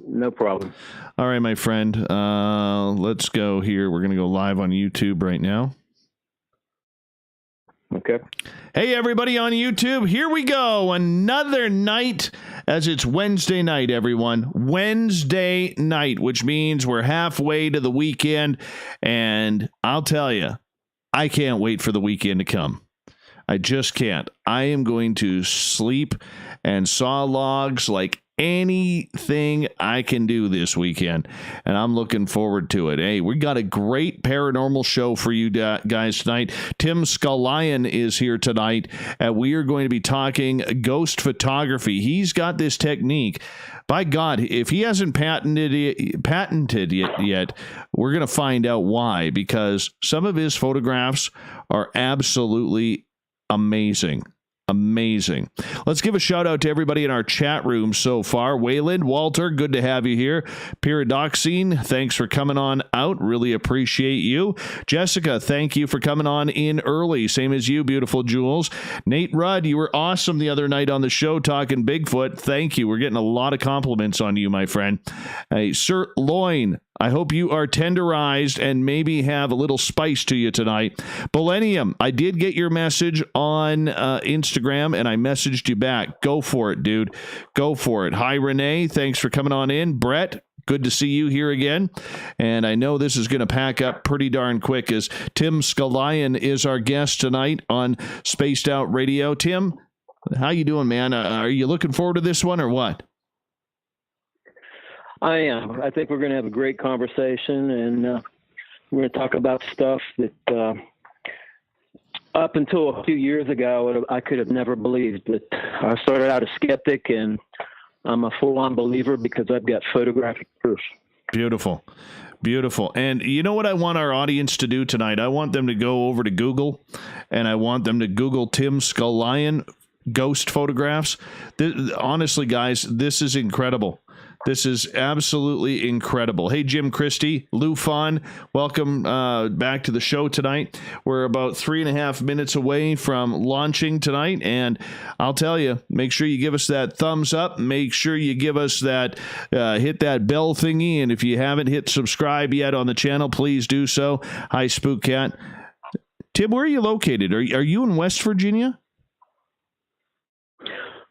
No problem. All right, my friend. Let's go here. We're going to go live on YouTube right now. Okay. Hey, everybody on YouTube. Here we go. Another night, as it's Wednesday night, everyone. Wednesday night, which means we're halfway to the weekend. And I'll tell you, I can't wait for the weekend to come. I just can't. I am going to sleep and saw logs like anything I can do this weekend, and I'm looking forward to it. Hey, we got a great paranormal show for you guys tonight. Tim Scullion is here tonight, and we are going to be talking ghost photography. He's got this technique. By God, if he hasn't patented it yet, we're going to find out why, because some of his photographs are absolutely amazing. Amazing. Let's give a shout out to everybody in our chat room so far. Wayland, Walter, good to have you here. Pyridoxine, thanks for coming on out. Really appreciate you. Jessica, thank you for coming on in early. Same as you, beautiful Jules. Nate Rudd, you were awesome the other night on the show talking Bigfoot. Thank you. We're getting a lot of compliments on you, my friend. Hey, Sir Loin, I hope you are tenderized and maybe have a little spice to you tonight. Millennium, I did get your message on Instagram, and I messaged you back. Go for it, dude. Go for it. Hi, Renee. Thanks for coming on in. Brett, good to see you here again. And I know this is going to pack up pretty darn quick, as Tim Scullion is our guest tonight on Spaced Out Radio. Tim, how you doing, man? Are you looking forward to this one or what? I am. I think we're going to have a great conversation, and we're going to talk about stuff that up until a few years ago, I could have never believed. But I started out a skeptic, and I'm a full-on believer because I've got photographic proof. Beautiful. Beautiful. And you know what I want our audience to do tonight? I want them to go over to Google, and I want them to Google Tim Scullion ghost photographs. Honestly, guys, this is incredible. This is absolutely incredible. Hey, Jim Christie, Lou Fawn, welcome back to the show tonight. We're about 3.5 minutes away from launching tonight, and I'll tell you, make sure you give us that thumbs up. Make sure you give us that, hit that bell thingy, and if you haven't hit subscribe yet on the channel, please do so. Hi, Spook Cat. Tim, where are you located? Are you in West Virginia?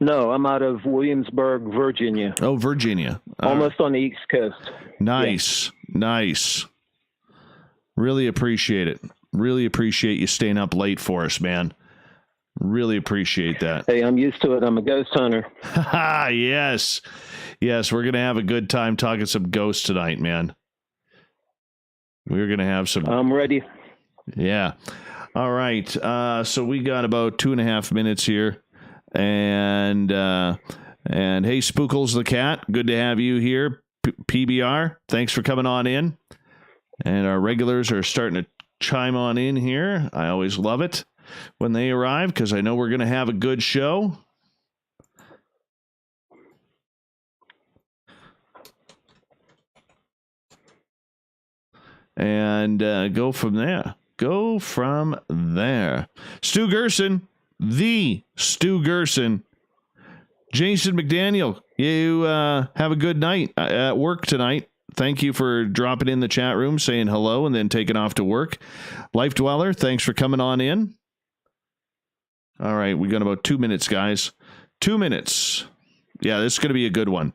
No, I'm out of Williamsburg, Virginia. Oh, Virginia. Almost on the East Coast. Nice. Yeah. Nice. Really appreciate it. Really appreciate you staying up late for us, man. Really appreciate that. Hey, I'm used to it. I'm a ghost hunter. Yes. Yes, we're going to have a good time talking some ghosts tonight, man. We're going to have some... I'm ready. Yeah. All right. So we got about 2.5 minutes here. And hey, Spookles the cat, good to have you here. PBR, thanks for coming on in. And our regulars are starting to chime on in here. I always love it when they arrive because I know we're going to have a good show. And go from there. Go from there. Stu Gerson. The Stu Gerson. Jason McDaniel, you have a good night at work tonight. Thank you for dropping in the chat room, saying hello, and then taking off to work. Life Dweller, thanks for coming on in. All right, we got about 2 minutes, guys. 2 minutes. Yeah, this is going to be a good one.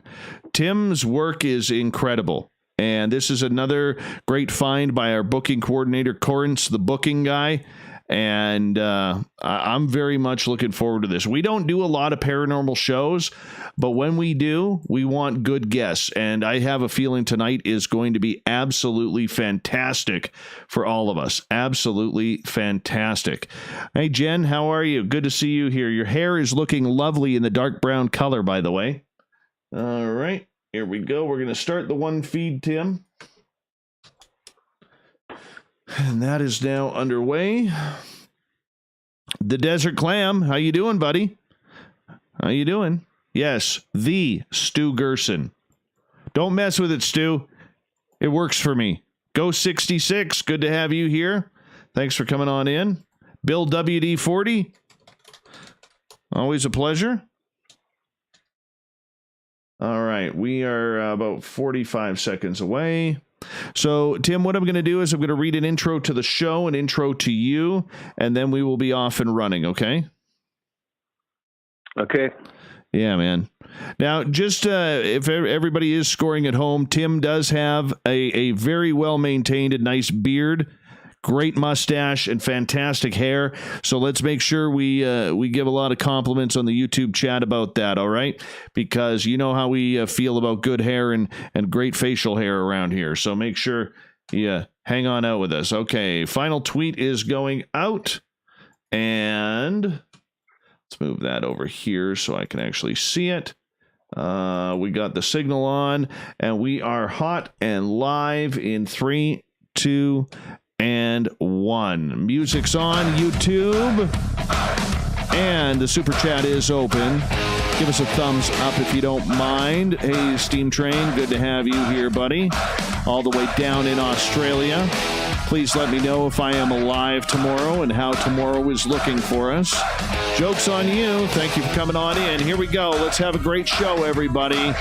Tim's work is incredible. And this is another great find by our booking coordinator, Corrence, the booking guy. And I'm very much looking forward to this. We don't do a lot of paranormal shows, but when we do, we want good guests. And I have a feeling tonight is going to be absolutely fantastic for all of us. Absolutely fantastic. Hey, Jen, how are you? Good to see you here. Your hair is looking lovely in the dark brown color, by the way. All right, here we go. We're going to start the one feed, Tim. And that is now underway. The Desert Clam, how you doing, buddy? How you doing? Yes, the Stu Gerson. Don't mess with it, Stu. It works for me. Go 66, good to have you here. Thanks for coming on in. Bill WD40, always a pleasure. All right, we are about 45 seconds away. So, Tim, what I'm going to do is I'm going to read an intro to the show, an intro to you, and then we will be off and running, okay? Okay. Yeah, man. Now, just if everybody is scoring at home, Tim does have a very well-maintained and nice beard, great mustache, and fantastic hair. So let's make sure we give a lot of compliments on the YouTube chat about that, all right? Because you know how we feel about good hair and great facial hair around here. So make sure you hang on out with us. Okay, final tweet is going out. And let's move that over here so I can actually see it. We got the signal on, and we are hot and live in 3, 2, and 1. Music's on YouTube, and the super chat is open. Give us a thumbs up if you don't mind. Hey, Steam Train, good to have you here, buddy. All the way down in Australia. Please let me know if I am alive tomorrow and how tomorrow is looking for us. Joke's on you. Thank you for coming on in. Here we go. Let's have a great show, everybody.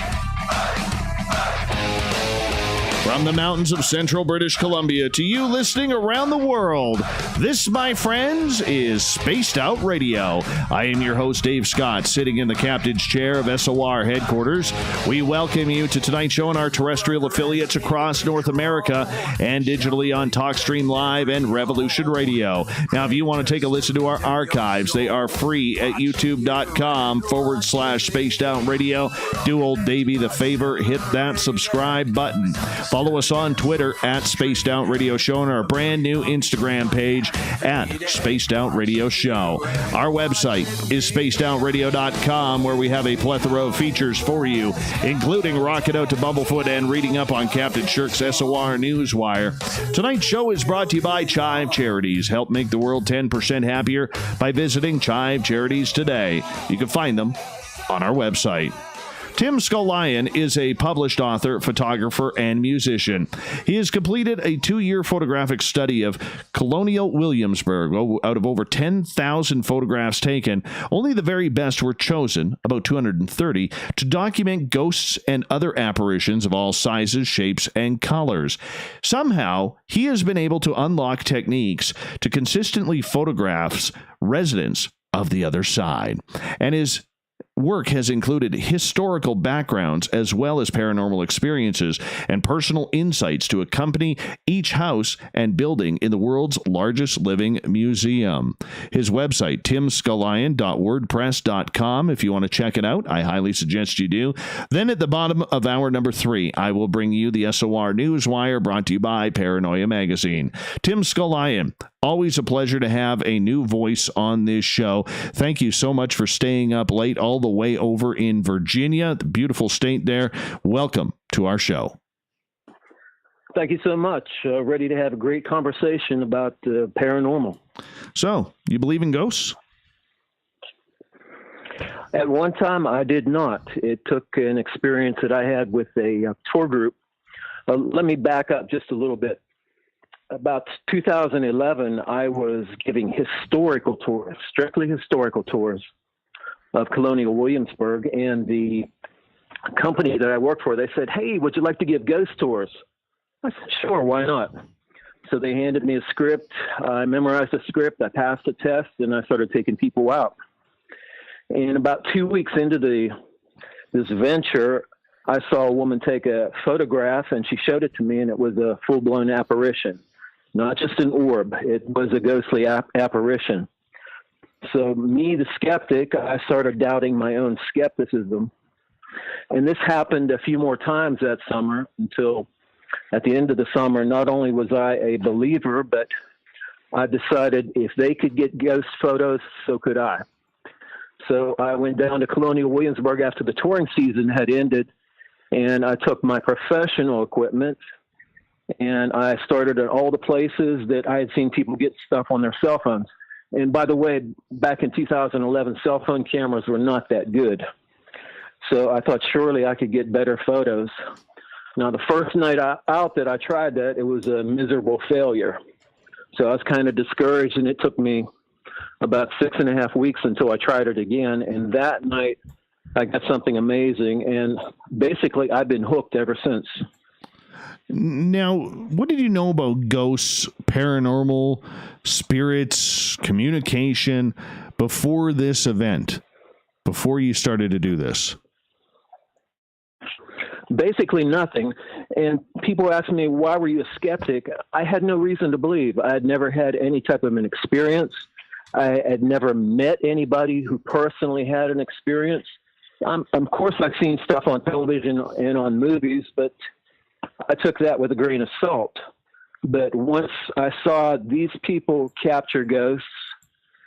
From the mountains of central British Columbia to you listening around the world, this, my friends, is Spaced Out Radio. I am your host, Dave Scott, sitting in the captain's chair of SOR headquarters. We welcome you to tonight's show on our terrestrial affiliates across North America and digitally on TalkStream Live and Revolution Radio. Now, if you want to take a listen to our archives, they are free at youtube.com/Spaced Out Radio. Do old Davey the favor, hit that subscribe button. Follow us on Twitter at Spaced Out Radio Show and our brand new Instagram page at Spaced Out Radio Show. Our website is spacedoutradio.com, where we have a plethora of features for you, including rocking out to Bumblefoot and reading up on Captain Shirk's SOR Newswire. Tonight's show is brought to you by Chive Charities. Help make the world 10% happier by visiting Chive Charities today. You can find them on our website. Tim Scullion is a published author, photographer, and musician. He has completed a 2-year photographic study of Colonial Williamsburg. Out of over 10,000 photographs taken, only the very best were chosen, about 230, to document ghosts and other apparitions of all sizes, shapes, and colors. Somehow, he has been able to unlock techniques to consistently photograph residents of the other side, and his work has included historical backgrounds as well as paranormal experiences and personal insights to accompany each house and building in the world's largest living museum. His website, timscullion.wordpress.com. If you want to check it out, I highly suggest you do. Then at the bottom of hour number 3, I will bring you the SOR Newswire, brought to you by Paranoia Magazine. Tim Scullion, always a pleasure to have a new voice on this show. Thank you so much for staying up late all the way over in Virginia, the beautiful state there. Welcome to our show. Thank you so much. Ready to have a great conversation about paranormal. So, you believe in ghosts? At one time, I did not. It took an experience that I had with a tour group. Let me back up just a little bit. About 2011, I was giving historical tours, strictly historical tours of Colonial Williamsburg, and the company that I worked for, they said, "Hey, would you like to give ghost tours?" I said, "Sure, why not?" So they handed me a script. I memorized the script. I passed the test, and I started taking people out. And about 2 weeks into this venture, I saw a woman take a photograph, and she showed it to me, and it was a full-blown apparition, not just an orb. It was a ghostly apparition. So me, the skeptic, I started doubting my own skepticism. And this happened a few more times that summer, until at the end of the summer, not only was I a believer, but I decided if they could get ghost photos, so could I. So I went down to Colonial Williamsburg after the touring season had ended, and I took my professional equipment, and I started at all the places that I had seen people get stuff on their cell phones. And by the way, back in 2011, cell phone cameras were not that good. So I thought surely I could get better photos. Now, the first night out that I tried that, it was a miserable failure. So I was kind of discouraged, and it took me about 6.5 weeks until I tried it again. And that night, I got something amazing. And basically, I've been hooked ever since. Now, what did you know about ghosts, paranormal, spirits, communication before this event, before you started to do this? Basically nothing. And people ask me, why were you a skeptic? I had no reason to believe. I had never had any type of an experience. I had never met anybody who personally had an experience. Of course, I've seen stuff on television and on movies, but I took that with a grain of salt. But once I saw these people capture ghosts,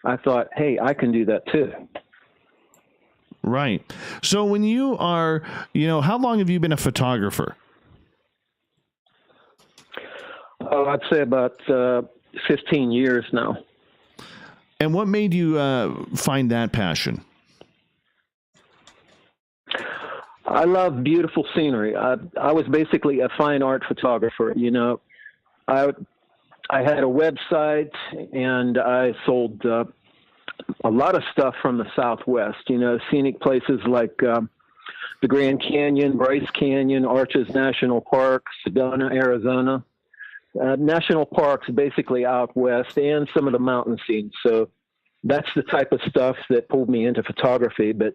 I thought, hey, I can do that too. Right. So when you are, how long have you been a photographer? Oh, I'd say about 15 years now. And what made you find that passion? I love beautiful scenery. I was basically a fine art photographer. I had a website and I sold a lot of stuff from the Southwest, scenic places like the Grand Canyon, Bryce Canyon, Arches National Park, Sedona, Arizona, national parks basically out west, and some of the mountain scenes. So that's the type of stuff that pulled me into photography. But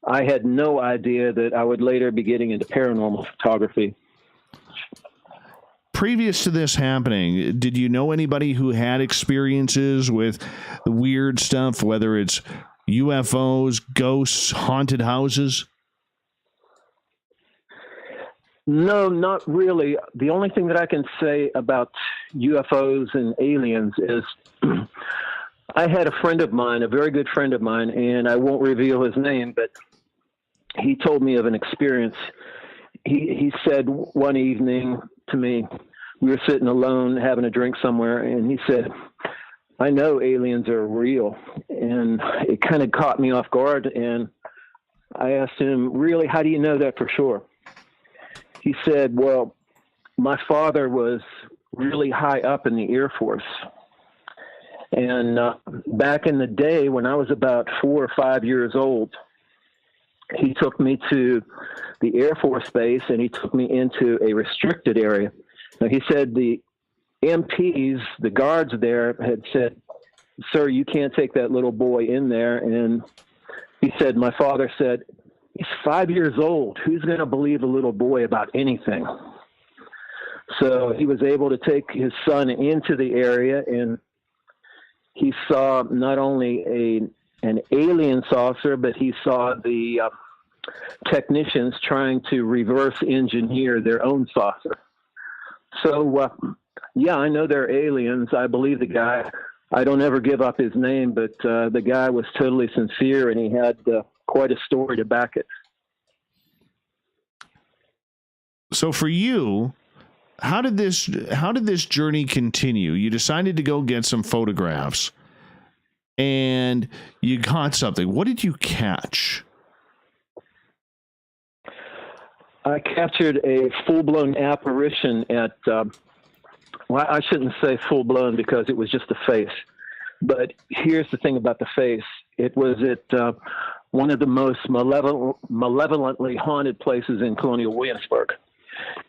I had no idea that I would later be getting into paranormal photography. Previous to this happening, did you know anybody who had experiences with weird stuff, whether it's UFOs, ghosts, haunted houses? No, not really. The only thing that I can say about UFOs and aliens is I had a friend of mine, a very good friend of mine, and I won't reveal his name, but he told me of an experience. He said one evening to me, we were sitting alone having a drink somewhere, and he said, I know aliens are real. And it kind of caught me off guard. And I asked him, really, how do you know that for sure? He said, well, my father was really high up in the Air Force. And back in the day when I was about 4 or 5 years old, he took me to the Air Force Base and he took me into a restricted area. Now, he said the MPs, the guards there, had said, sir, you can't take that little boy in there. And he said, my father said, he's 5 years old. Who's going to believe a little boy about anything? So he was able to take his son into the area, and he saw not only an alien saucer, but he saw the technicians trying to reverse engineer their own saucer. So, yeah, I know they're aliens. I believe the guy. I don't ever give up his name, but the guy was totally sincere, and he had quite a story to back it. So for you, how did this journey continue? You decided to go get some photographs, and you caught something. What did you catch? I captured a full-blown apparition at, well, I shouldn't say full-blown because it was just a face. But here's the thing about the face. It was at one of the most malevolently haunted places in Colonial Williamsburg.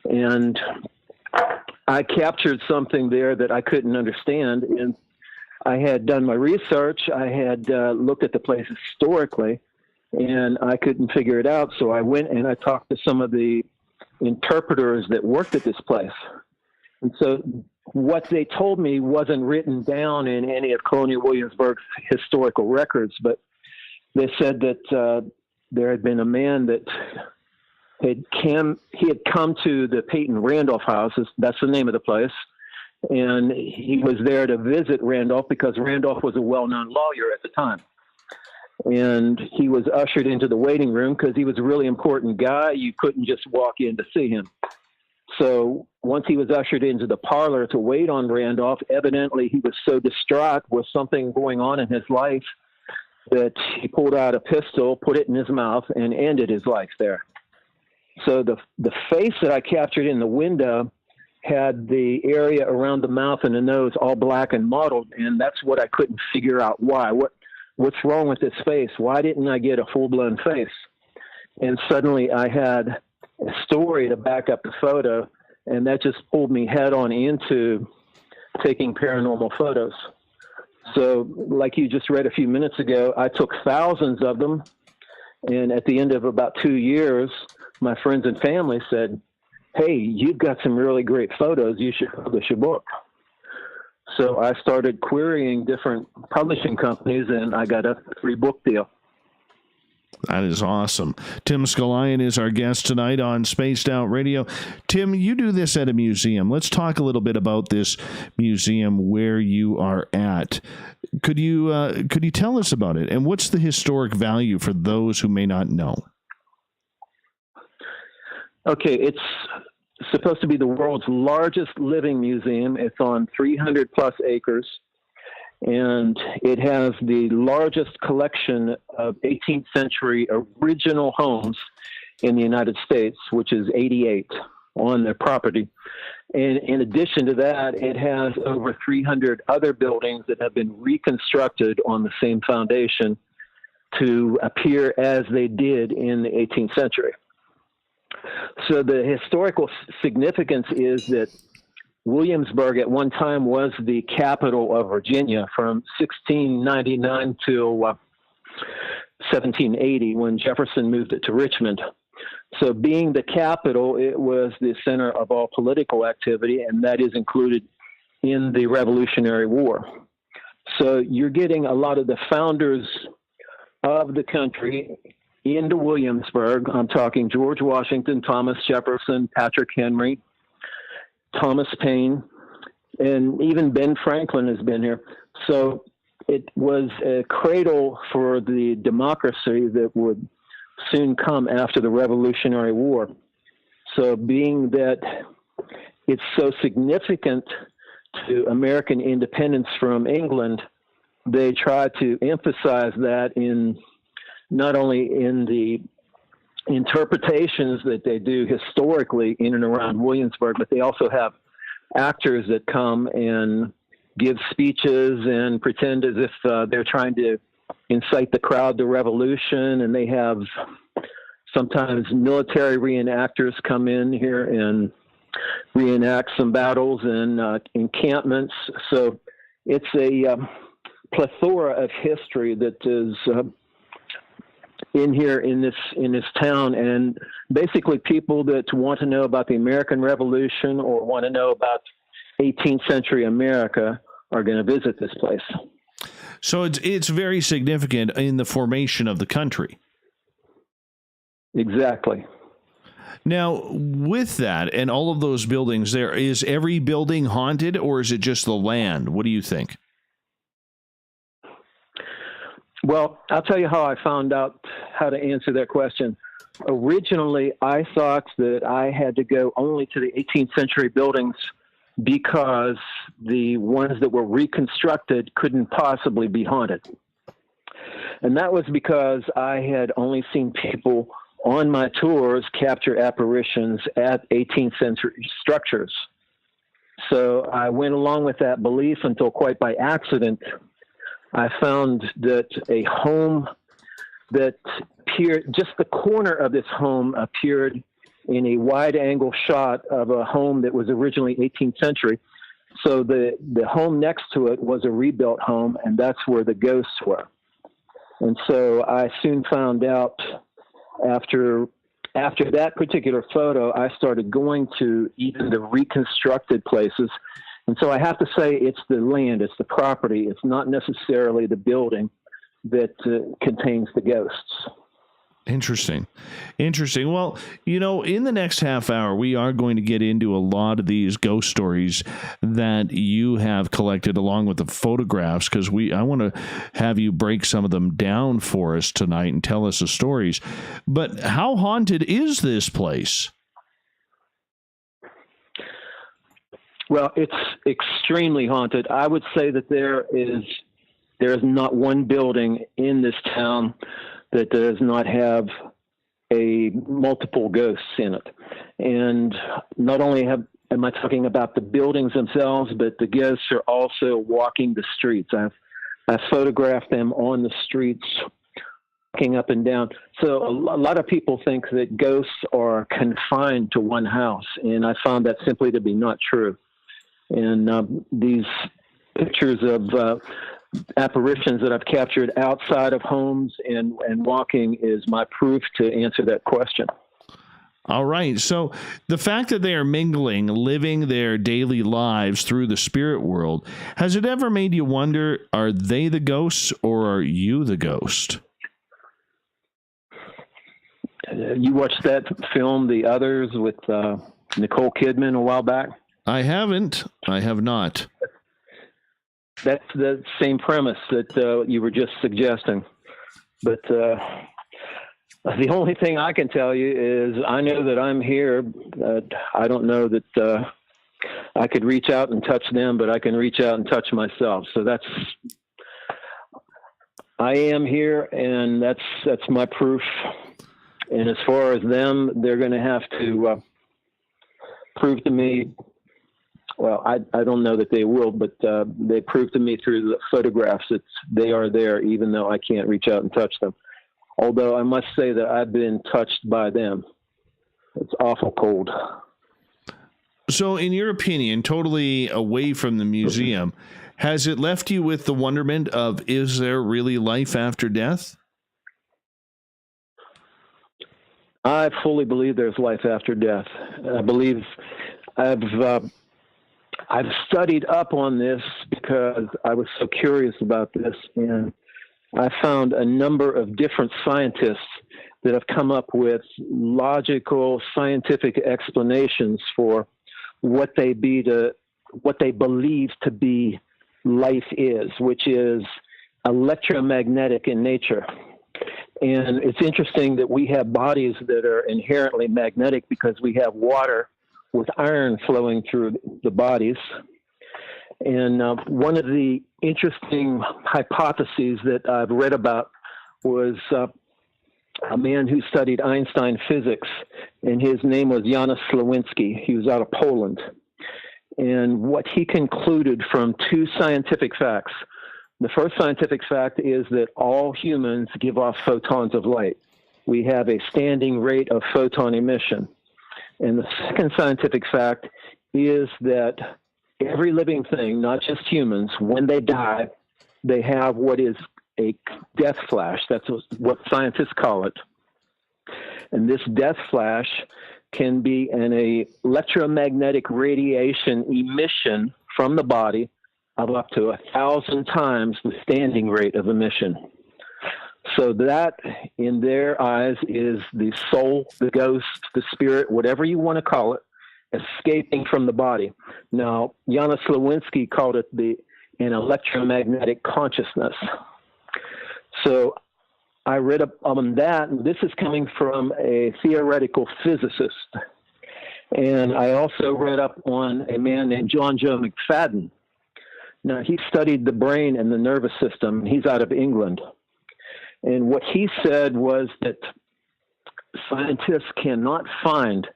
And I captured something there that I couldn't understand. And I had done my research. I had looked at the place historically, and I couldn't figure it out. So I went and I talked to some of the interpreters that worked at this place. And so what they told me wasn't written down in any of Colonial Williamsburg's historical records, but they said that there had been a man that had come to the Peyton Randolph house. That's the name of the place. And he was there to visit Randolph because Randolph was a well-known lawyer at the time. And he was ushered into the waiting room because he was a really important guy. You couldn't just walk in to see him. So once he was ushered into the parlor to wait on Randolph, evidently he was so distraught with something going on in his life that he pulled out a pistol, put it in his mouth, and ended his life there. So the face that I captured in the window had the area around the mouth and the nose all black and mottled, and that's what I couldn't figure out why. What's wrong with this face? Why didn't I get a full-blown face? And suddenly I had a story to back up the photo, and that just pulled me head on into taking paranormal photos. So like you just read a few minutes ago, I took thousands of them. And at the end of about 2 years, my friends and family said, "Hey, you've got some really great photos. You should publish a book." So I started querying different publishing companies, and I got a free book deal. That is awesome. Tim Scullion is our guest tonight on Spaced Out Radio. Tim, you do this at a museum. Let's talk a little bit about this museum where you are at. Could you tell us about it, and what's the historic value for those who may not know? Okay, it's supposed to be the world's largest living museum. It's on 300 plus acres, and it has the largest collection of 18th century original homes in the United States, which is 88 on their property. And in addition to that, it has over 300 other buildings that have been reconstructed on the same foundation to appear as they did in the 18th century. So the historical significance is that Williamsburg at one time was the capital of Virginia from 1699 till 1780 when Jefferson moved it to Richmond. So being the capital, it was the center of all political activity, and that is included in the Revolutionary War. So you're getting a lot of the founders of the country into Williamsburg. I'm talking George Washington, Thomas Jefferson, Patrick Henry, Thomas Paine, and even Ben Franklin has been here. So it was a cradle for the democracy that would soon come after the Revolutionary War. So being that it's so significant to American independence from England, they try to emphasize that in not only in the interpretations that they do historically in and around Williamsburg, but they also have actors that come and give speeches and pretend as if they're trying to incite the crowd to revolution. And they have sometimes military reenactors come in here and reenact some battles and encampments. So it's a plethora of history that is in here in this town, and basically people that want to know about the American Revolution or want to know about 18th century America are going to visit this place. So it's very significant in the formation of the country. Exactly. Now, with that and all of those buildings there, is every building haunted, or is it just the land? What do you think? Well, I'll tell you how I found out how to answer that question. Originally, I thought that I had to go only to the 18th century buildings because the ones that were reconstructed couldn't possibly be haunted. And that was because I had only seen people on my tours capture apparitions at 18th century structures. So I went along with that belief until quite by accident I found that a home that appeared, just the corner of this home appeared in a wide angle shot of a home that was originally 18th century. So the home next to it was a rebuilt home, and that's where the ghosts were. And so I soon found out after that particular photo, I started going to even the reconstructed places. And so I have to say it's the land, it's the property. It's not necessarily the building that contains the ghosts. Interesting. Well, in the next half hour, we are going to get into a lot of these ghost stories that you have collected along with the photographs, because I want to have you break some of them down for us tonight and tell us the stories. But how haunted is this place? Well, it's extremely haunted. I would say that there is not one building in this town that does not have multiple ghosts in it. And not only am I talking about the buildings themselves, but the ghosts are also walking the streets. I've photographed them on the streets walking up and down. So a lot of people think that ghosts are confined to one house, and I found that simply to be not true. And these pictures of apparitions that I've captured outside of homes and walking is my proof to answer that question. All right. So the fact that they are mingling, living their daily lives through the spirit world, has it ever made you wonder, are they the ghosts or are you the ghost? You watched that film, The Others, with Nicole Kidman a while back? I haven't. I have not. That's the same premise that you were just suggesting. But the only thing I can tell you is I know that I'm here. I don't know that I could reach out and touch them, but I can reach out and touch myself. So I am here, and that's my proof. And as far as them, they're going to have to prove to me. Well, I don't know that they will, but they prove to me through the photographs that they are there, even though I can't reach out and touch them. Although I must say that I've been touched by them. It's awful cold. So in your opinion, totally away from the museum, has it left you with the wonderment of, is there really life after death? I fully believe there's life after death. I believe I've studied up on this because I was so curious about this, and I found a number of different scientists that have come up with logical, scientific explanations for what they believe to be life is, which is electromagnetic in nature. And it's interesting that we have bodies that are inherently magnetic because we have water with iron flowing through the bodies. And one of the interesting hypotheses that I've read about was a man who studied Einstein physics, and his name was Janusz Slawinski. He was out of Poland. And what he concluded from two scientific facts. The first scientific fact is that all humans give off photons of light. We have a standing rate of photon emission. And the second scientific fact is that every living thing, not just humans, when they die, they have what is a death flash. That's what scientists call it. And this death flash can be an electromagnetic radiation emission from the body of up to 1,000 times the standing rate of emission. So that, in their eyes, is the soul, the ghost, the spirit, whatever you want to call it, escaping from the body. Now, Janusz Slawinski called it an electromagnetic consciousness. So I read up on that, and this is coming from a theoretical physicist. And I also read up on a man named John Joe McFadden. Now, he studied the brain and the nervous system. He's out of England. And what he said was that scientists cannot find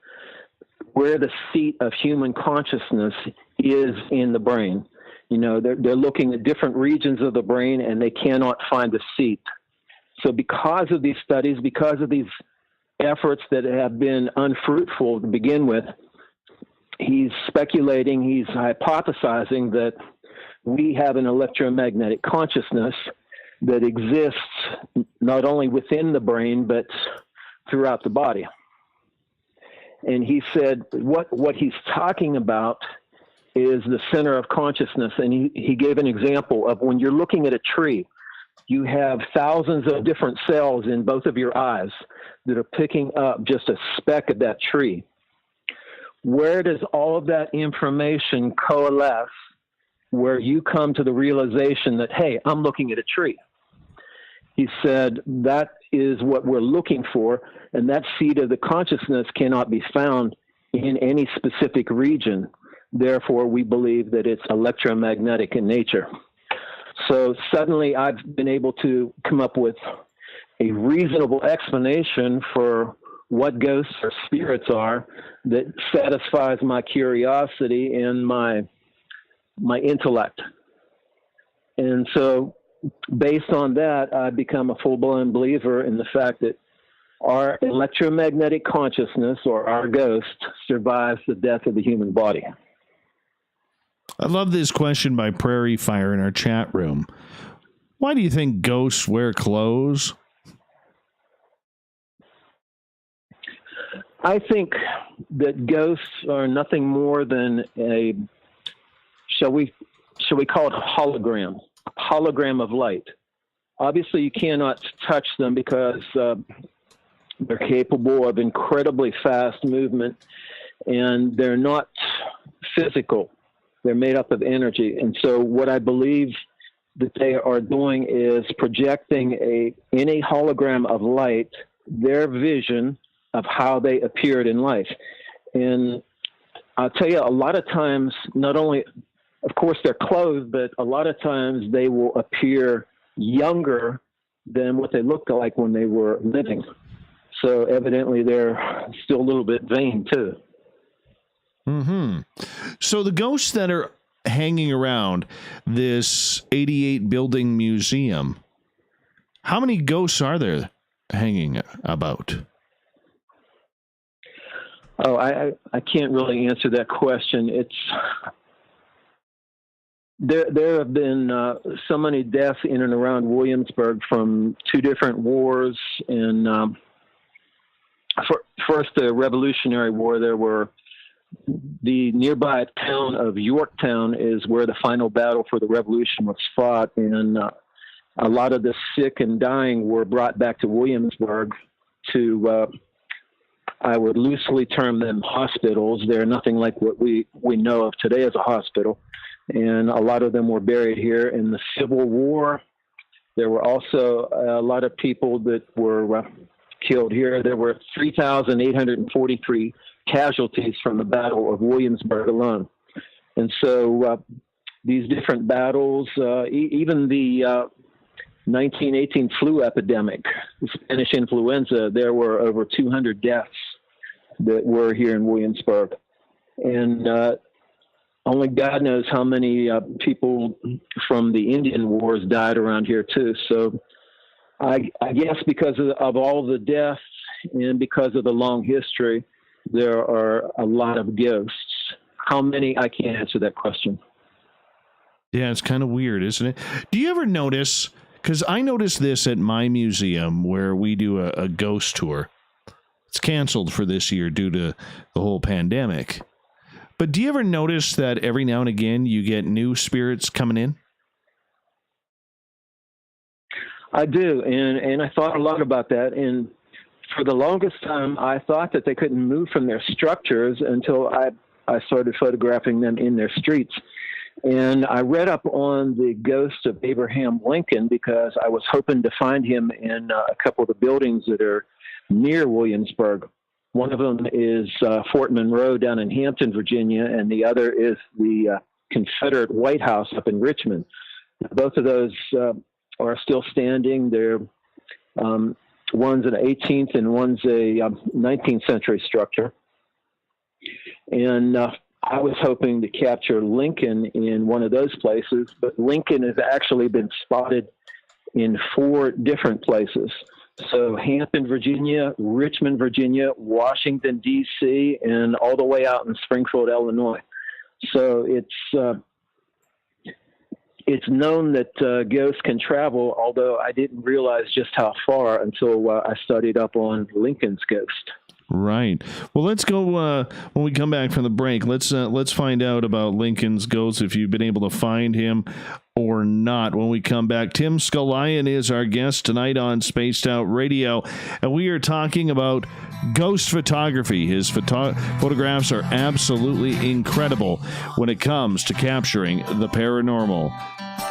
where the seat of human consciousness is in the brain. You know, they're looking at different regions of the brain, and they cannot find the seat. So because of these studies, because of these efforts that have been unfruitful to begin with, he's speculating, he's hypothesizing that we have an electromagnetic consciousness that exists not only within the brain, but throughout the body. And he said what he's talking about is the center of consciousness. And he gave an example of when you're looking at a tree, you have thousands of different cells in both of your eyes that are picking up just a speck of that tree. Where does all of that information coalesce where you come to the realization that, hey, I'm looking at a tree? He said that is what we're looking for, and that seat of the consciousness cannot be found in any specific region. Therefore, we believe that it's electromagnetic in nature. So suddenly I've been able to come up with a reasonable explanation for what ghosts or spirits are that satisfies my curiosity and my intellect. And so based on that, I become a full-blown believer in the fact that our electromagnetic consciousness, or our ghost, survives the death of the human body. I love this question by Prairie Fire in our chat room. Why do you think ghosts wear clothes? I think that ghosts are nothing more than a, shall we call it a hologram of light. Obviously, you cannot touch them because they're capable of incredibly fast movement, and they're not physical. They're made up of energy. And so what I believe that they are doing is projecting in a hologram of light their vision of how they appeared in life. And I'll tell you, a lot of times, not only, of course, they're clothed, but a lot of times they will appear younger than what they looked like when they were living. So evidently they're still a little bit vain too. Mm-hmm. So the ghosts that are hanging around this 88 building museum, how many ghosts are there hanging about? Oh, I can't really answer that question. There have been so many deaths in and around Williamsburg from two different wars. And first, the Revolutionary War, there were the nearby town of Yorktown is where the final battle for the Revolution was fought. And a lot of the sick and dying were brought back to Williamsburg to, I would loosely term them hospitals. They're nothing like what we know of today as a hospital. And a lot of them were buried here. In the Civil War, there were also a lot of people that were killed here. There were 3,843 casualties from the Battle of Williamsburg alone. And so these different battles, even the 1918 flu epidemic, the Spanish influenza, there were over 200 deaths that were here in Williamsburg. And only God knows how many people from the Indian Wars died around here too. So I guess because of all the deaths and because of the long history, there are a lot of ghosts. How many? I can't answer that question. Yeah, it's kind of weird, isn't it? Do you ever notice, because I noticed this at my museum where we do a ghost tour. It's canceled for this year due to the whole pandemic. But do you ever notice that every now and again you get new spirits coming in? I do, and I thought a lot about that. And for the longest time, I thought that they couldn't move from their structures until I started photographing them in their streets. And I read up on the ghost of Abraham Lincoln because I was hoping to find him in a couple of the buildings that are near Williamsburg. One of them is Fort Monroe down in Hampton, Virginia, and the other is the Confederate White House up in Richmond. Both of those are still standing. They're one's an 18th and one's a 19th century structure. And I was hoping to capture Lincoln in one of those places, but Lincoln has actually been spotted in 4 different places. So Hampton, Virginia, Richmond, Virginia, Washington, D.C., and all the way out in Springfield, Illinois. So it's known that ghosts can travel, although I didn't realize just how far until I studied up on Lincoln's ghost. Right. Well, let's go when we come back from the break. Let's find out about Lincoln's ghost, if you've been able to find him or not. When we come back, Tim Scullion is our guest tonight on Spaced Out Radio, and we are talking about ghost photography. His photographs are absolutely incredible when it comes to capturing the paranormal.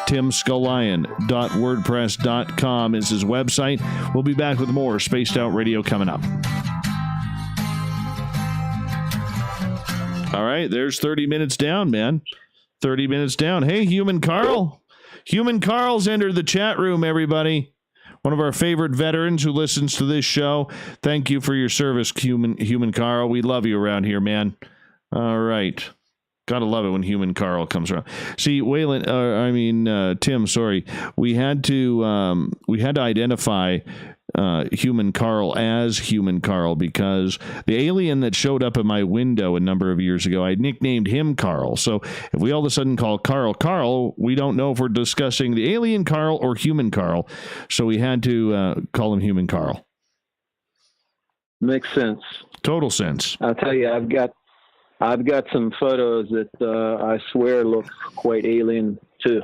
TimScullion.wordpress.com is his website. We'll be back with more Spaced Out Radio coming up. All right, there's 30 minutes down, man. 30 minutes down. Hey, Human Carl. Human Carl's entered the chat room, everybody. One of our favorite veterans who listens to this show. Thank you for your service, Human Carl. We love you around here, man. All right. Gotta love it when Human Carl comes around. See, Tim, sorry. We had to identify Human Carl as Human Carl because the alien that showed up at my window a number of years ago, I nicknamed him Carl. So if we all of a sudden call Carl, we don't know if we're discussing the alien Carl or Human Carl. So we had to call him Human Carl. Makes sense. Total sense. I'll tell you, I've got some photos that I swear look quite alien too.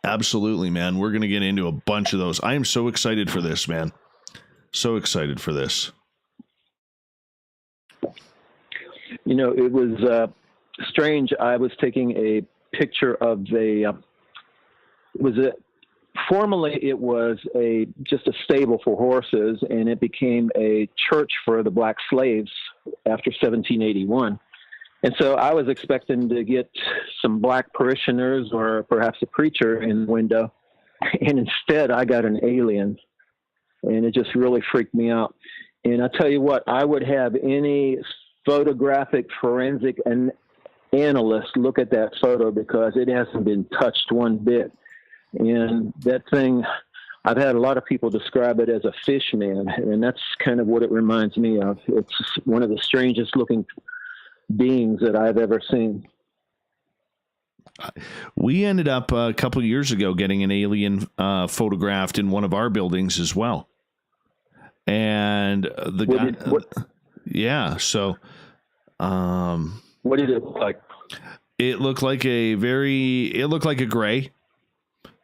Absolutely, man. We're going to get into a bunch of those. I am so excited for this, man. So excited for this. You know, it was strange. I was taking a picture of formerly it was just a stable for horses, and it became a church for the black slaves after 1781. And so I was expecting to get some black parishioners or perhaps a preacher in the window, and instead I got an alien, and it just really freaked me out. And I tell you what, I would have any photographic forensic analyst look at that photo because it hasn't been touched one bit. And that thing, I've had a lot of people describe it as a fish man, and that's kind of what it reminds me of. It's one of the strangest looking beings that I've ever seen. We ended up a couple of years ago getting an alien photographed in one of our buildings as well. And the guy, yeah. So, what did it look like? It looked like a gray.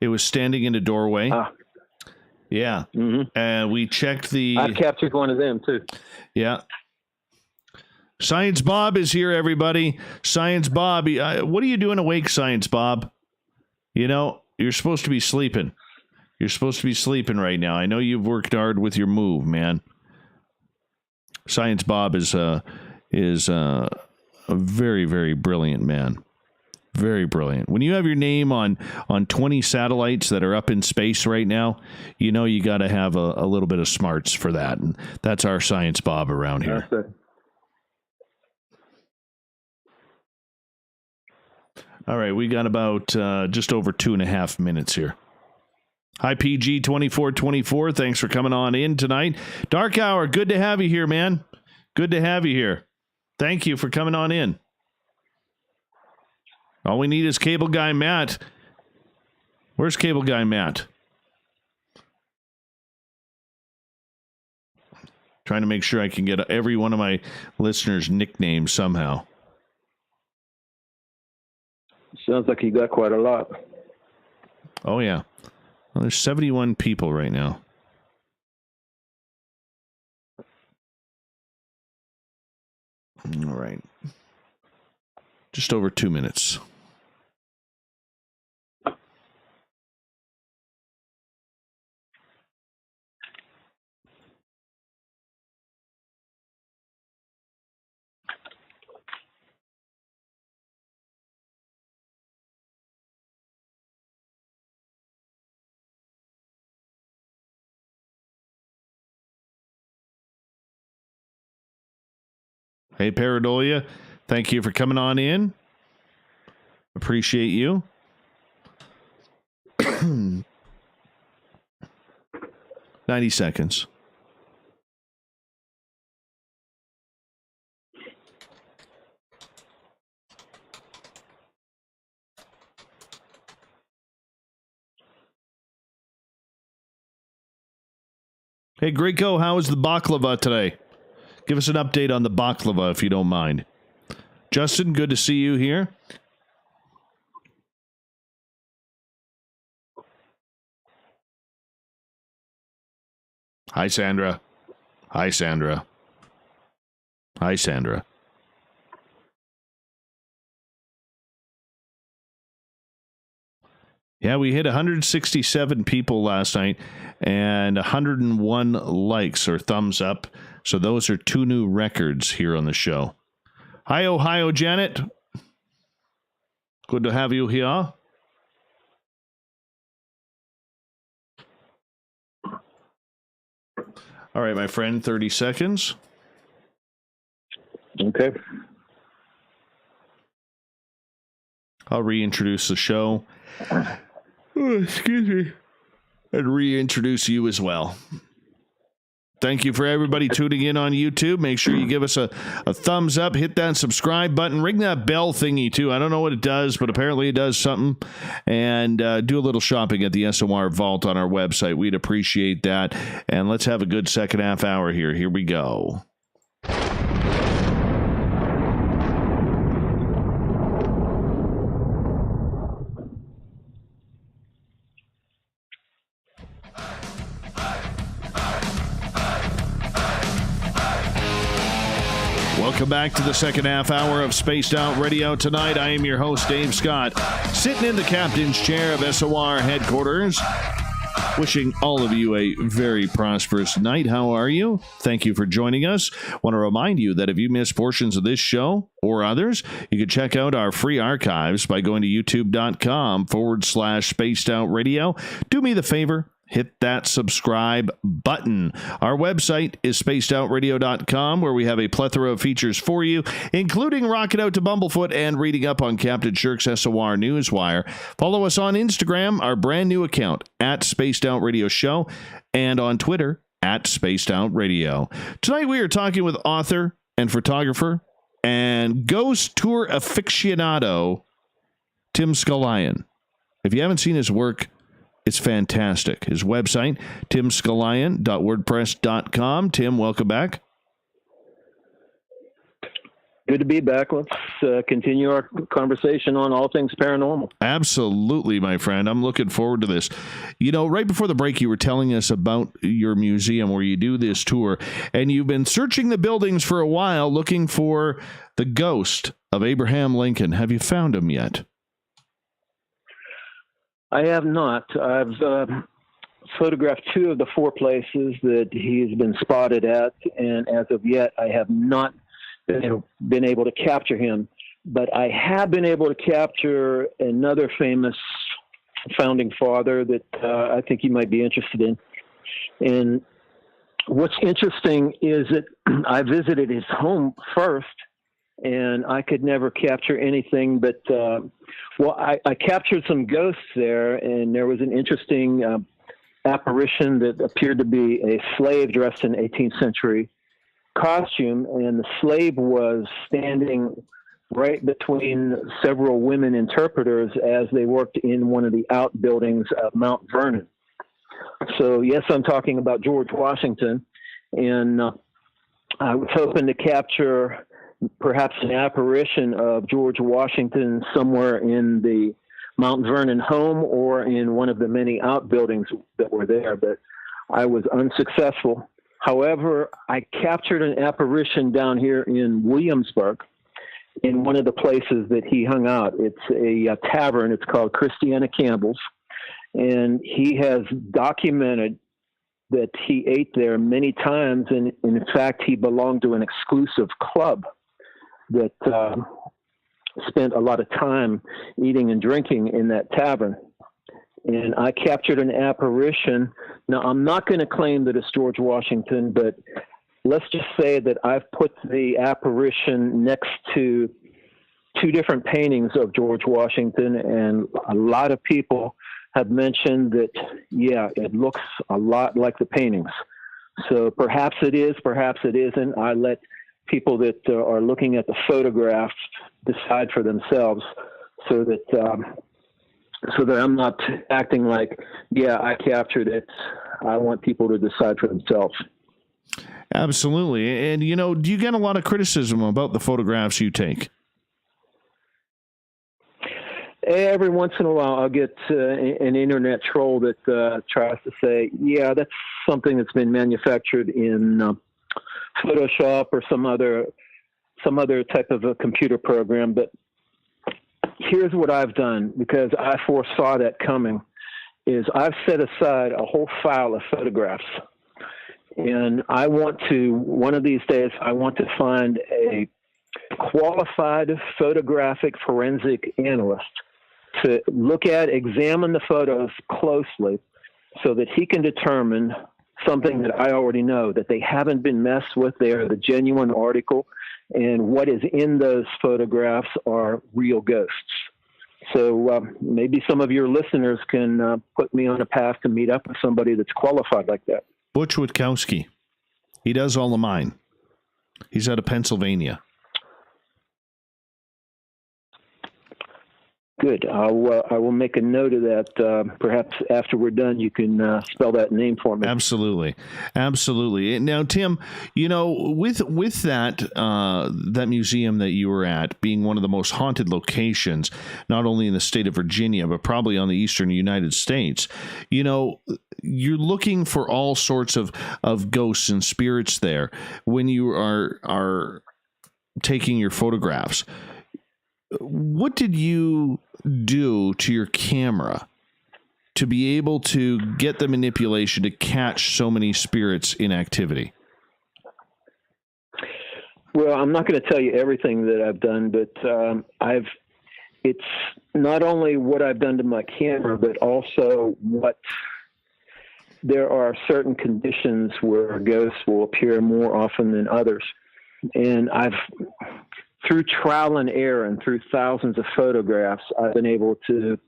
It was standing in a doorway. Yeah. Mm-hmm. And we checked I've captured one of them too. Yeah. Science Bob is here, everybody. Science Bob. What are you doing awake, Science Bob? You know, you're supposed to be sleeping. You're supposed to be sleeping right now. I know you've worked hard with your move, man. Science Bob is a very, very brilliant man. Very brilliant. When you have your name on 20 satellites that are up in space right now, you know you got to have a little bit of smarts for that. And that's our Science Bob around here. That's it. All right, we got about just over 2.5 minutes here. Hi, PG2424. Thanks for coming on in tonight. Dark Hour, good to have you here, man. Good to have you here. Thank you for coming on in. All we need is Cable Guy Matt. Where's Cable Guy Matt? Trying to make sure I can get every one of my listeners' nicknames somehow. Sounds like you got quite a lot. Oh, yeah. Well, there's 71 people right now. All right. Just over 2 minutes. Hey, Paradolia, thank you for coming on in. Appreciate you. 90 seconds. Hey, Greco, how is the baklava today? Give us an update on the baklava, if you don't mind. Justin, good to see you here. Hi, Sandra. Hi, Sandra. Hi, Sandra. Yeah, we hit 167 people last night and 101 likes or thumbs up. So those are 2 new records here on the show. Hi, Ohio, Janet. Good to have you here. All right, my friend, 30 seconds. Okay. I'll reintroduce the show. Oh, excuse me. And reintroduce you as well. Thank you for everybody tuning in on YouTube. Make sure you give us a thumbs up, hit that subscribe button, ring that bell thingy too. I don't know what it does, but apparently it does something. And do a little shopping at the SOR Vault on our website. We'd appreciate that. And let's have a good second half hour here. Here we go. Welcome back to the second half hour of Spaced Out Radio tonight. I am your host, Dave Scott, sitting in the captain's chair of SOR headquarters, wishing all of you a very prosperous night. How are you? Thank you for joining us. Want to remind you that if you missed portions of this show or others, you can check out our free archives by going to youtube.com/Spaced Out Radio. Do me the favor. Hit that subscribe button. Our website is spacedoutradio.com, where we have a plethora of features for you, including rocking out to Bumblefoot and reading up on Captain Shirk's SOR Newswire. Follow us on Instagram, our brand new account, @SpacedOutRadioShow, and on Twitter, @SpacedOutRadio. Tonight we are talking with author and photographer and ghost tour aficionado, Tim Scullion. If you haven't seen his work, it's fantastic. His website, timscullion.wordpress.com. Tim, welcome back. Good to be back. Let's continue our conversation on all things paranormal. Absolutely, my friend. I'm looking forward to this. You know, right before the break, you were telling us about your museum where you do this tour, and you've been searching the buildings for a while looking for the ghost of Abraham Lincoln. Have you found him yet? I have not. I've photographed 2 of the 4 places that he's been spotted at, and as of yet, I have not been able to capture him. But I have been able to capture another famous founding father that I think you might be interested in. And what's interesting is that I visited his home first, and I could never capture anything but, I captured some ghosts there, and there was an interesting apparition that appeared to be a slave dressed in 18th century costume, and the slave was standing right between several women interpreters as they worked in one of the outbuildings of Mount Vernon. So, yes, I'm talking about George Washington, and I was hoping to capture perhaps an apparition of George Washington somewhere in the Mount Vernon home or in one of the many outbuildings that were there, but I was unsuccessful. However, I captured an apparition down here in Williamsburg in one of the places that he hung out. It's a tavern. It's called Christiana Campbell's, and he has documented that he ate there many times, and in fact, he belonged to an exclusive club that spent a lot of time eating and drinking in that tavern. And I captured an apparition. Now, I'm not going to claim that it's George Washington, but let's just say that I've put the apparition next to 2 different paintings of George Washington, and a lot of people have mentioned that, yeah, it looks a lot like the paintings. So perhaps it is, perhaps it isn't. I let people that are looking at the photographs decide for themselves, so that I'm not acting like, yeah, I captured it. I want people to decide for themselves. Absolutely. And, you know, do you get a lot of criticism about the photographs you take? Every once in a while, I'll get an internet troll that tries to say, yeah, that's something that's been manufactured in Photoshop or some other type of a computer program. But here's what I've done, because I foresaw that coming, is I've set aside a whole file of photographs. And I want to, one of these days, I want to find a qualified photographic forensic analyst to look at, examine the photos closely so that he can determine something that I already know, that they haven't been messed with. They are the genuine article, and what is in those photographs are real ghosts. So maybe some of your listeners can put me on a path to meet up with somebody that's qualified like that. Butch Witkowski. He does all of mine. He's out of Pennsylvania. Good. I will make a note of that. Perhaps after we're done, you can spell that name for me. Absolutely, absolutely. Now, Tim, with that that museum that you were at being one of the most haunted locations, not only in the state of Virginia but probably on the eastern United States, you're looking for all sorts of ghosts and spirits there when you are taking your photographs. What did you do to your camera to be able to get the manipulation to catch so many spirits in activity? Well, I'm not going to tell you everything that I've done, but it's not only what I've done to my camera, but also there are certain conditions where ghosts will appear more often than others. And through trial and error and through thousands of photographs, I've been able to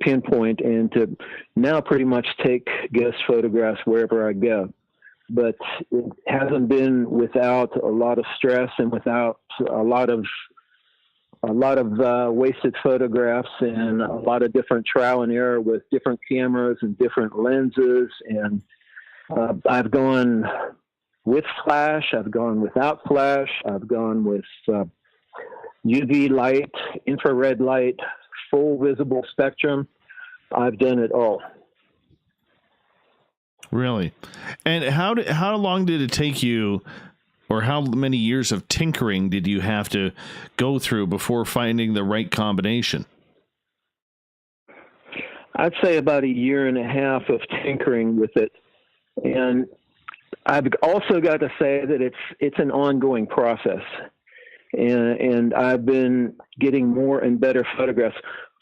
pinpoint and to now pretty much take ghost photographs wherever I go. But it hasn't been without a lot of stress and without a lot of wasted photographs and a lot of different trial and error with different cameras and different lenses. And I've gone with flash, I've gone without flash, I've gone with UV light, infrared light, full visible spectrum. I've done it all. Really? And how long did it take you, or how many years of tinkering did you have to go through before finding the right combination? I'd say about a year and a half of tinkering with it. And I've also got to say that it's an ongoing process. And I've been getting more and better photographs.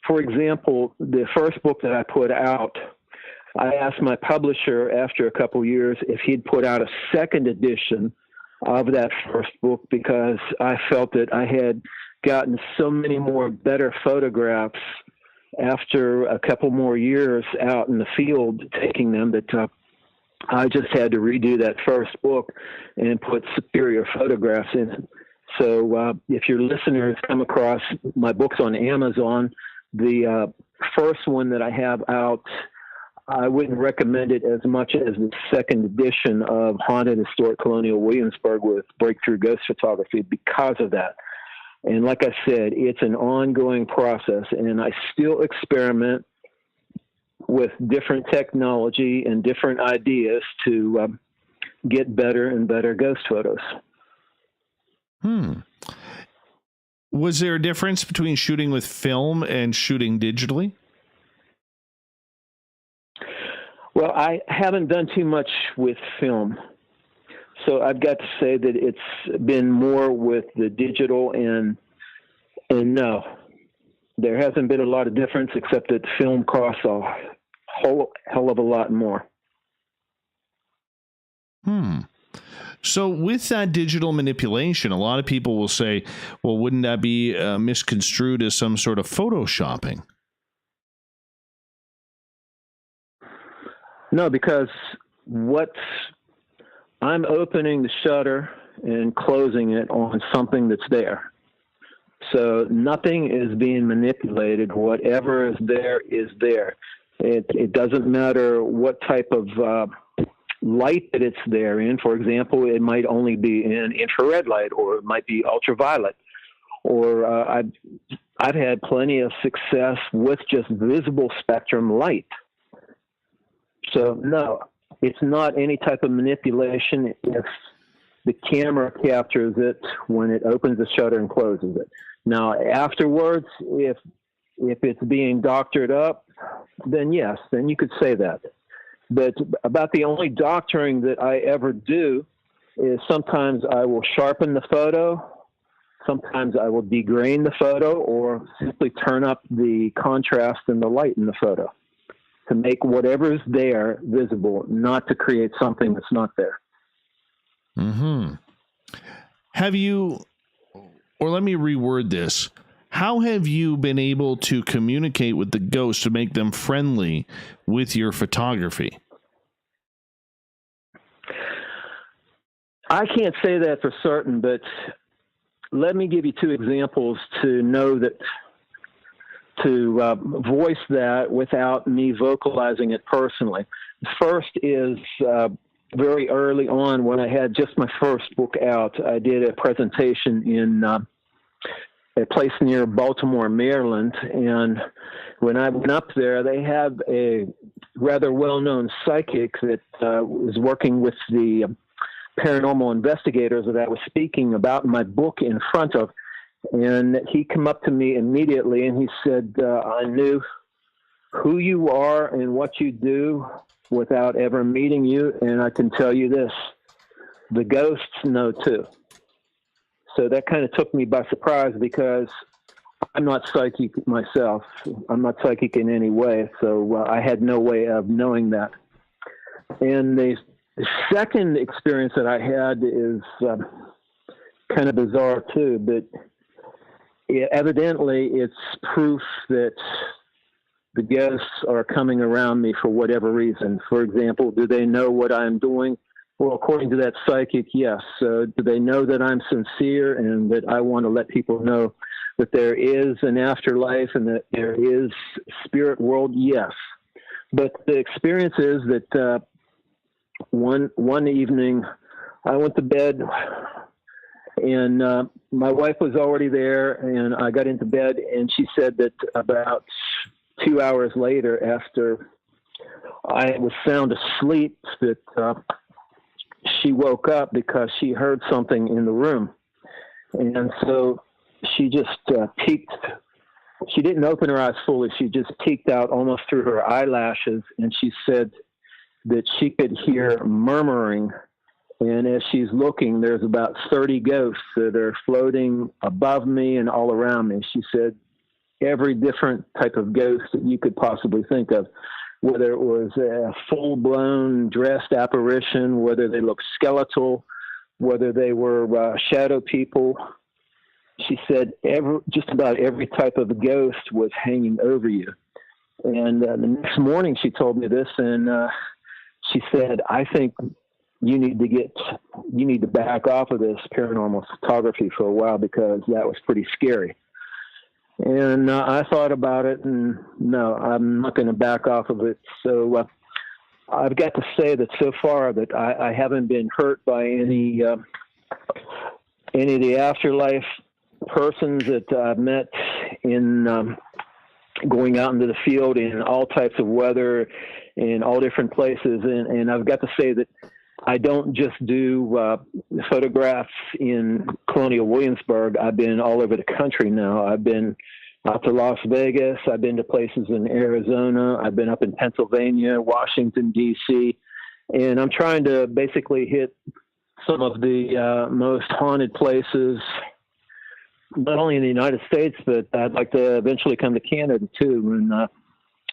For example, the first book that I put out, I asked my publisher after a couple years if he'd put out a second edition of that first book, because I felt that I had gotten so many more better photographs after a couple more years out in the field taking them that I just had to redo that first book and put superior photographs in it. So if your listeners come across my books on Amazon, the first one that I have out, I wouldn't recommend it as much as the second edition of Haunted Historic Colonial Williamsburg with Breakthrough Ghost Photography because of that. And like I said, it's an ongoing process, and I still experiment with different technology and different ideas to get better and better ghost photos. Was there a difference between shooting with film and shooting digitally? Well, I haven't done too much with film. So I've got to say that it's been more with the digital, and no, there hasn't been a lot of difference except that film costs a whole hell of a lot more. So with that digital manipulation, a lot of people will say, well, wouldn't that be misconstrued as some sort of photoshopping? No, because I'm opening the shutter and closing it on something that's there. So nothing is being manipulated. Whatever is there is there. It doesn't matter what type of light that it's there in. For example, it might only be in infrared light, or it might be ultraviolet. Or I've had plenty of success with just visible spectrum light. So no, it's not any type of manipulation if the camera captures it when it opens the shutter and closes it. Now, afterwards, if it's being doctored up, then yes, then you could say that. But about the only doctoring that I ever do is sometimes I will sharpen the photo, sometimes I will degrain the photo, or simply turn up the contrast and the light in the photo to make whatever's there visible, not to create something that's not there. Have you, or let me reword this, How have you been able to communicate with the ghosts to make them friendly with your photography? I can't say that for certain, but let me give you two examples to know that, to voice that without me vocalizing it personally. First is very early on when I had just my first book out. I did a presentation in a place near Baltimore, Maryland, and when I went up there, they have a rather well-known psychic that was working with the paranormal investigators that I was speaking about my book in front of. And he came up to me immediately and he said, I knew who you are and what you do without ever meeting you. And I can tell you this, the ghosts know too. So that kind of took me by surprise because I'm not psychic myself. I'm not psychic in any way. So I had no way of knowing that. And the second experience that I had is kind of bizarre too, but evidently it's proof that the ghosts are coming around me for whatever reason. For example, do they know what I'm doing? Well, according to that psychic, yes. Do they know that I'm sincere and that I want to let people know that there is an afterlife and that there is spirit world? Yes. But the experience is that one evening I went to bed and my wife was already there, and I got into bed, and she said that about 2 hours later, after I was sound asleep, that she woke up because she heard something in the room. And so she just peeked. She didn't open her eyes fully. She just peeked out almost through her eyelashes, and she said that she could hear murmuring. And as she's looking, there's about 30 ghosts that are floating above me and all around me. She said every different type of ghost that you could possibly think of, whether it was a full-blown dressed apparition, whether they looked skeletal, whether they were shadow people. She said just about every type of ghost was hanging over you. And the next morning she told me this, and she said, I think you need to back off of this paranormal photography for a while because that was pretty scary. And I thought about it, and no, I'm not going to back off of it. So I've got to say that so far that I haven't been hurt by any of the afterlife persons that I've met in going out into the field in all types of weather in all different places. And I've got to say that I don't just do photographs in Colonial Williamsburg. I've been all over the country now. I've been out to Las Vegas. I've been to places in Arizona. I've been up in Pennsylvania, Washington, D.C. And I'm trying to basically hit some of the most haunted places, not only in the United States, but I'd like to eventually come to Canada too and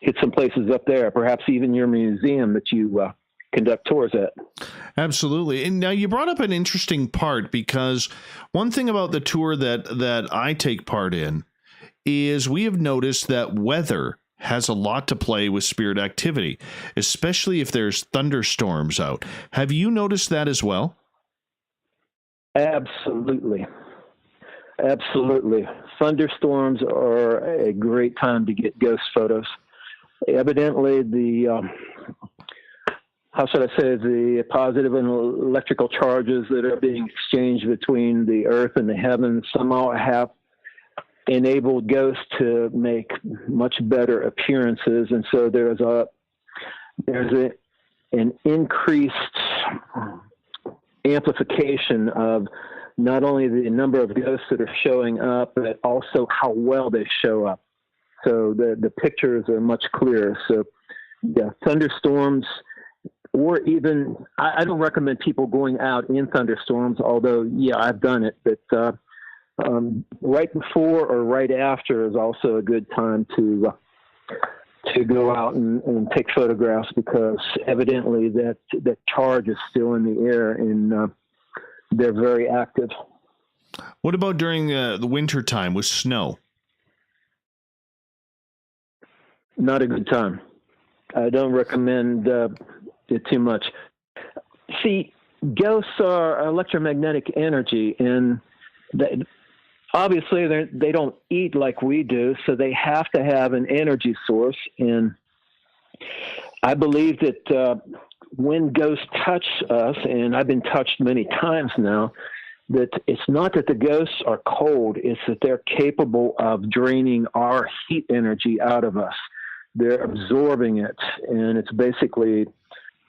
hit some places up there, perhaps even your museum that you conduct tours at. Absolutely. And now you brought up an interesting part, because one thing about the tour that I take part in is we have noticed that weather has a lot to play with spirit activity, especially if there's thunderstorms out. Have you noticed that as well? Absolutely. Absolutely. Thunderstorms are a great time to get ghost photos. Evidently, the positive and electrical charges that are being exchanged between the earth and the heavens somehow have enabled ghosts to make much better appearances. And so there's an increased amplification of not only the number of ghosts that are showing up, but also how well they show up. So the pictures are much clearer. So yeah, thunderstorms, or even, I don't recommend people going out in thunderstorms, although, yeah, I've done it. But right before or right after is also a good time to go out and take photographs, because evidently that charge is still in the air and they're very active. What about during the winter time with snow? not a good time. I don't recommend it too much. See, ghosts are electromagnetic energy, and obviously they don't eat like we do, so they have to have an energy source. And I believe that when ghosts touch us, and I've been touched many times now, that it's not that the ghosts are cold, it's that they're capable of draining our heat energy out of us. They're absorbing it, and it's basically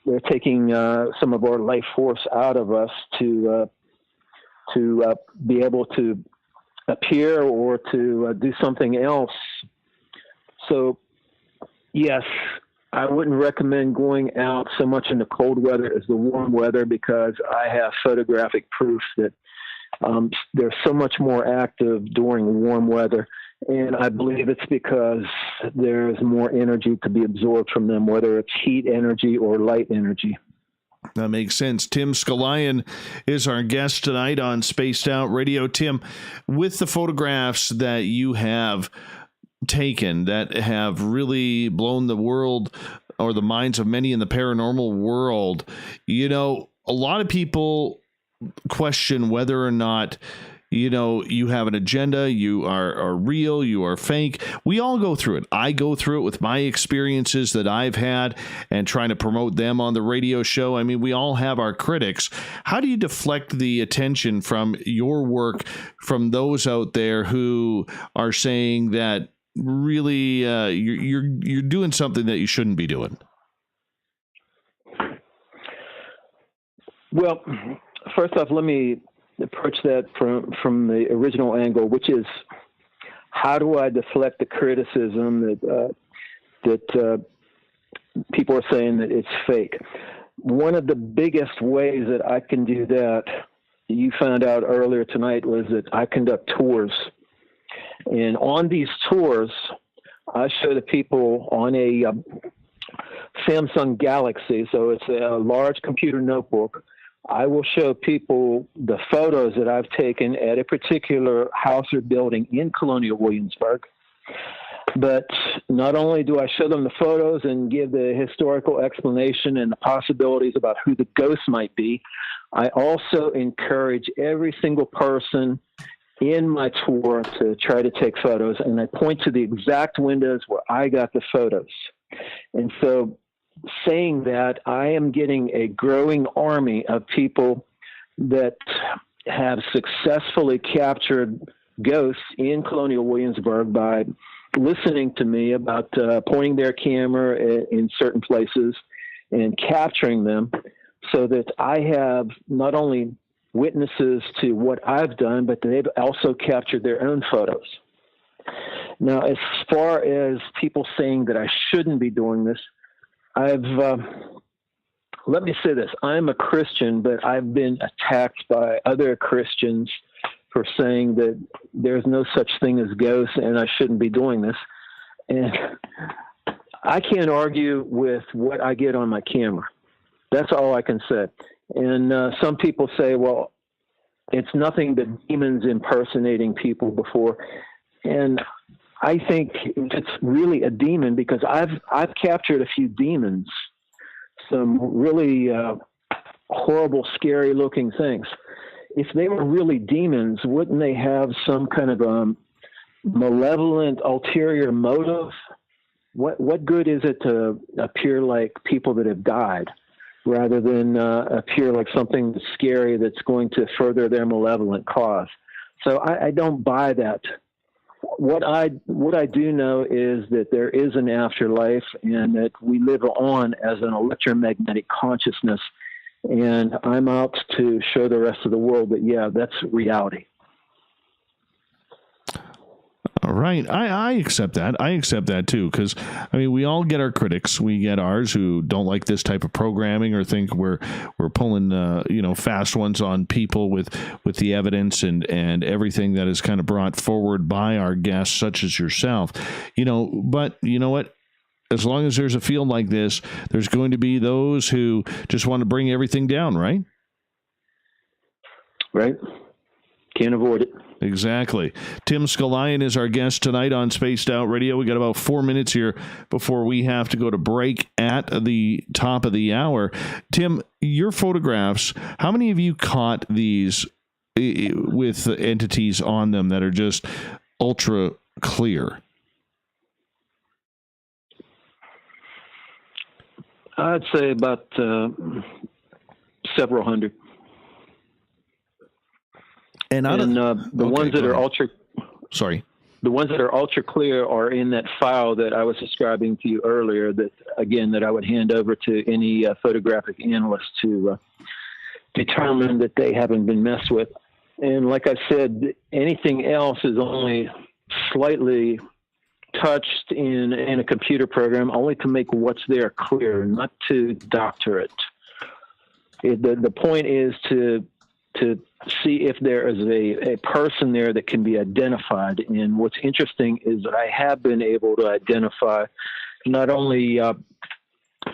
they're taking some of our life force out of us to be able to appear or to do something else. So, yes, I wouldn't recommend going out so much in the cold weather as the warm weather, because I have photographic proof that they're so much more active during warm weather. And I believe it's because there's more energy to be absorbed from them, whether it's heat energy or light energy. That makes sense. Tim Scullion is our guest tonight on Spaced Out Radio. Tim, with the photographs that you have taken that have really blown the world or the minds of many in the paranormal world, you know, a lot of people question whether or not, you know, you have an agenda, you are real, you are fake. We all go through it. I go through it with my experiences that I've had and trying to promote them on the radio show. I mean, we all have our critics. How do you deflect the attention from your work from those out there who are saying that really you're doing something that you shouldn't be doing? Well, first off, let me approach that from the original angle, which is, how do I deflect the criticism that people are saying that it's fake? One of the biggest ways that I can do that, you found out earlier tonight, was that I conduct tours. And on these tours, I show the people on a Samsung Galaxy, so it's a large computer notebook. I will show people the photos that I've taken at a particular house or building in Colonial Williamsburg. But not only do I show them the photos and give the historical explanation and the possibilities about who the ghost might be, I also encourage every single person in my tour to try to take photos, and I point to the exact windows where I got the photos. And so, saying that, I am getting a growing army of people that have successfully captured ghosts in Colonial Williamsburg by listening to me about pointing their camera in certain places and capturing them, so that I have not only witnesses to what I've done, but they've also captured their own photos. Now, as far as people saying that I shouldn't be doing this, let me say this. I'm a Christian, but I've been attacked by other Christians for saying that there's no such thing as ghosts and I shouldn't be doing this. And I can't argue with what I get on my camera. That's all I can say. And some people say, well, it's nothing but demons impersonating people before. And I think it's really a demon, because I've captured a few demons, some really horrible, scary looking things. If they were really demons, wouldn't they have some kind of malevolent ulterior motive? What good is it to appear like people that have died, rather than appear like something scary that's going to further their malevolent cause? So I don't buy that. What I do know is that there is an afterlife, and that we live on as an electromagnetic consciousness. And I'm out to show the rest of the world that, yeah, that's reality. All right. I accept that. I accept that too, because I mean, we all get our critics. We get ours who don't like this type of programming or think we're pulling fast ones on people with the evidence and everything that is kind of brought forward by our guests, such as yourself. But you know what? As long as there's a field like this, there's going to be those who just want to bring everything down, right? Right. Can't avoid it. Exactly. Tim Scullion is our guest tonight on Spaced Out Radio. We got about 4 minutes here before we have to go to break at the top of the hour. Tim, your photographs, how many of you caught these with entities on them that are just ultra clear? I'd say about several hundred. And the ones that are the ones that are ultra clear are in that file that I was describing to you earlier. That I would hand over to any photographic analyst to determine that they haven't been messed with. And like I said, anything else is only slightly touched in a computer program, only to make what's there clear, not to doctor it. The point is to see if there is a person there that can be identified. And what's interesting is that I have been able to identify not only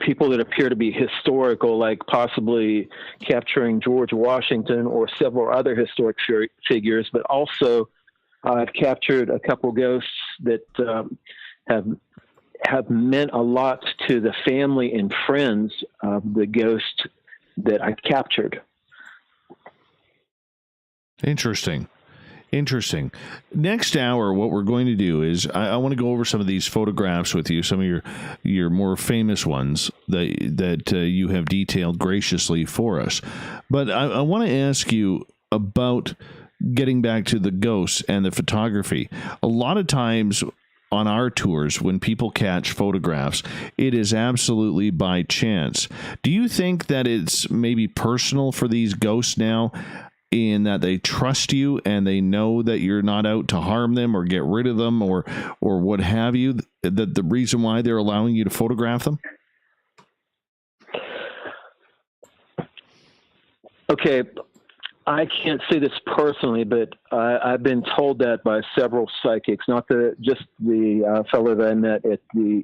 people that appear to be historical, like possibly capturing George Washington or several other historic figures, but also I've captured a couple ghosts that have meant a lot to the family and friends of the ghost that I captured. Interesting. Next hour, what we're going to do is I want to go over some of these photographs with you, some of your more famous ones that you have detailed graciously for us. But I want to ask you about getting back to the ghosts and the photography. A lot of times on our tours, when people catch photographs, it is absolutely by chance. Do you think that it's maybe personal for these ghosts now, in that they trust you and they know that you're not out to harm them or get rid of them or what have you, that the reason why they're allowing you to photograph them? Okay, I can't say this personally, but I've been told that by several psychics, not just the fellow that I met at the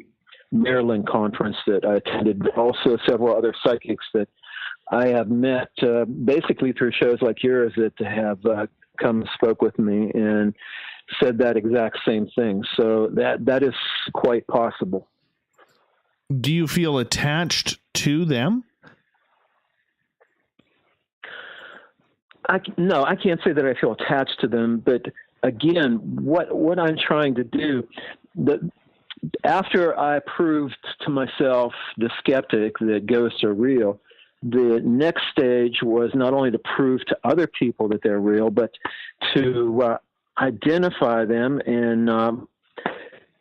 Maryland conference that I attended, but also several other psychics that I have met basically through shows like yours that have come and spoke with me and said that exact same thing. So that is quite possible. Do you feel attached to them? No, I can't say that I feel attached to them, but again, what I'm trying to do, after I proved to myself, the skeptic, that ghosts are real, the next stage was not only to prove to other people that they're real, but to identify them and,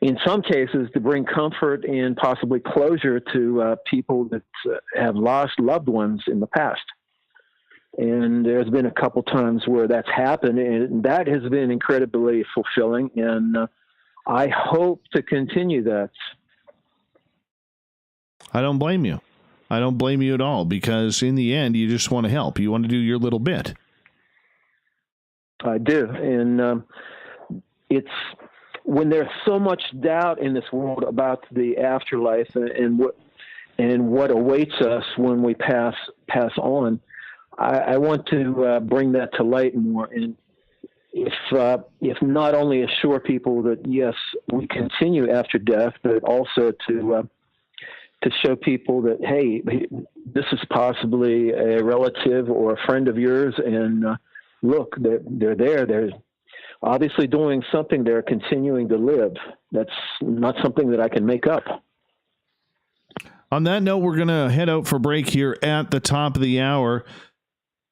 in some cases, to bring comfort and possibly closure to people that have lost loved ones in the past. And there's been a couple times where that's happened, and that has been incredibly fulfilling, and I hope to continue that. I don't blame you. I don't blame you at all, because in the end, you just want to help. You want to do your little bit. I do. And it's when there's so much doubt in this world about the afterlife and what awaits us when we pass on, I want to bring that to light more. And if not only assure people that, yes, we continue after death, but also to show people that, hey, this is possibly a relative or a friend of yours, and look, they're there. They're obviously doing something. They're continuing to live. That's not something that I can make up. On that note, we're going to head out for break here at the top of the hour,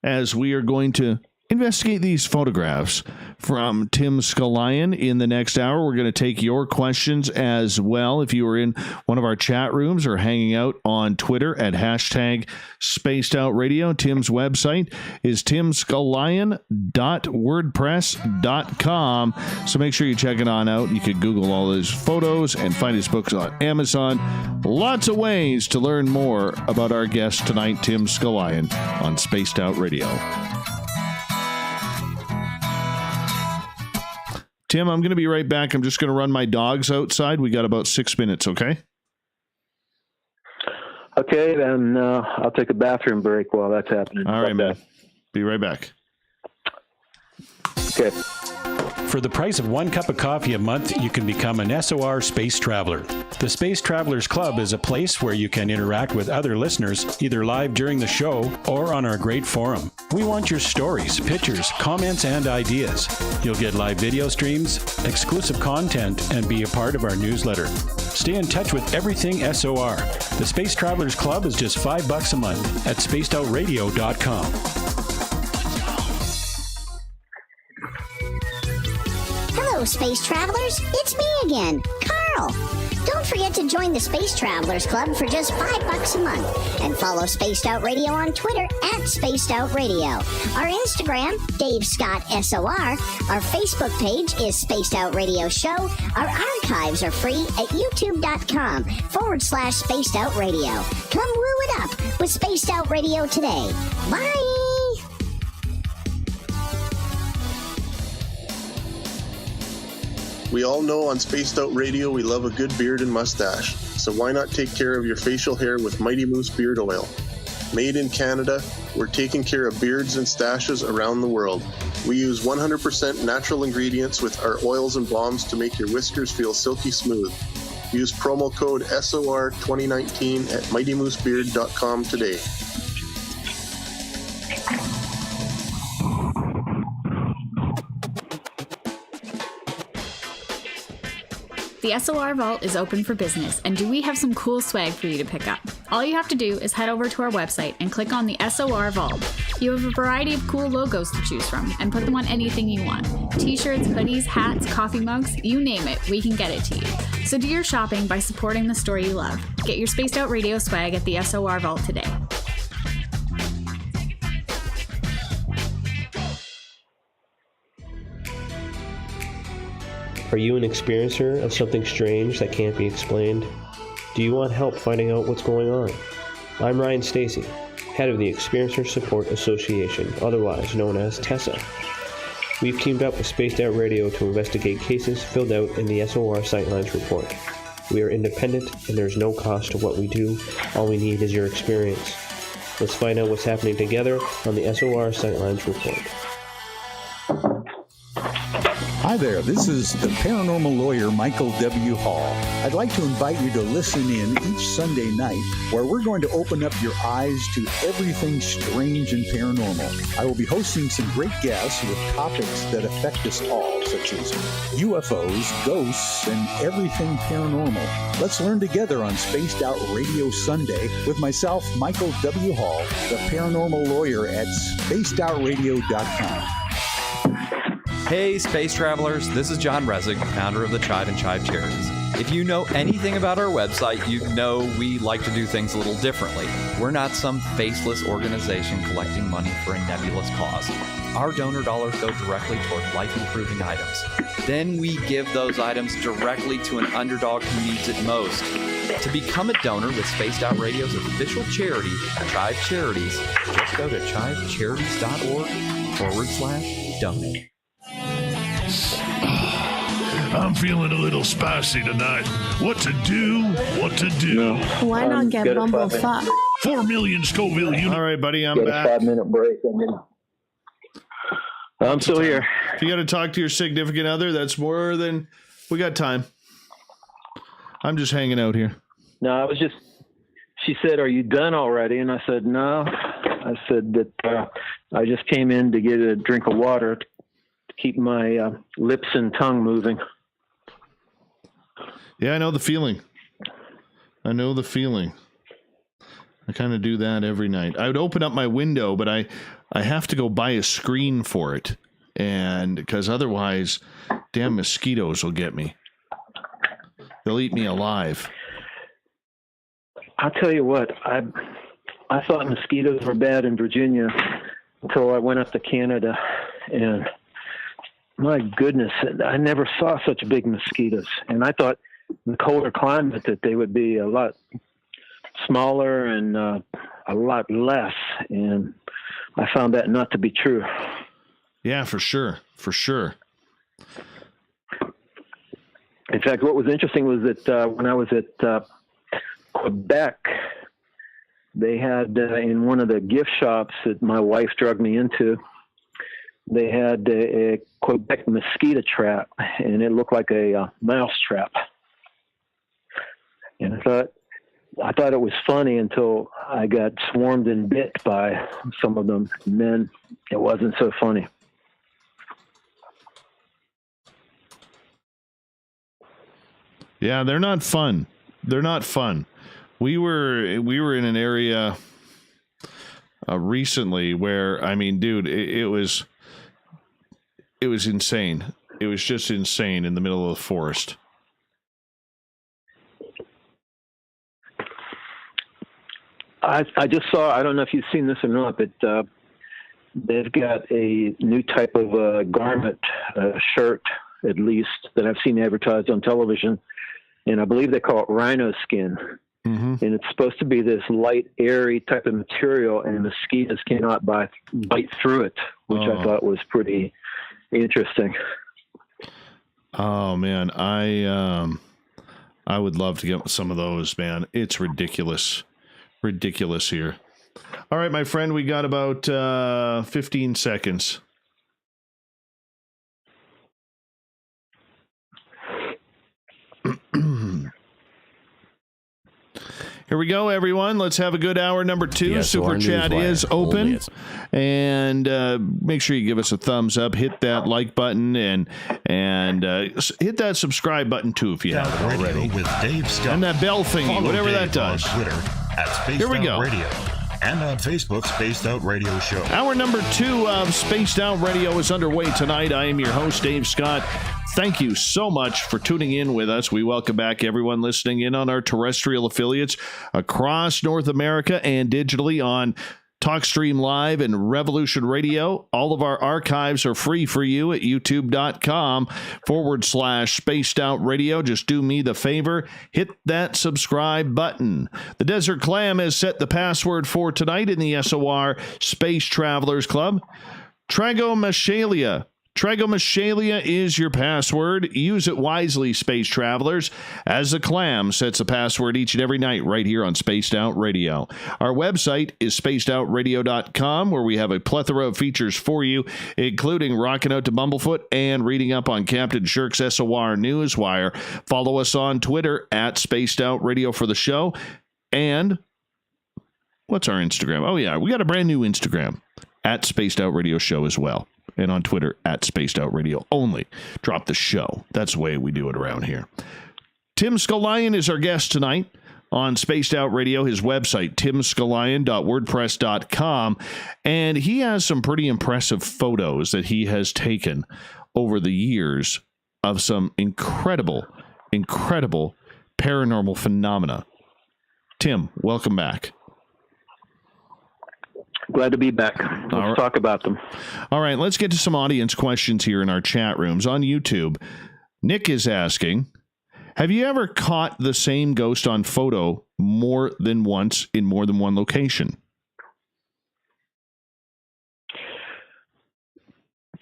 as we are going to investigate these photographs from Tim Scullion. In the next hour, we're going to take your questions as well. If you are in one of our chat rooms or hanging out on Twitter at #SpacedOutRadio, Tim's website is timscullion.wordpress.com. So make sure you check it on out. You can Google all his photos and find his books on Amazon. Lots of ways to learn more about our guest tonight, Tim Scullion, on Spaced Out Radio. Tim, I'm going to be right back. I'm just going to run my dogs outside. We got about 6 minutes, okay? Okay, then I'll take a bathroom break while that's happening. All right, man. Be right back. Okay. For the price of 1 cup of coffee a month, you can become an SOR Space Traveler. The Space Travelers Club is a place where you can interact with other listeners, either live during the show or on our great forum. We want your stories, pictures, comments, and ideas. You'll get live video streams, exclusive content, and be a part of our newsletter. Stay in touch with everything SOR. The Space Travelers Club is just $5 a month at spacedoutradio.com. Hello, Space Travelers. It's me again, Carl. Don't forget to join the Space Travelers Club for just $5 a month and follow Spaced Out Radio on Twitter at Spaced Out Radio. Our Instagram, Dave Scott SOR. Our Facebook page is Spaced Out Radio Show. Our archives are free at youtube.com/Spaced Out Radio. Come woo it up with Spaced Out Radio today. Bye! We all know on Spaced Out Radio we love a good beard and mustache, so why not take care of your facial hair with Mighty Moose Beard Oil? Made in Canada, we're taking care of beards and stashes around the world. We use 100% natural ingredients with our oils and balms to make your whiskers feel silky smooth. Use promo code SOR2019 at mightymoosebeard.com today. The SOR Vault is open for business, and do we have some cool swag for you to pick up? All you have to do is head over to our website and click on the SOR Vault. You have a variety of cool logos to choose from, and put them on anything you want. T-shirts, hoodies, hats, coffee mugs, you name it, we can get it to you. So do your shopping by supporting the store you love. Get your Spaced Out Radio swag at the SOR Vault today. Are you an experiencer of something strange that can't be explained? Do you want help finding out what's going on? I'm Ryan Stacy, head of the Experiencer Support Association, otherwise known as TESSA. We've teamed up with Spaced Out Radio to investigate cases filled out in the SOR Sightlines report. We are independent and there's no cost to what we do. All we need is your experience. Let's find out what's happening together on the SOR Sightlines report. Hi there, this is the paranormal lawyer Michael W. Hall. I'd like to invite you to listen in each Sunday night where we're going to open up your eyes to everything strange and paranormal. I will be hosting some great guests with topics that affect us all, such as UFOs, ghosts, and everything paranormal. Let's learn together on Spaced Out Radio Sunday with myself, Michael W. Hall, the paranormal lawyer at spacedoutradio.com. Hey, space travelers, this is John Resig, founder of the Chive and Chive Charities. If you know anything about our website, you know we like to do things a little differently. We're not some faceless organization collecting money for a nebulous cause. Our donor dollars go directly toward life-improving items. Then we give those items directly to an underdog who needs it most. To become a donor with Spaced Out Radio's official charity, Chive Charities, just go to chivecharities.org/donate. I'm feeling a little spicy tonight. What to do? No. Why not get bumblefuck? 4 million Scoville units. All right, buddy, I'm Get back. a 5-minute break. I'm still here. If you got to talk to your significant other, that's more than we got time. I'm just hanging out here. No, she said, "Are you done already?" And I said, "No." I said that I just came in to get a drink of water to keep my lips and tongue moving. Yeah, I know the feeling. I kind of do that every night. I would open up my window, but I have to go buy a screen for it. And because otherwise, damn mosquitoes will get me. They'll eat me alive. I'll tell you what, I thought mosquitoes were bad in Virginia until I went up to Canada, and my goodness, I never saw such big mosquitoes. And I thought in the colder climate that they would be a lot smaller and a lot less, and I found that not to be true. Yeah, for sure. In fact, what was interesting was that when I was at Quebec, they had in one of the gift shops that my wife drugged me into, they had a Quebec mosquito trap, and it looked like a mouse trap. And I thought it was funny until I got swarmed and bit by some of them, and then it wasn't so funny. Yeah, they're not fun. They're not fun. We were in an area recently where, I mean, dude, it was insane. It was just insane in the middle of the forest. I just saw, I don't know if you've seen this or not, but they've got a new type of garment, shirt at least, that I've seen advertised on television. And I believe they call it rhino skin. Mm-hmm. And it's supposed to be this light, airy type of material, and mosquitoes cannot bite through it, which I thought was pretty interesting. Oh, man. I would love to get some of those, man. It's ridiculous. Ridiculous here. All right, my friend, we got about 15 seconds. Here we go, everyone. Let's have a good hour number 2. Super Chat is open. And make sure you give us a thumbs up. Hit that like button and hit that subscribe button, too, if you haven't already. With Dave Scott. And that bell thingy, Follow whatever Dave that does. On Twitter at Spaced Here we Out go. Radio. And on Facebook, Spaced Out Radio Show. Hour number 2 of Spaced Out Radio is underway tonight. I am your host, Dave Scott. Thank you so much for tuning in with us. We welcome back everyone listening in on our terrestrial affiliates across North America and digitally on TalkStream Live and Revolution Radio. All of our archives are free for you at youtube.com/Spaced Out Radio. Just do me the favor, hit that subscribe button. The Desert Clam has set the password for tonight in the SOR Space Travelers Club. Tragomachalia. Tragomachalia is your password. Use it wisely, Space Travelers, as the Clam sets a password each and every night right here on Spaced Out Radio. Our website is spacedoutradio.com, where we have a plethora of features for you, including rocking out to Bumblefoot and reading up on Captain Shirk's SOR Newswire. Follow us on Twitter at Spaced Out Radio for the show. And what's our Instagram? Oh, yeah, we got a brand new Instagram at Spaced Out Radio Show as well. And on Twitter at Spaced Out Radio only. Drop the show. That's the way we do it around here. Tim Scullion is our guest tonight on Spaced Out Radio, his website, timscullion.wordpress.com. And he has some pretty impressive photos that he has taken over the years of some incredible, incredible paranormal phenomena. Tim, welcome back. Glad to be back. Let's talk about them. All right, let's get to some audience questions here in our chat rooms on YouTube. Nick is asking, have you ever caught the same ghost on photo more than once in more than one location?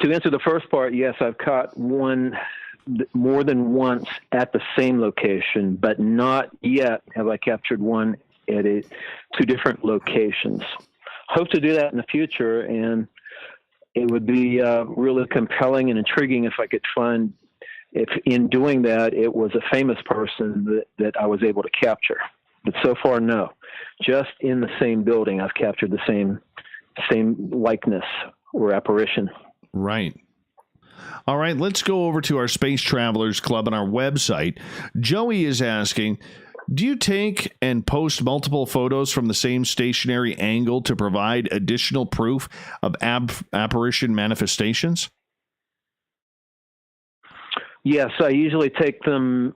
To answer the first part, yes, I've caught one more than once at the same location, but not yet have I captured one at 2 different locations. Hope to do that in the future, and it would be really compelling and intriguing if I could find, if in doing that, it was a famous person that I was able to capture. But so far, no. Just in the same building, I've captured the same likeness or apparition. Right. All right, let's go over to our Space Travelers Club on our website. Joey is asking, do you take and post multiple photos from the same stationary angle to provide additional proof of apparition manifestations? Yes, I usually take them.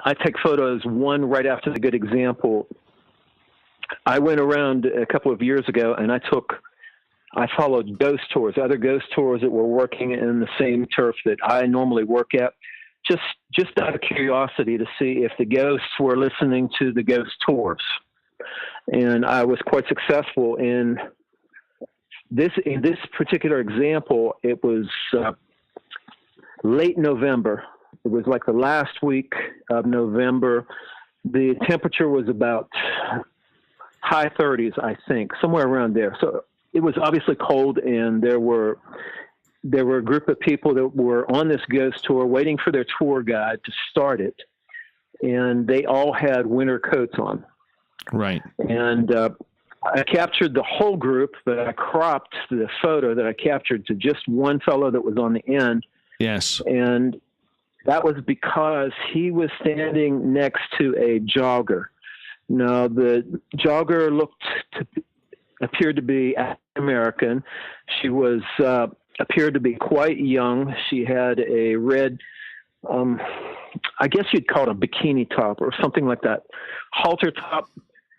I take photos one right after the good example. I went around a couple of years ago and I followed ghost tours, other ghost tours that were working in the same turf that I normally work at. Just out of curiosity to see if the ghosts were listening to the ghost tours. And I was quite successful in this particular example. It was late November. It was like the last week of November. The temperature was about high 30s, I think, somewhere around there. So it was obviously cold, and there were there were a group of people that were on this ghost tour waiting for their tour guide to start it. And they all had winter coats on. Right. And I captured the whole group, but I cropped the photo that I captured to just one fellow that was on the end. Yes. And that was because he was standing next to a jogger. Now, the jogger appeared to be African American. She was appeared to be quite young. She had a red, I guess you'd call it a bikini top or something like that, halter top.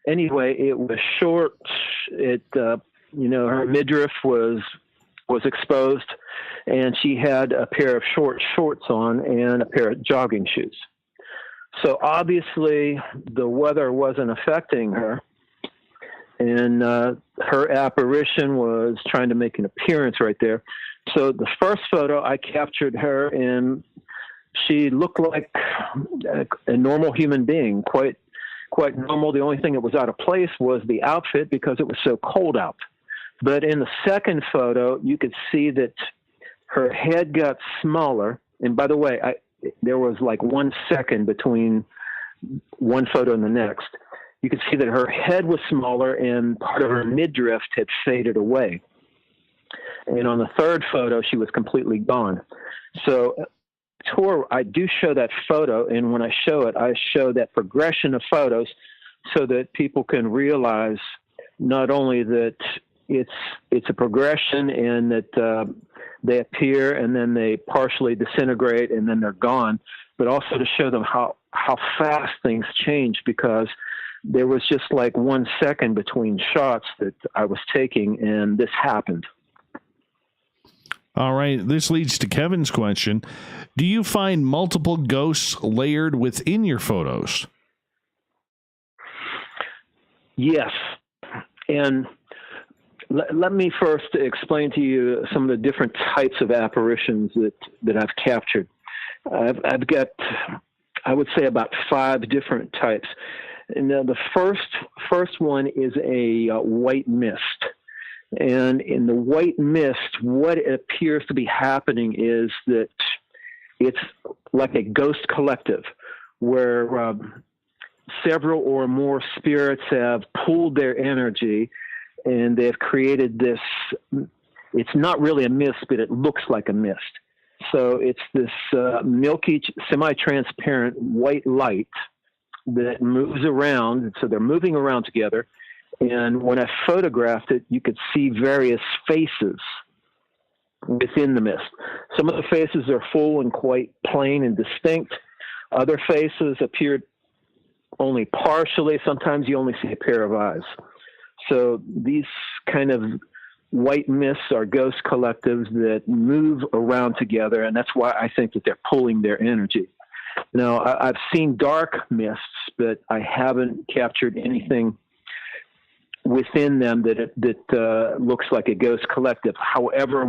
Anyway, it was short. It, her midriff was exposed, and she had a pair of short shorts on and a pair of jogging shoes. So obviously, the weather wasn't affecting her, and her apparition was trying to make an appearance right there. So the first photo, I captured her, and she looked like a normal human being, quite normal. The only thing that was out of place was the outfit because it was so cold out. But in the second photo, you could see that her head got smaller. And by the way, there was like 1 second between one photo and the next. You could see that her head was smaller and part of her midriff had faded away. And on the third photo, she was completely gone. So tour, I do show that photo, and when I show it, I show that progression of photos so that people can realize not only that it's a progression and that they appear and then they partially disintegrate and then they're gone, but also to show them how fast things change, because there was just like 1 second between shots that I was taking, and this happened. All right. This leads to Kevin's question. Do you find multiple ghosts layered within your photos? Yes. And let me first explain to you some of the different types of apparitions that I've captured. I've got, I would say, about 5 different types. And the first one is a white mist. And in the white mist, what appears to be happening is that it's like a ghost collective where several or more spirits have pulled their energy and they've created this. It's not really a mist, but it looks like a mist. So it's this milky, semi-transparent white light that moves around. So they're moving around together. And when I photographed it, you could see various faces within the mist. Some of the faces are full and quite plain and distinct. Other faces appeared only partially. Sometimes you only see a pair of eyes. So these kind of white mists are ghost collectives that move around together, and that's why I think that they're pulling their energy. Now, I've seen dark mists, but I haven't captured anything within them that looks like a ghost collective. However,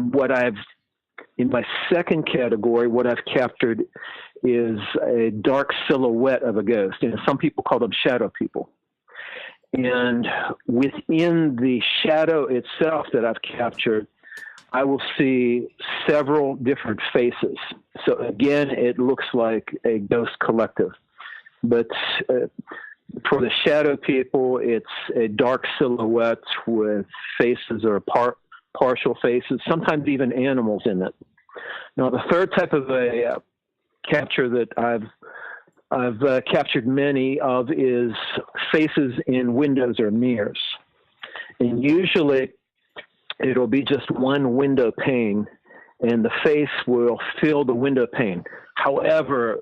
in my second category, what I've captured is a dark silhouette of a ghost. And some people call them shadow people. And within the shadow itself that I've captured, I will see several different faces. So again, it looks like a ghost collective. But for the shadow people, it's a dark silhouette with faces or partial faces, sometimes even animals in it. Now, the third type of a capture that I've captured many of is faces in windows or mirrors. And usually it'll be just one window pane, and the face will fill the window pane. However,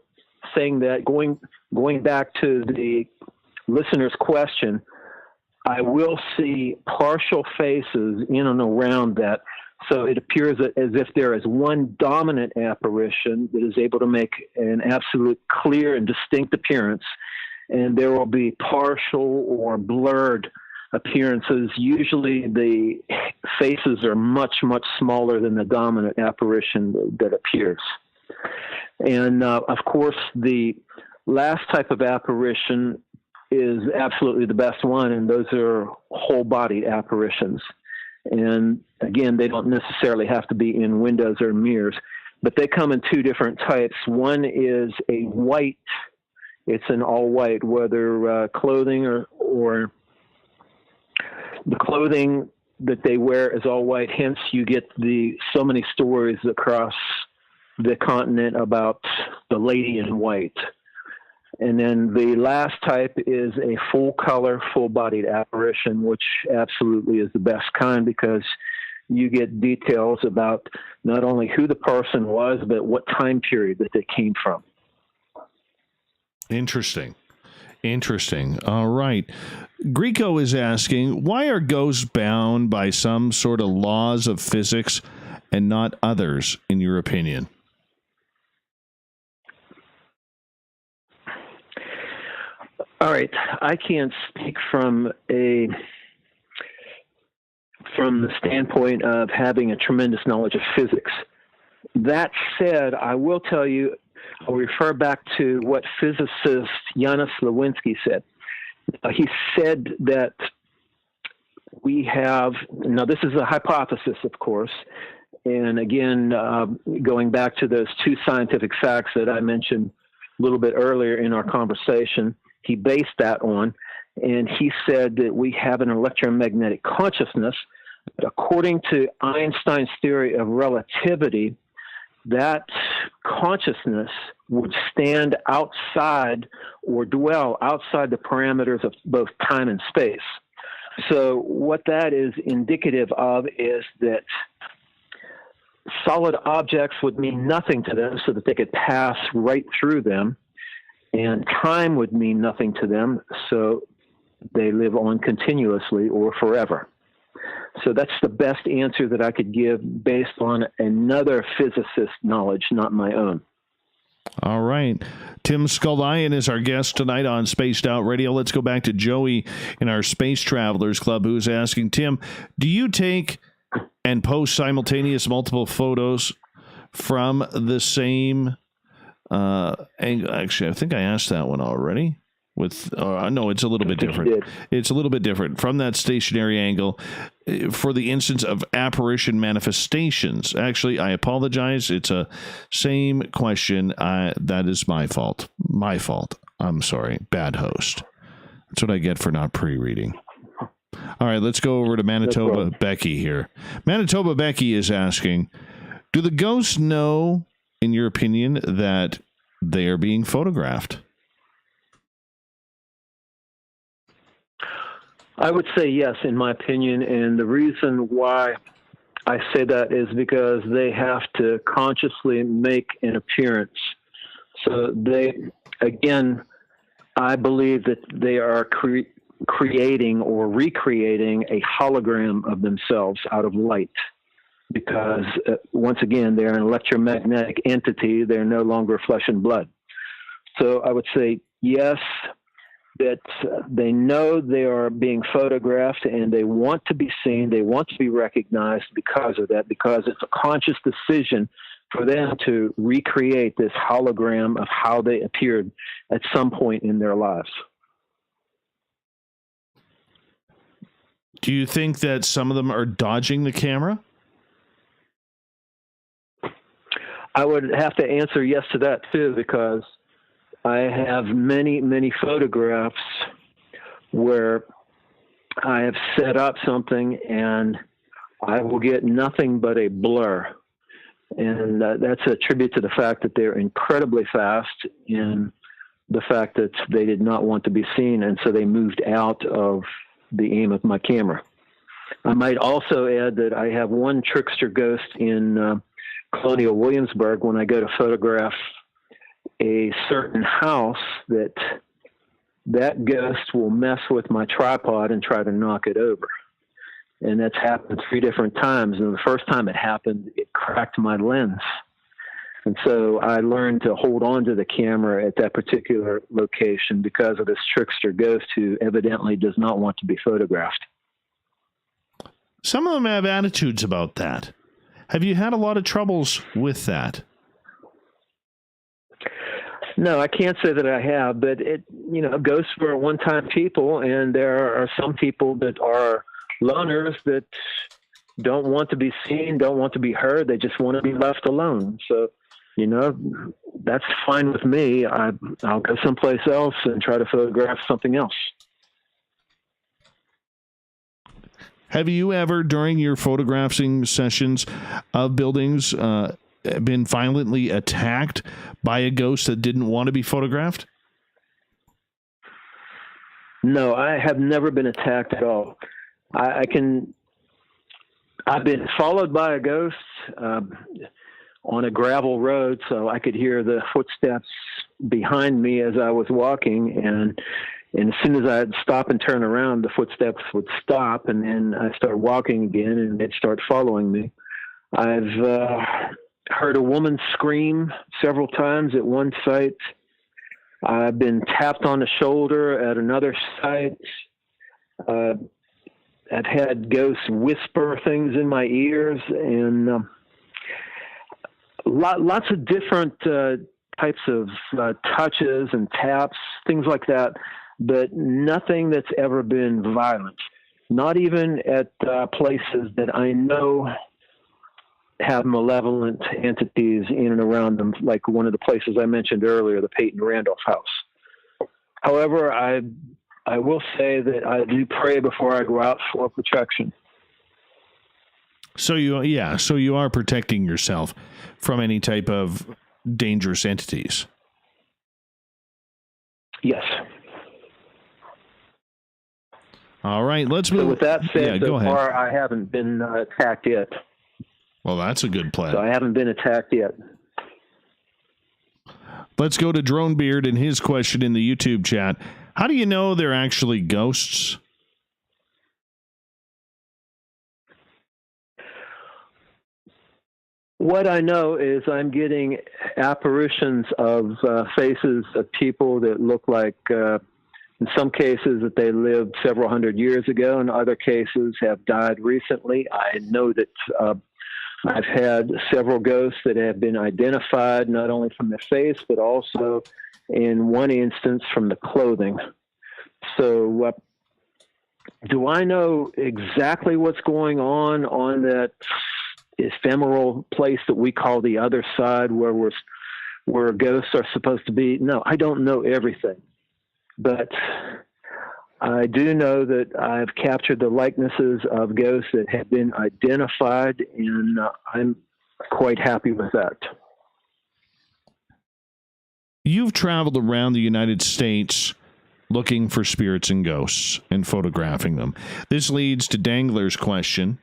saying that, going back to the listener's question, I will see partial faces in and around that. So it appears as if there is one dominant apparition that is able to make an absolute clear and distinct appearance, and there will be partial or blurred appearances. Usually the faces are much, much smaller than the dominant apparition that appears. And of course, the last type of apparition is absolutely the best one, and those are whole-body apparitions. And again, they don't necessarily have to be in windows or mirrors, but they come in two different types. One is a white. It's an all white, whether clothing or the clothing that they wear is all white. Hence, you get so many stories across the continent about the lady in white. And then the last type is a full color, full bodied apparition, which absolutely is the best kind because you get details about not only who the person was, but what time period that they came from. Interesting. All right. Greco is asking, why are ghosts bound by some sort of laws of physics and not others, in your opinion? All right. I can't speak from the standpoint of having a tremendous knowledge of physics. That said, I will tell you, I'll refer back to what physicist Janusz Lewinsky said. He said that we have, now this is a hypothesis, of course, and again, going back to those two scientific facts that I mentioned a little bit earlier in our conversation, he based that on, and he said that we have an electromagnetic consciousness. But according to Einstein's theory of relativity, that consciousness would stand outside or dwell outside the parameters of both time and space. So what that is indicative of is that solid objects would mean nothing to them so that they could pass right through them, and time would mean nothing to them so they live on continuously or forever. So that's the best answer that I could give based on another physicist's knowledge, not my own. All right. Tim Scullion is our guest tonight on Spaced Out Radio. Let's go back to Joey in our Space Travelers Club, who's asking, Tim, do you take and post simultaneous multiple photos from the same angle? Actually, I think I asked that one already. No, it's a little bit different. It's a little bit different from that stationary angle for the instance of apparition manifestations. Actually, I apologize. It's a same question. That is my fault. I'm sorry. Bad host. That's what I get for not pre-reading. All right, let's go over to Manitoba Becky here. Manitoba Becky is asking, do the ghosts know, in your opinion, that they are being photographed? I would say yes, in my opinion, and the reason why I say that is because they have to consciously make an appearance. So I believe that they are creating or recreating a hologram of themselves out of light because, once again, they're an electromagnetic entity. They're no longer flesh and blood. So I would say yes, that they know they are being photographed and they want to be seen, they want to be recognized because of that, because it's a conscious decision for them to recreate this hologram of how they appeared at some point in their lives. Do you think that some of them are dodging the camera? I would have to answer yes to that too, because I have many, many photographs where I have set up something and I will get nothing but a blur. And that's a tribute to the fact that they're incredibly fast in the fact that they did not want to be seen. And so they moved out of the aim of my camera. I might also add that I have one trickster ghost in Colonial Williamsburg when I go to photograph a certain house that ghost will mess with my tripod and try to knock it over. And that's happened 3 different times. And the first time it happened, it cracked my lens. And so I learned to hold on to the camera at that particular location because of this trickster ghost who evidently does not want to be photographed. Some of them have attitudes about that. Have you had a lot of troubles with that? No, I can't say that I have, but ghosts were one-time people, and there are some people that are loners that don't want to be seen, don't want to be heard. They just want to be left alone. So, that's fine with me. I'll go someplace else and try to photograph something else. Have you ever, during your photographing sessions of buildings, been violently attacked by a ghost that didn't want to be photographed? No, I have never been attacked at all. I've been followed by a ghost on a gravel road, so I could hear the footsteps behind me as I was walking, and as soon as I'd stop and turn around, the footsteps would stop, and then I start walking again, and they'd start following me. I've heard a woman scream several times at one site. I've been tapped on the shoulder at another site. I've had ghosts whisper things in my ears, and lots of different types of touches and taps, things like that, but nothing that's ever been violent. Not even at places that I know have malevolent entities in and around them, like one of the places I mentioned earlier, the Peyton Randolph house. However, I will say that I do pray before I go out for protection. So you are protecting yourself from any type of dangerous entities. Yes. All right, let's move. So with that said, so far I haven't been attacked yet. Well, that's a good plan. So I haven't been attacked yet. Let's go to Dronebeard and his question in the YouTube chat. How do you know they're actually ghosts? What I know is I'm getting apparitions of faces of people that look like, in some cases, that they lived several hundred years ago. In other cases, have died recently. I know that I've had several ghosts that have been identified not only from the face, but also in one instance from the clothing. So do I know exactly what's going on that ephemeral place that we call the other side, where ghosts are supposed to be? No, I don't know everything, but I do know that I've captured the likenesses of ghosts that have been identified, and I'm quite happy with that. You've traveled around the United States looking for spirits and ghosts and photographing them. This leads to Dangler's question.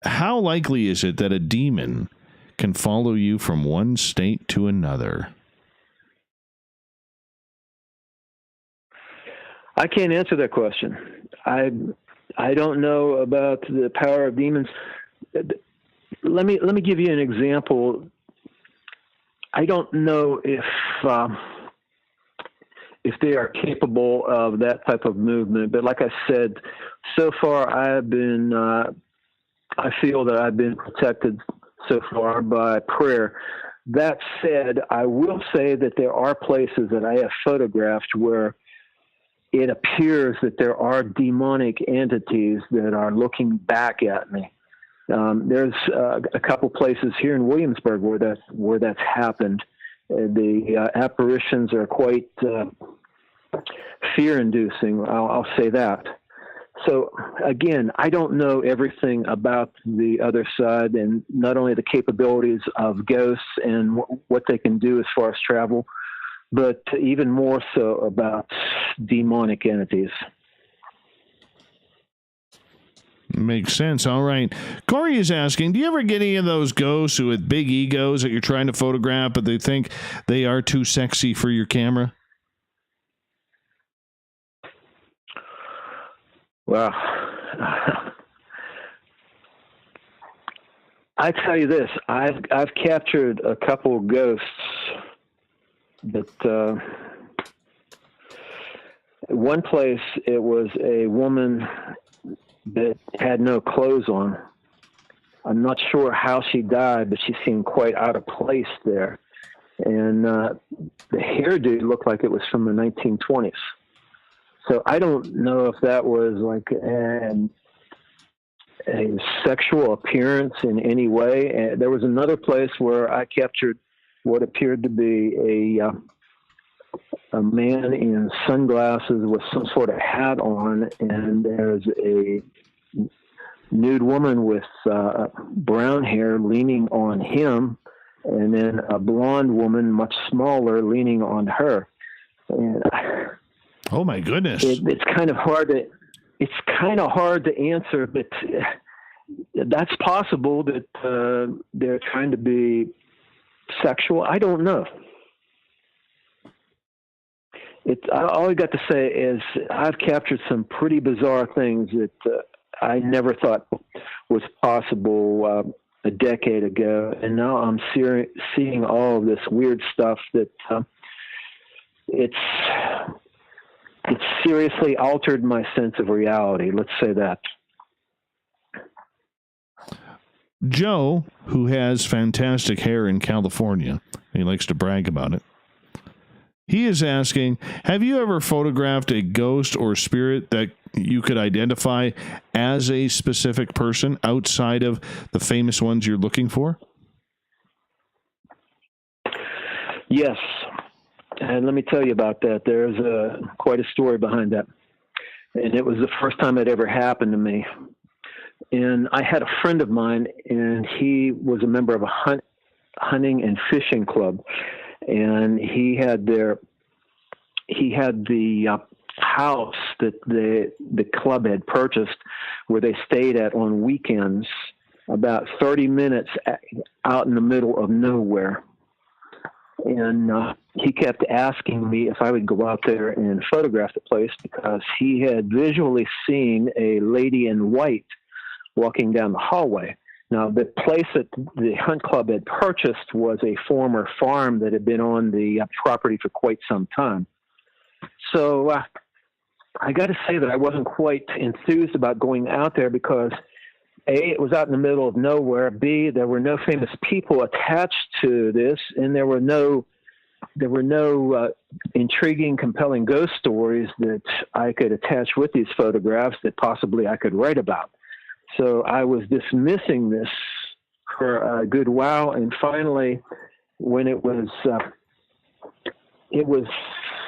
How likely is it that a demon can follow you from one state to another? I can't answer that question. I don't know about the power of demons. Let me give you an example. I don't know if they are capable of that type of movement, but like I said, so far I feel that I've been protected so far by prayer. That said, I will say that there are places that I have photographed where it appears that there are demonic entities that are looking back at me. There's a couple places here in Williamsburg where that's happened. The apparitions are quite fear-inducing. I'll say that. So again, I don't know everything about the other side, and not only the capabilities of ghosts and what they can do as far as travel, but even more so about demonic entities. Makes sense. All right. Corey is asking, do you ever get any of those ghosts with big egos that you're trying to photograph, but they think they are too sexy for your camera? Well, I tell you this, I've captured a couple of ghosts that one place it was a woman that had no clothes on. I'm not sure how she died, but she seemed quite out of place there. And the hairdo looked like it was from the 1920s. So I don't know if that was like a sexual appearance in any way. And there was another place where I captured what appeared to be a man in sunglasses with some sort of hat on, and there's a nude woman with brown hair leaning on him, and then a blonde woman, much smaller, leaning on her. And oh my goodness! It's kind of hard to answer, but that's possible that they're trying to be sexual. I don't know. All I got to say is I've captured some pretty bizarre things that I never thought was possible a decade ago, and now I'm seeing all of this weird stuff that it's seriously altered my sense of reality. Let's say that. Joe, who has fantastic hair in California, he likes to brag about it. He is asking, have you ever photographed a ghost or spirit that you could identify as a specific person outside of the famous ones you're looking for? Yes. And let me tell you about that. There's quite a story behind that. And it was the first time it ever happened to me. And I had a friend of mine, and he was a member of a hunting and fishing club. And he had the house that the club had purchased, where they stayed at on weekends, about 30 minutes out in the middle of nowhere. And he kept asking me if I would go out there and photograph the place, because he had visually seen a lady in white walking down the hallway. Now, the place that the hunt club had purchased was a former farm that had been on the property for quite some time. So I got to say that I wasn't quite enthused about going out there because, A, it was out in the middle of nowhere. B, there were no famous people attached to this, and there were no intriguing, compelling ghost stories that I could attach with these photographs that possibly I could write about. So I was dismissing this for a good while, and finally, when it was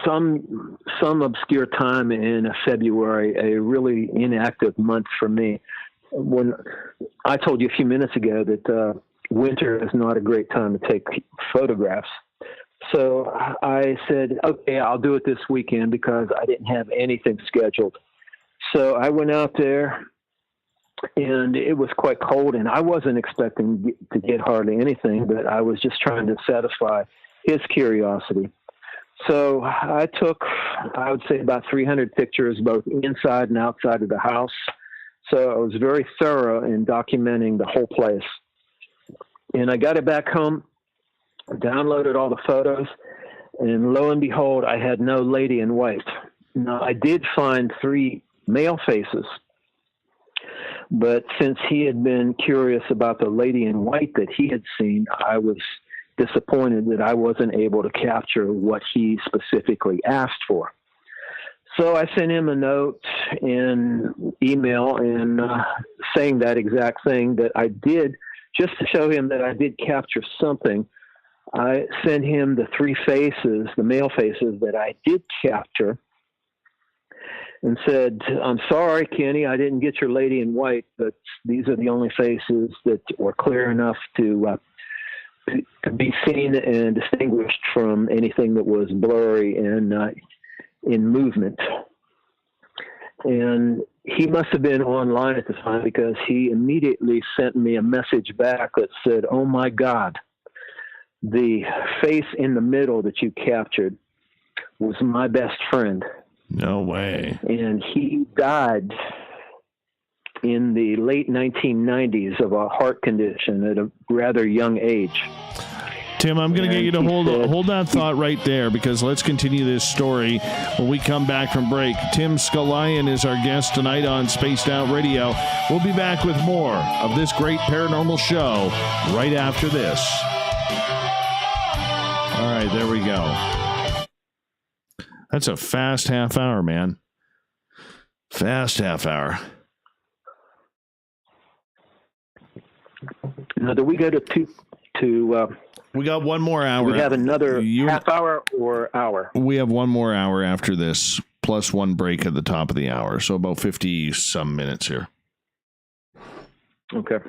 some obscure time in February, a really inactive month for me. When I told you a few minutes ago that winter is not a great time to take photographs. So I said, okay, I'll do it this weekend because I didn't have anything scheduled. So I went out there, and it was quite cold, and I wasn't expecting to get hardly anything, but I was just trying to satisfy his curiosity. So I took, I would say, about 300 pictures, both inside and outside of the house. So I was very thorough in documenting the whole place. And I got it back home, downloaded all the photos, and lo and behold, I had no lady in white. Now, I did find 3 male faces, but since he had been curious about the lady in white that he had seen, I was disappointed that I wasn't able to capture what he specifically asked for. So I sent him a note in email and saying that exact thing that I did, just to show him that I did capture something. I sent him the 3 faces, the male faces that I did capture, and said, I'm sorry, Kenny, I didn't get your lady in white, but these are the only faces that were clear enough to be seen and distinguished from anything that was blurry and in movement. And he must have been online at the time, because he immediately sent me a message back that said, oh my God, the face in the middle that you captured was my best friend. No way. And he died in the late 1990s of a heart condition at a rather young age. Tim, I'm going to get you to hold that thought right there, because let's continue this story when we come back from break. Tim Scullion is our guest tonight on Spaced Out Radio. We'll be back with more of this great paranormal show right after this. All right, there we go. That's a fast half hour, man. Fast half hour. Now, do we go to we got one more hour. We have another half hour or hour. We have one more hour after this, plus one break at the top of the hour. So about 50 some minutes here. Okay.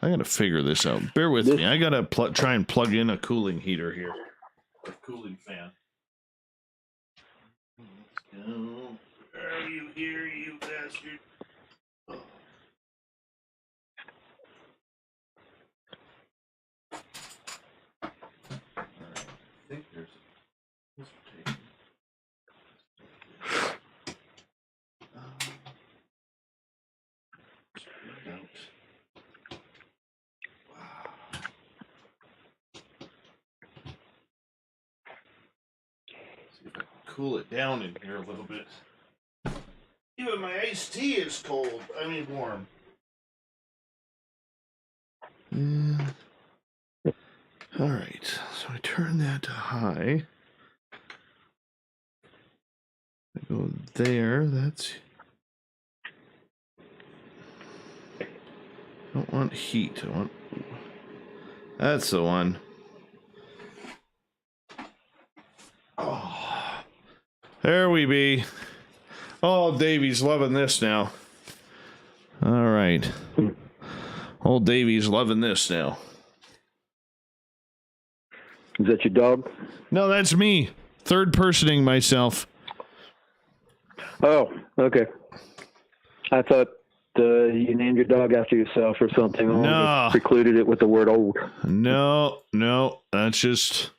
I got to figure this out. Bear with me. I got to try and plug in a cooling heater here. A cooling fan. Let's go. Are you here, you bastard? Oh. All right. I think there's this will take cool it down in here a little bit. Even my iced tea is cold. I mean warm. All right. So I turn that to high. I go there. That's. I don't want heat. I want. That's the one. Oh. There we be. Oh, Davy's loving this now. All right. Old Davy's loving this now. Is that your dog? No, that's me. Third personing myself. Oh, okay. I thought you named your dog after yourself or something. No. Precluded it with the word old. No. That's just...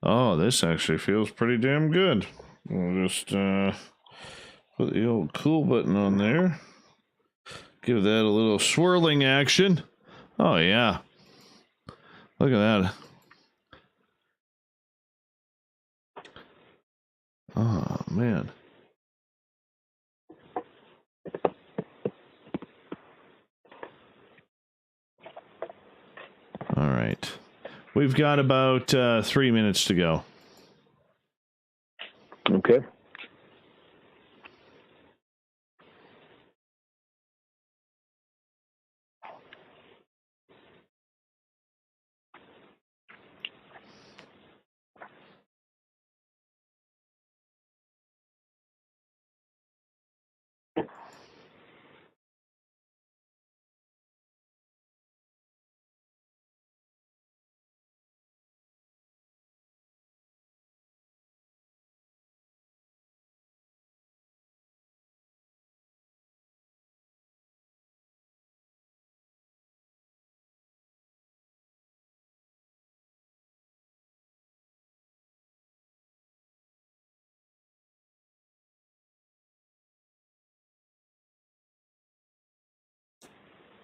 Oh, this actually feels pretty damn good. We'll just put the old cool button on there. Give that a little swirling action. Oh, yeah. Look at that. Oh, man. All right. We've got about 3 minutes to go. Okay.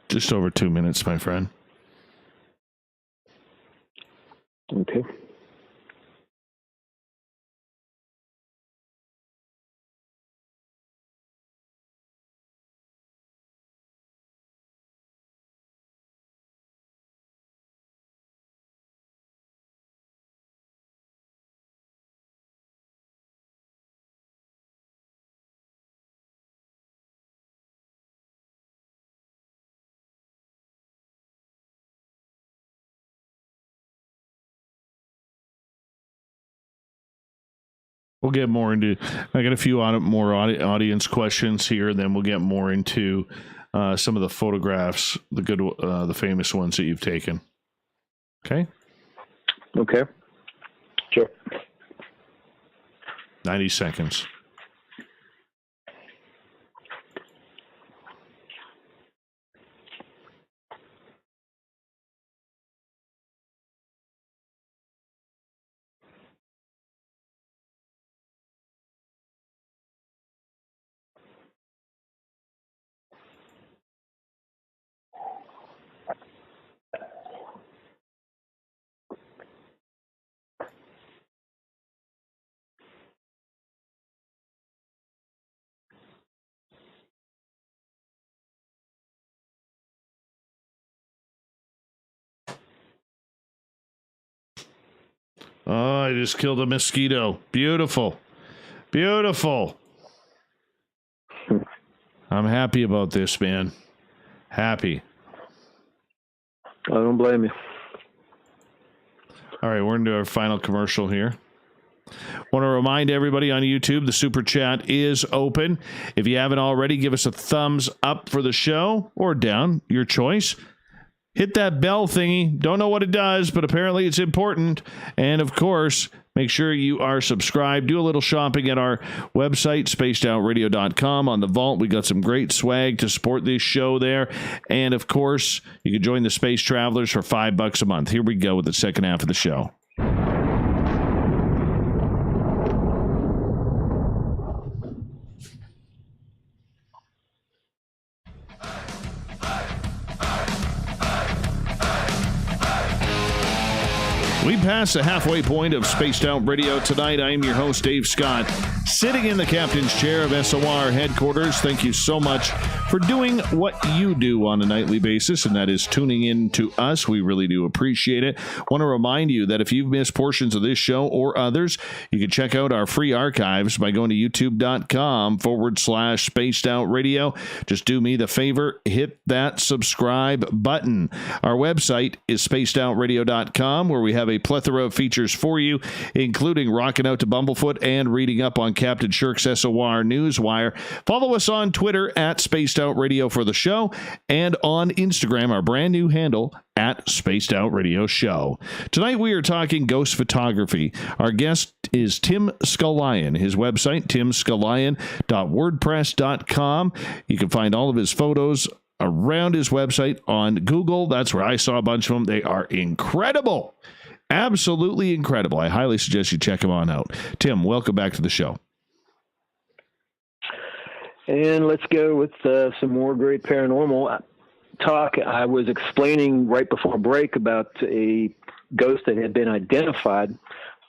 Just over 2 minutes, my friend. Okay. We'll get more into. I got a few more audience questions here. Then we'll get more into some of the photographs, the famous ones that you've taken. Okay. Okay. Sure. 90 seconds. Oh, I just killed a mosquito. Beautiful. Beautiful. I'm happy about this, man. Happy. I don't blame you. All right, we're into our final commercial here. Want to remind everybody on YouTube, the Super Chat is open. If you haven't already, give us a thumbs up for the show or down, your choice. Hit that bell thingy. Don't know what it does, but apparently it's important. And, of course, make sure you are subscribed. Do a little shopping at our website, spacedoutradio.com. On the vault, we got some great swag to support this show there. And, of course, you can join the Space Travelers for $5 a month. Here we go with the second half of the show. We passed the halfway point of Spaced Out Radio tonight. I am your host, Dave Scott, sitting in the captain's chair of SOR headquarters. Thank you so much for doing what you do on a nightly basis, and that is tuning in to us. We really do appreciate it. Want to remind you that if you've missed portions of this show or others, you can check out our free archives by going to youtube.com/Spaced Out Radio. Just do me the favor, hit that subscribe button. Our website is spacedoutradio.com, where we have a plethora of features for you, including rocking out to Bumblefoot and reading up on Captain Shirk's SOR Newswire. Follow us on Twitter at Spaced Out Radio for the show, and on Instagram, our brand new handle at Spaced Out Radio Show. Tonight we are talking ghost photography. Our guest is Tim Scullion. His website, timscullion.wordpress.com. You can find all of his photos around his website on Google. That's where I saw a bunch of them. They are incredible. Absolutely incredible. I highly suggest you check him on out. Tim, welcome back to the show. And let's go with some more great paranormal talk. I was explaining right before break about a ghost that had been identified.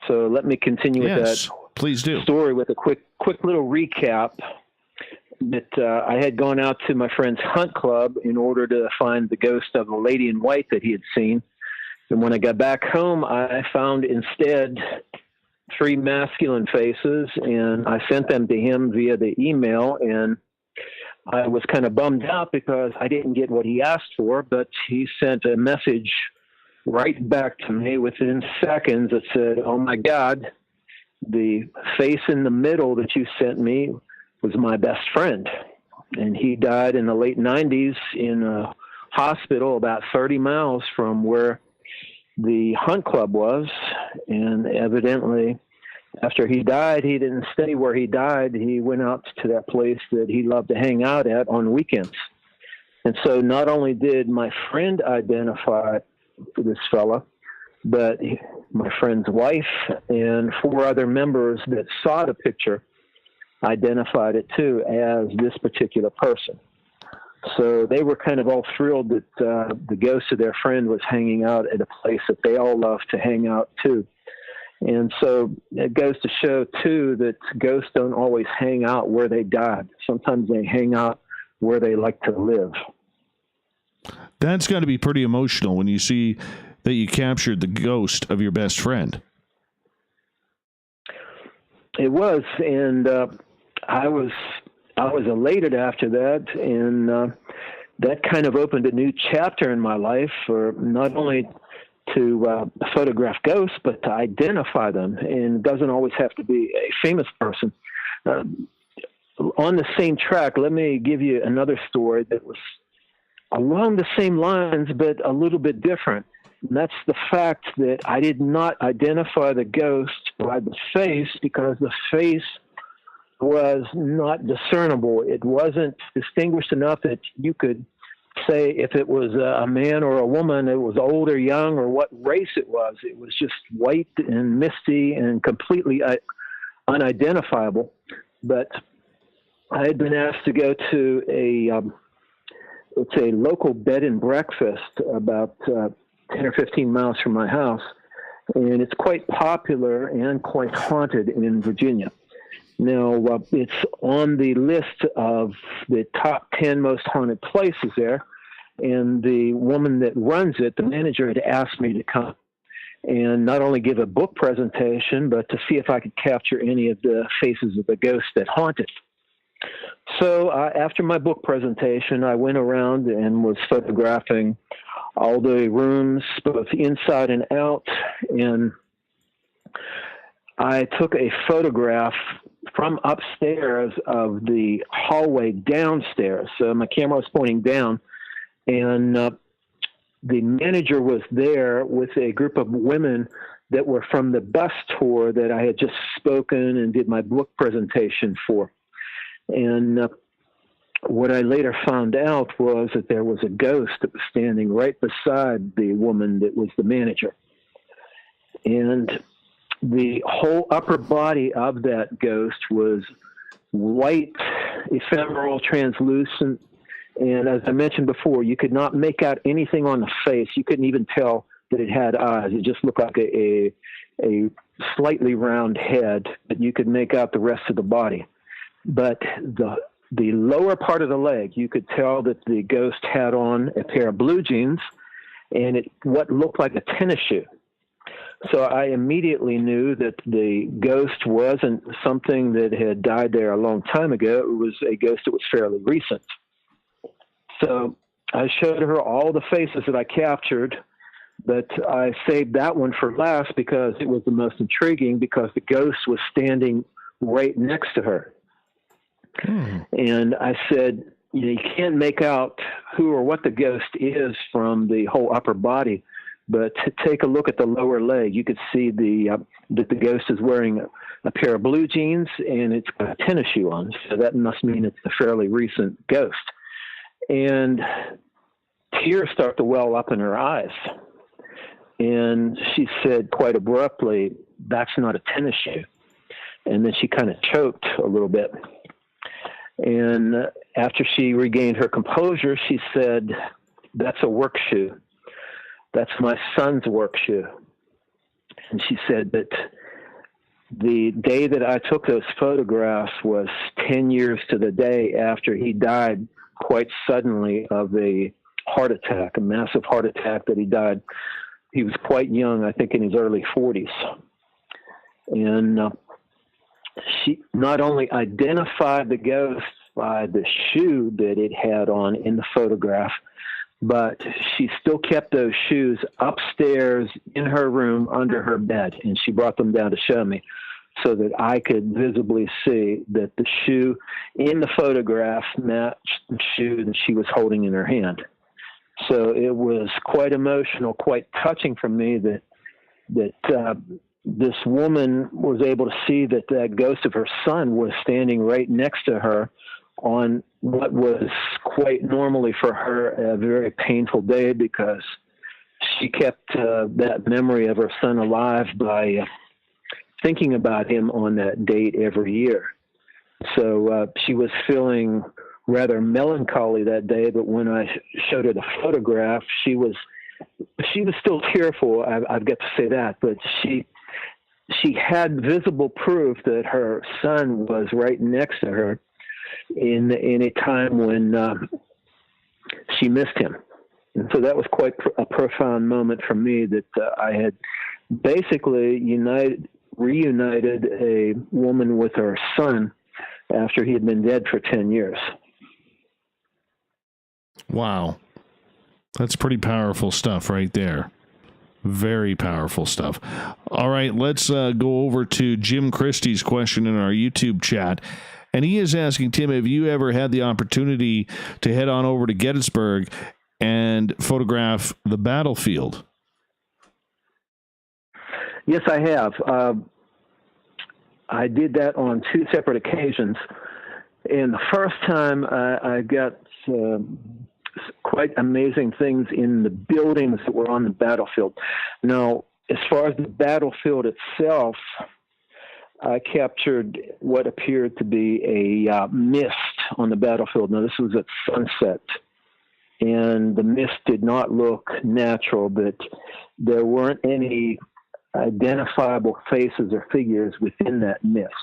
So let me continue with that. Please do. Story with a quick little recap. That I had gone out to my friend's hunt club in order to find the ghost of a lady in white that he had seen. And when I got back home, I found instead 3 masculine faces, and I sent them to him via the email. And I was kind of bummed out because I didn't get what he asked for, but he sent a message right back to me within seconds that said, "Oh my God, the face in the middle that you sent me was my best friend. And he died in the late 90s in a hospital about 30 miles from where the hunt club was. And evidently, after he died, he didn't stay where he died. He went out to that place that he loved to hang out at on weekends. And so not only did my friend identify this fella, but my friend's wife and 4 other members that saw the picture identified it too as this particular person. So they were kind of all thrilled that the ghost of their friend was hanging out at a place that they all love to hang out too. And so it goes to show too that ghosts don't always hang out where they died. Sometimes they hang out where they like to live. That's got to be pretty emotional when you see that you captured the ghost of your best friend. It was, and I was elated after that, and that kind of opened a new chapter in my life, for not only to photograph ghosts, but to identify them. And it doesn't always have to be a famous person. On the same track, let me give you another story that was along the same lines, but a little bit different. And that's the fact that I did not identify the ghost by the face, because the face was not discernible. It wasn't distinguished enough that you could say if it was a man or a woman, it was old or young, or what race it was. It was just white and misty and completely unidentifiable. But I had been asked to go to it's a local bed and breakfast about 10 or 15 miles from my house, and it's quite popular and quite haunted in Virginia. Now, it's on the list of the top 10 most haunted places there, and the woman that runs it, the manager, had asked me to come and not only give a book presentation, but to see if I could capture any of the faces of the ghosts that haunt it. So after my book presentation, I went around and was photographing all the rooms, both inside and out. And I took a photograph from upstairs of the hallway downstairs. So my camera was pointing down, and the manager was there with a group of women that were from the bus tour that I had just spoken and did my book presentation for. And what I later found out was that there was a ghost that was standing right beside the woman that was the manager. And the whole upper body of that ghost was white, ephemeral, translucent. And as I mentioned before, you could not make out anything on the face. You couldn't even tell that it had eyes. It just looked like a slightly round head, but you could make out the rest of the body. But the lower part of the leg, you could tell that the ghost had on a pair of blue jeans and what looked like a tennis shoe. So I immediately knew that the ghost wasn't something that had died there a long time ago. It was a ghost that was fairly recent. So I showed her all the faces that I captured, but I saved that one for last because it was the most intriguing, because the ghost was standing right next to her. And I said, you can't make out who or what the ghost is from the whole upper body, but take a look at the lower leg. You could see that the ghost is wearing a pair of blue jeans and it's got a tennis shoe on. So that must mean it's a fairly recent ghost. And tears start to well up in her eyes. And she said quite abruptly, "That's not a tennis shoe." And then she kind of choked a little bit. And after she regained her composure, she said, "That's a work shoe. That's my son's work shoe." And she said that the day that I took those photographs was 10 years to the day after he died quite suddenly of a heart attack, a massive heart attack that he died. He was quite young, I think in his early 40s. And she not only identified the ghost by the shoe that it had on in the photograph, but she still kept those shoes upstairs in her room under her bed, and she brought them down to show me so that I could visibly see that the shoe in the photograph matched the shoe that she was holding in her hand. So it was quite emotional, quite touching for me that this woman was able to see that that ghost of her son was standing right next to her on what was quite normally for her a very painful day, because she kept that memory of her son alive by thinking about him on that date every year. So she was feeling rather melancholy that day, but when I showed her the photograph, she was still tearful. I've got to say that, but she had visible proof that her son was right next to her in a time when she missed him. And so that was quite a profound moment for me, that I had basically reunited a woman with her son after he had been dead for 10 years. Wow. That's pretty powerful stuff right there. Very powerful stuff. All right, let's go over to Jim Christie's question in our YouTube chat. And he is asking, Tim, have you ever had the opportunity to head on over to Gettysburg and photograph the battlefield? Yes, I have. I did that on 2 separate occasions. And the first time I got quite amazing things in the buildings that were on the battlefield. Now, as far as the battlefield itself, I captured what appeared to be a mist on the battlefield. Now, this was at sunset, and the mist did not look natural, but there weren't any identifiable faces or figures within that mist.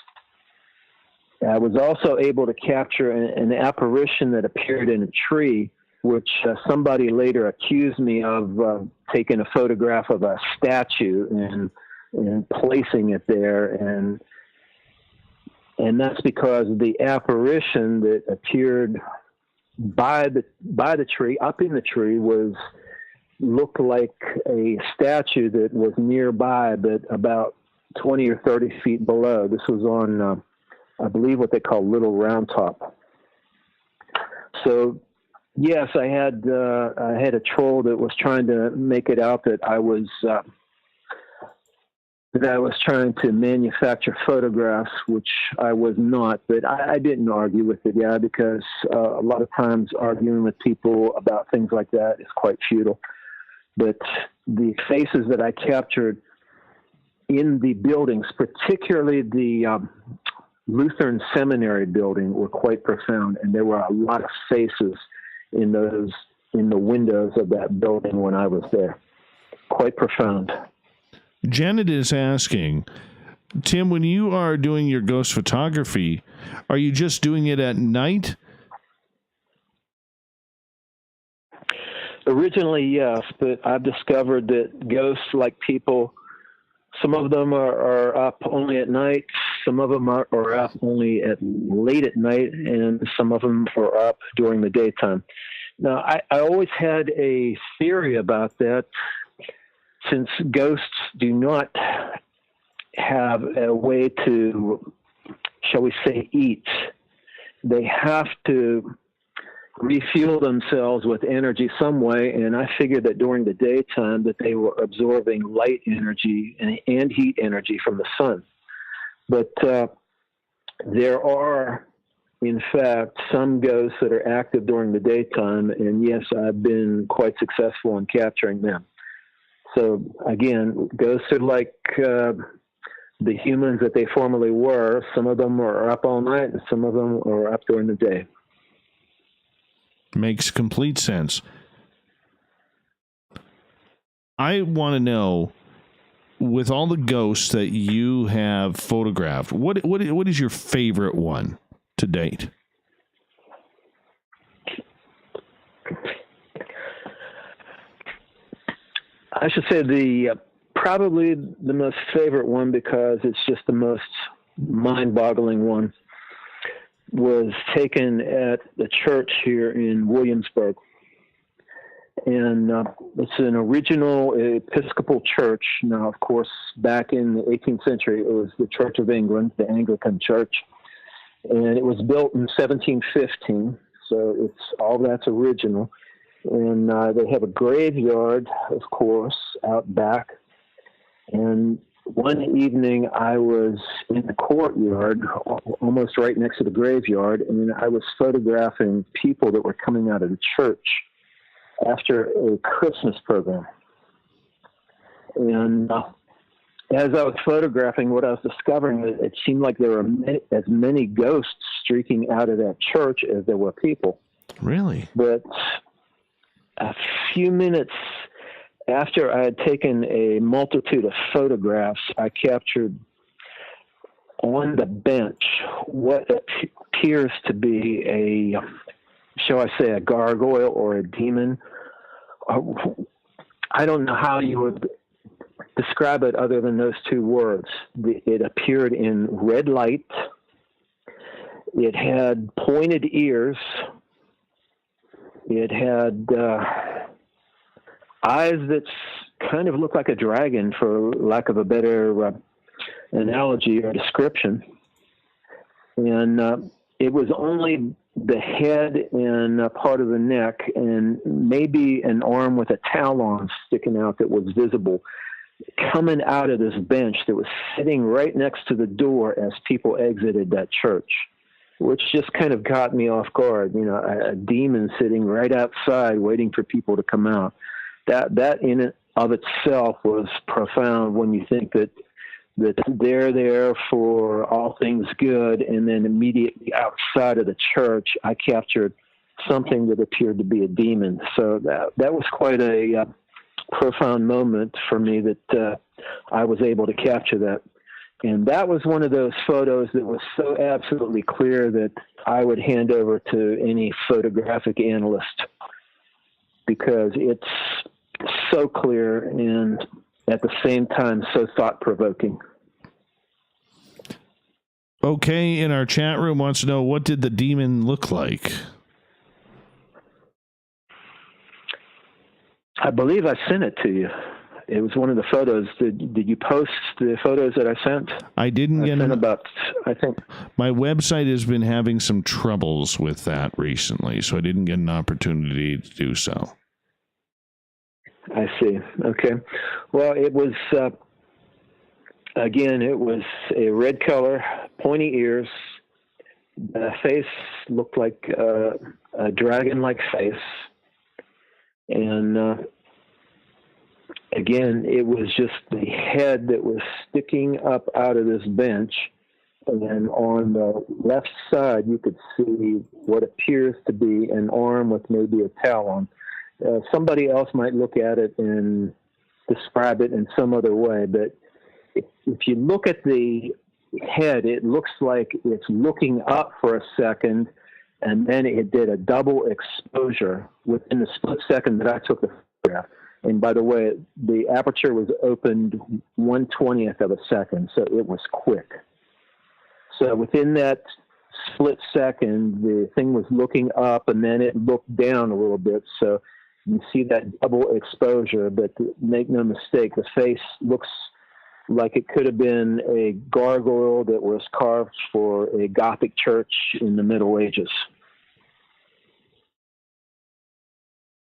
I was also able to capture an apparition that appeared in a tree, which somebody later accused me of taking a photograph of a statue and placing it there, and that's because the apparition that appeared by the tree, up in the tree, was looked like a statue that was nearby, but about 20 or 30 feet below. This was on, I believe, what they call Little Round Top. So, yes, I had a troll that was trying to make it out that I was trying to manufacture photographs, which I was not, but I didn't argue with it, because a lot of times arguing with people about things like that is quite futile. But the faces that I captured in the buildings, particularly the Lutheran Seminary building, were quite profound, and there were a lot of faces in the windows of that building when I was there. Quite profound. Janet is asking, Tim, when you are doing your ghost photography, are you just doing it at night? Originally, yes, but I've discovered that ghosts, like people, some of them are up only at night, some of them are up only late at night, and some of them are up during the daytime. Now, I always had a theory about that. Since ghosts do not have a way to, shall we say, eat, they have to refuel themselves with energy some way, and I figured that during the daytime that they were absorbing light energy and heat energy from the sun. But there are, in fact, some ghosts that are active during the daytime, and yes, I've been quite successful in capturing them. So, again, ghosts are like the humans that they formerly were. Some of them are up all night, and some of them are up during the day. Makes complete sense. I want to know, with all the ghosts that you have photographed, what is your favorite one to date? I should say probably the most favorite one, because it's just the most mind-boggling one, was taken at the church here in Williamsburg. And it's an original Episcopal church. Now, of course, back in the 18th century, it was the Church of England, the Anglican Church. And it was built in 1715, so all that's original. And they have a graveyard, of course, out back. And one evening I was in the courtyard, almost right next to the graveyard, and I was photographing people that were coming out of the church after a Christmas program. And as I was photographing, what I was discovering, it seemed like there were as many ghosts streaking out of that church as there were people. Really? But a few minutes after I had taken a multitude of photographs, I captured on the bench what appears to be a, shall I say, a gargoyle or a demon. I don't know how you would describe it other than those two words. It appeared in red light. It had pointed ears. It had eyes that kind of looked like a dragon, for lack of a better analogy or description. And it was only the head and part of the neck and maybe an arm with a towel on sticking out that was visible coming out of this bench that was sitting right next to the door as people exited that church, which just kind of got me off guard. You know, a demon sitting right outside waiting for people to come out. That in and of itself was profound when you think that they're there for all things good, and then immediately outside of the church, I captured something that appeared to be a demon. So that was quite a profound moment for me that I was able to capture that. And that was one of those photos that was so absolutely clear that I would hand over to any photographic analyst, because it's so clear and at the same time so thought-provoking. Okay, in our chat room wants to know, what did the demon look like? I believe I sent it to you. It was one of the photos. Did you post the photos that I sent? I didn't get them. I think my website has been having some troubles with that recently, so I didn't get an opportunity to do so. I see. Okay. Well, it was, again, it was a red color, pointy ears. The face looked like a dragon-like face. And, again, it was just the head that was sticking up out of this bench. And then on the left side, you could see what appears to be an arm with maybe a talon. Somebody else might look at it and describe it in some other way, but if you look at the head, it looks like it's looking up for a second, and then it did a double exposure within the split second that I took the photograph. And by the way, the aperture was opened 1/20th of a second, so it was quick. So within that split second, the thing was looking up, and then it looked down a little bit, so you see that double exposure, but make no mistake, the face looks like it could have been a gargoyle that was carved for a Gothic church in the Middle Ages.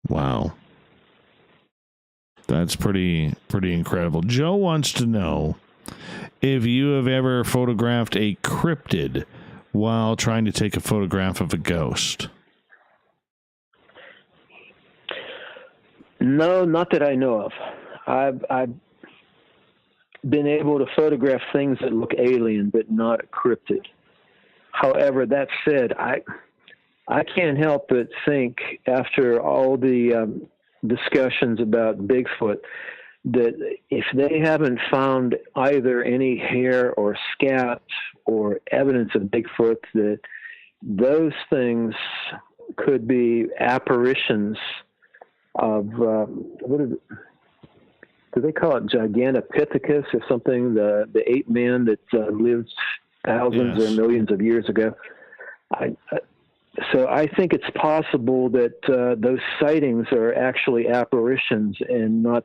Wow. That's pretty incredible. Joe wants to know if you have ever photographed a cryptid while trying to take a photograph of a ghost. No, not that I know of. I've been able to photograph things that look alien, but not a cryptid. However, that said, I can't help but think, after all the discussions about Bigfoot, that if they haven't found either any hair or scat or evidence of Bigfoot, that those things could be apparitions of what is it? Do they call it Gigantopithecus or something? The ape man that lived thousands or millions of years ago. So I think it's possible that those sightings are actually apparitions and not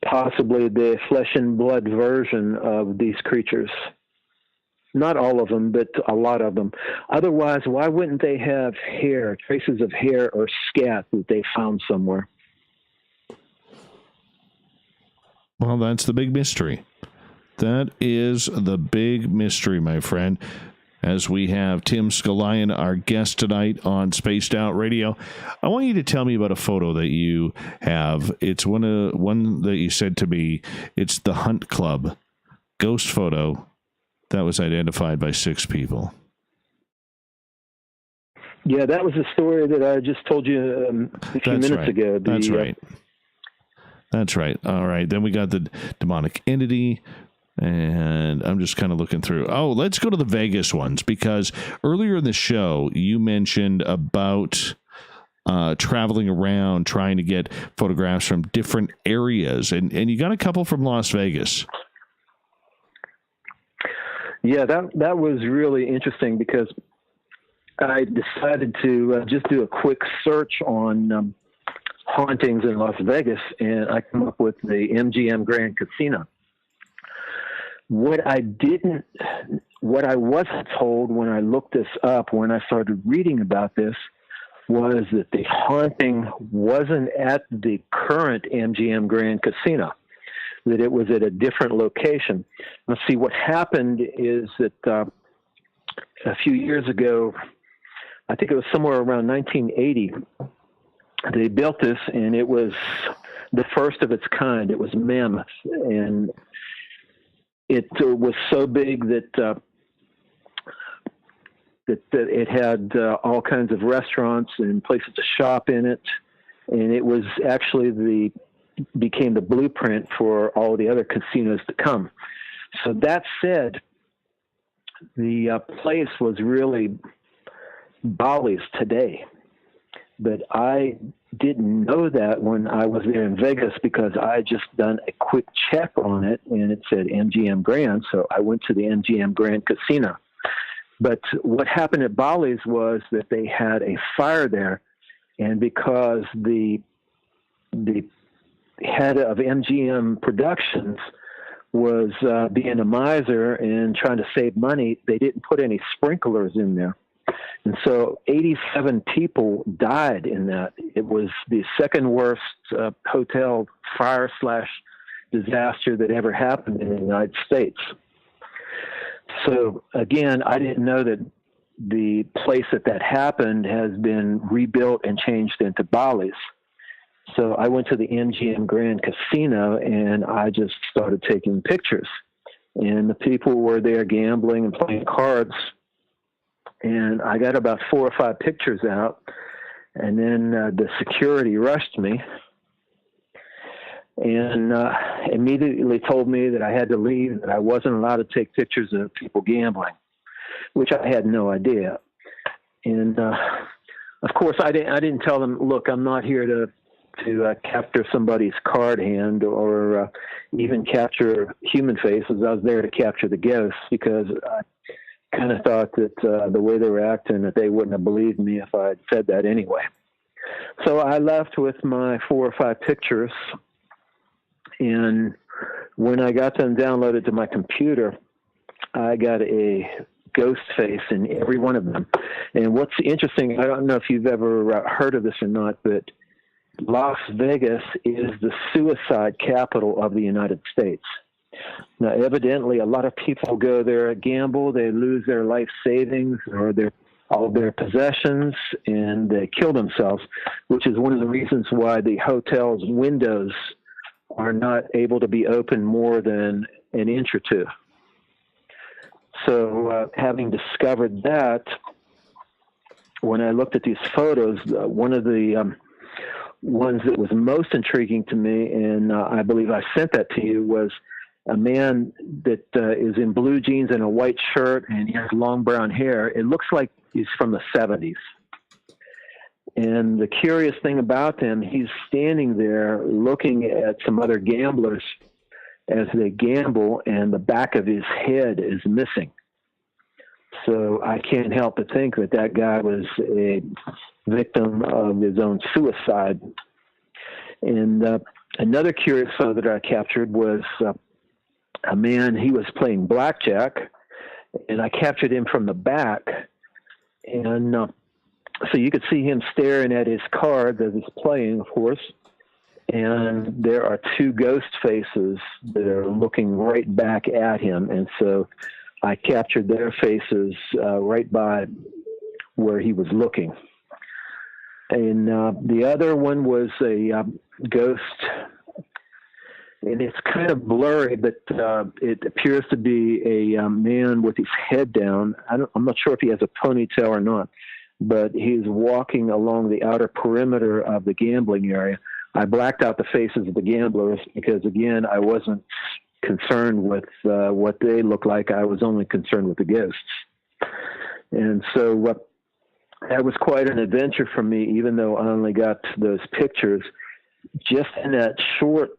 possibly the flesh and blood version of these creatures. Not all of them, but a lot of them. Otherwise, why wouldn't they have hair, traces of hair or scat that they found somewhere? Well, that's the big mystery. That is the big mystery, my friend. As we have Tim Scullion, our guest tonight on Spaced Out Radio, I want you to tell me about a photo that you have. It's one that you said to me. It's the Hunt Club ghost photo that was identified by 6 people. Yeah, that was the story that I just told you a few minutes ago. That's right. That's right. All right. Then we got the demonic entity. And I'm just kind of looking through. Oh, let's go to the Vegas ones, because earlier in the show, you mentioned about traveling around trying to get photographs from different areas. And you got a couple from Las Vegas. Yeah, that was really interesting, because I decided to just do a quick search on hauntings in Las Vegas, and I come up with the MGM Grand Casino. What I wasn't told when I looked this up, when I started reading about this, was that the haunting wasn't at the current MGM Grand Casino, that it was at a different location. Let's see, what happened is that a few years ago, I think it was somewhere around 1980, they built this, and it was the first of its kind. It was mammoth, and it was so big that it had all kinds of restaurants and places to shop in it, and it was actually became the blueprint for all the other casinos to come. So that said, the place was really Bally's today, but I didn't know that when I was there in Vegas, because I just done a quick check on it and it said MGM Grand. So I went to the MGM Grand Casino. But what happened at Bally's was that they had a fire there, And because the head of MGM Productions was being a miser and trying to save money, they didn't put any sprinklers in there. And so 87 people died in that. It was the second worst hotel fire/disaster that ever happened in the United States. So again, I didn't know that the place that happened has been rebuilt and changed into Bally's. So I went to the MGM Grand Casino and I just started taking pictures. And the people were there gambling and playing cards. And I got about 4 or 5 pictures out. And then the security rushed me and immediately told me that I had to leave, that I wasn't allowed to take pictures of people gambling, which I had no idea. And of course, I didn't tell them, look, I'm not here to capture somebody's card hand or even capture human faces. I was there to capture the ghosts, because I kind of thought that the way they were acting, that they wouldn't have believed me if I had said that anyway. So I left with my 4 or 5 pictures, and when I got them downloaded to my computer, I got a ghost face in every one of them. And what's interesting, I don't know if you've ever heard of this or not, but Las Vegas is the suicide capital of the United States. Now, evidently, a lot of people go there, gamble, they lose their life savings or all of their possessions, and they kill themselves, which is one of the reasons why the hotel's windows are not able to be open more than an inch or two. So having discovered that, when I looked at these photos, one of the ones that was most intriguing to me, and I believe I sent that to you, was a man that is in blue jeans and a white shirt, and he has long brown hair. It looks like he's from the 70s. And the curious thing about him, he's standing there looking at some other gamblers as they gamble, and the back of his head is missing. So I can't help but think that that guy was a victim of his own suicide. And another curious photo that I captured was a man, he was playing blackjack, and I captured him from the back. And so you could see him staring at his cards as he's playing, of course. And there are 2 ghost faces that are looking right back at him. And so I captured their faces right by where he was looking. And the other one was a ghost, and it's kind of blurry, but it appears to be a man with his head down. I'm not sure if he has a ponytail or not, but he's walking along the outer perimeter of the gambling area. I blacked out the faces of the gamblers because, again, I wasn't concerned with what they look like. I was only concerned with the ghosts. And so that was quite an adventure for me, even though I only got those pictures. Just in that short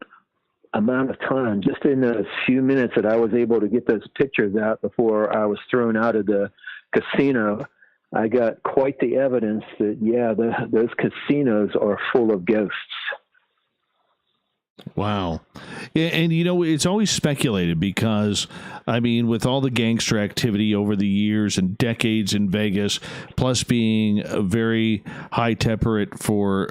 amount of time, just in those few minutes that I was able to get those pictures out before I was thrown out of the casino, I got quite the evidence that, yeah, those casinos are full of ghosts. Wow. And, you know, it's always speculated because, I mean, with all the gangster activity over the years and decades in Vegas, plus being very high temperate for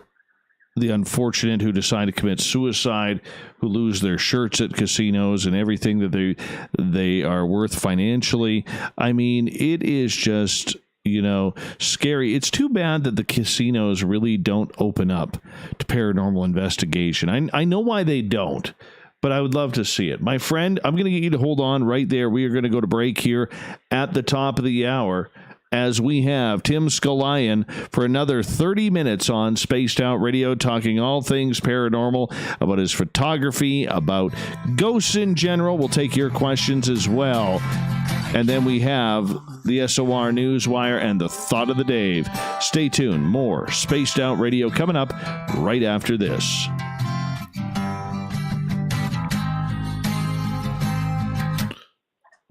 the unfortunate who decide to commit suicide, who lose their shirts at casinos and everything that they are worth financially. I mean, it is just, you know, scary. It's too bad that the casinos really don't open up to paranormal investigation. I know why they don't, but I would love to see it. My friend, I'm going to get you to hold on right there. We are going to go to break here at the top of the hour as we have Tim Scullion for another 30 minutes on Spaced Out Radio, talking all things paranormal, about his photography, about ghosts in general. We'll take your questions as well. And then we have the SOR Newswire and the Thought of the Dave. Stay tuned. More Spaced Out Radio coming up right after this.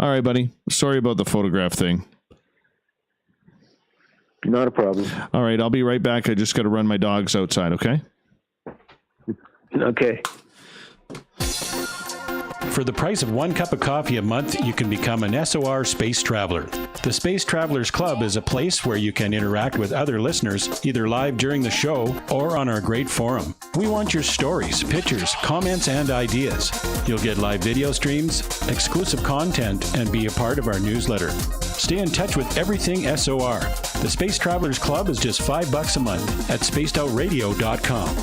All right, buddy. Sorry about the photograph thing. Not a problem. All right, I'll be right back. I just got to run my dogs outside, okay? Okay. For the price of 1 cup of coffee a month, you can become an SOR Space Traveler. The Space Travelers Club is a place where you can interact with other listeners, either live during the show or on our great forum. We want your stories, pictures, comments, and ideas. You'll get live video streams, exclusive content, and be a part of our newsletter. Stay in touch with everything SOR. The Space Travelers Club is just $5 a month at spacedoutradio.com.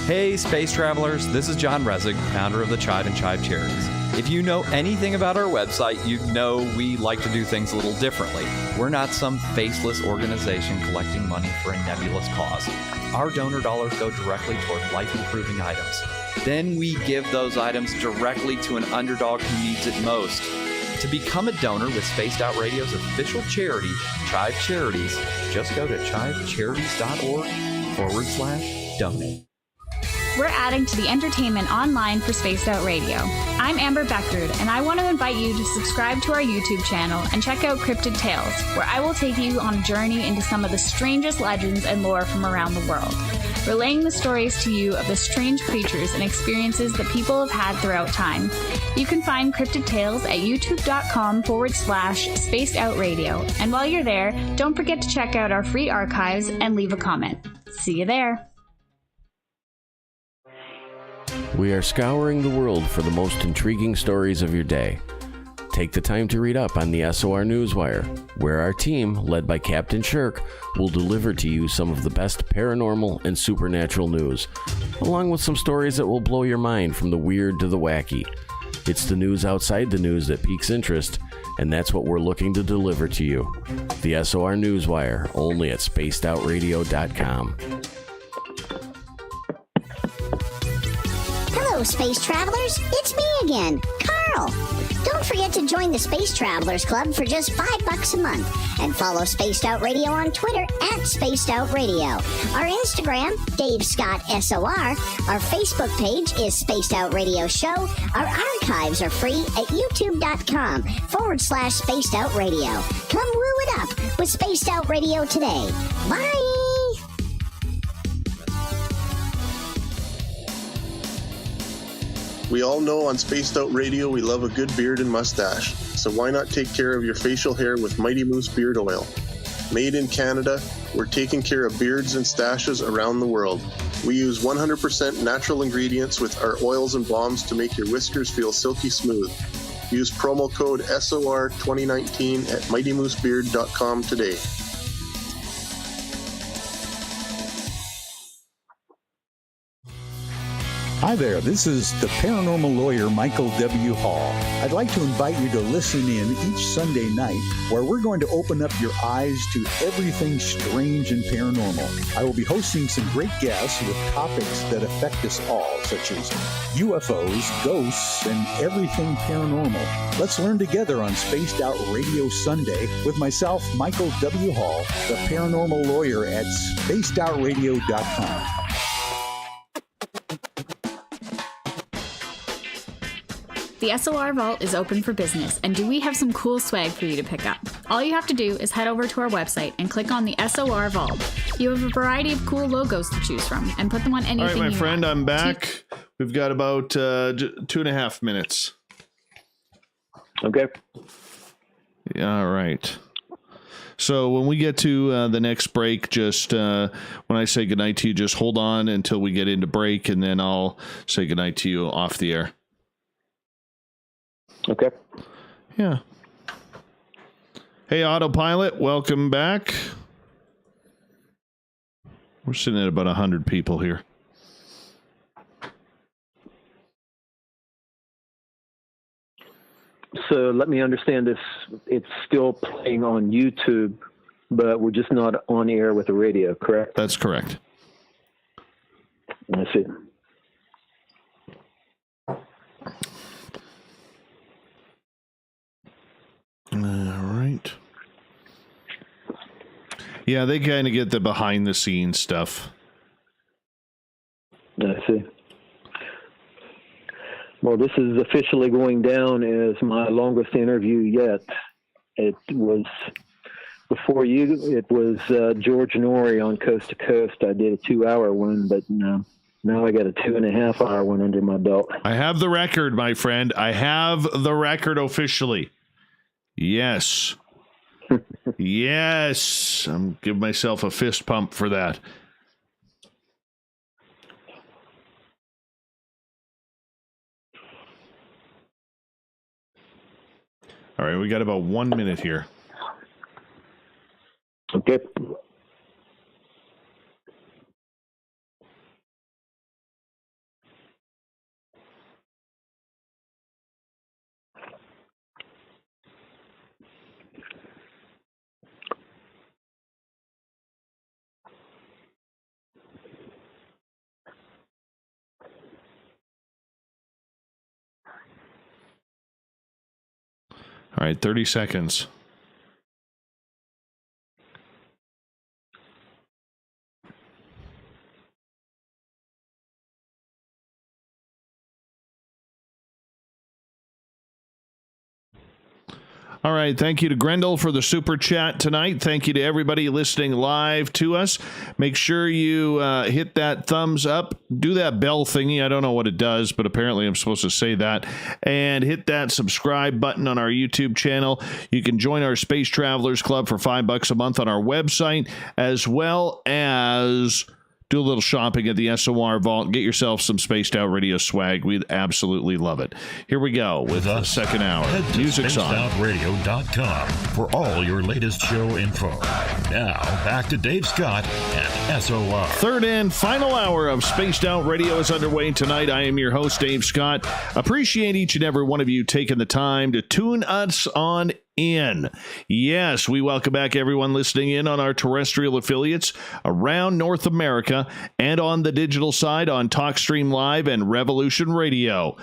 Hey, Space Travelers, this is John Resig, founder of the Chide and Chive Charities. If you know anything about our website, you know we like to do things a little differently. We're not some faceless organization collecting money for a nebulous cause. Our donor dollars go directly toward life-improving items. Then we give those items directly to an underdog who needs it most. To become a donor with Spaced Out Radio's official charity, Chive Charities, just go to chivecharities.org/donate. We're adding to the entertainment online for Spaced Out Radio. I'm Amber Beckard, and I want to invite you to subscribe to our YouTube channel and check out Cryptid Tales, where I will take you on a journey into some of the strangest legends and lore from around the world, relaying the stories to you of the strange creatures and experiences that people have had throughout time. You can find Cryptid Tales at youtube.com/Spaced Out Radio. And while you're there, don't forget to check out our free archives and leave a comment. See you there. We are scouring the world for the most intriguing stories of your day. Take the time to read up on the SOR Newswire, where our team, led by Captain Shirk, will deliver to you some of the best paranormal and supernatural news, along with some stories that will blow your mind from the weird to the wacky. It's the news outside the news that piques interest, and that's what we're looking to deliver to you. The SOR Newswire, only at spacedoutradio.com. Hello, Space Travelers. It's me again, Carl. Don't forget to join the Space Travelers Club for just $5 a month and follow Spaced Out Radio on Twitter at Spaced Out Radio. Our Instagram, Dave Scott SOR. Our Facebook page is Spaced Out Radio Show. Our archives are free at youtube.com/Spaced Out Radio. Come woo it up with Spaced Out Radio today. Bye! We all know on Spaced Out Radio we love a good beard and mustache, so why not take care of your facial hair with Mighty Moose Beard Oil? Made in Canada, we're taking care of beards and stashes around the world. We use 100% natural ingredients with our oils and balms to make your whiskers feel silky smooth. Use promo code SOR2019 at mightymoosebeard.com today. Hi there, this is the paranormal lawyer Michael W. Hall. I'd like to invite you to listen in each Sunday night where we're going to open up your eyes to everything strange and paranormal. I will be hosting some great guests with topics that affect us all, such as UFOs, ghosts, and everything paranormal. Let's learn together on Spaced Out Radio Sunday with myself, Michael W. Hall, the paranormal lawyer at spacedoutradio.com. The SOR Vault is open for business, and do we have some cool swag for you to pick up? All you have to do is head over to our website and click on the SOR Vault. You have a variety of cool logos to choose from, and put them on anything you want. All right, my friend, I'm back. We've got about 2.5 minutes. Okay. All right. So when we get to the next break, just when I say goodnight to you, just hold on until we get into break, and then I'll say goodnight to you off the air. Okay. Yeah. Hey, Autopilot, welcome back. We're sitting at about 100 people here. So let me understand this. It's still playing on YouTube, but we're just not on air with the radio, correct? That's correct. I see. All right. Yeah, they kind of get the behind the scenes stuff. I see. Well, this is officially going down as my longest interview yet. it was before you. It was George Norrie on Coast to Coast. I did a 2-hour one, but now I got a 2.5-hour one under my belt. I have the record, my friend. I have the record officially. Yes. Yes. I'm giving myself a fist pump for that. All right, we got about 1 minute here. Okay. All right, 30 seconds. All right. Thank you to Grendel for the super chat tonight. Thank you to everybody listening live to us. Make sure you hit that thumbs up. Do that bell thingy. I don't know what it does, but apparently I'm supposed to say that. And hit that subscribe button on our YouTube channel. You can join our Space Travelers Club for $5 a month on our website, as well as do a little shopping at the SOR Vault. Get yourself some Spaced Out Radio swag. We'd absolutely love it. Here we go with the second hour. Head to Music's on. SpacedOutRadio.com for all your latest show info. Now, back to Dave Scott and SOR. Third and final hour of Spaced Out Radio is underway tonight. I am your host, Dave Scott. Appreciate each and every one of you taking the time to tune us on in. Yes, we welcome back everyone listening in on our terrestrial affiliates around North America and on the digital side on TalkStream Live and Revolution Radio.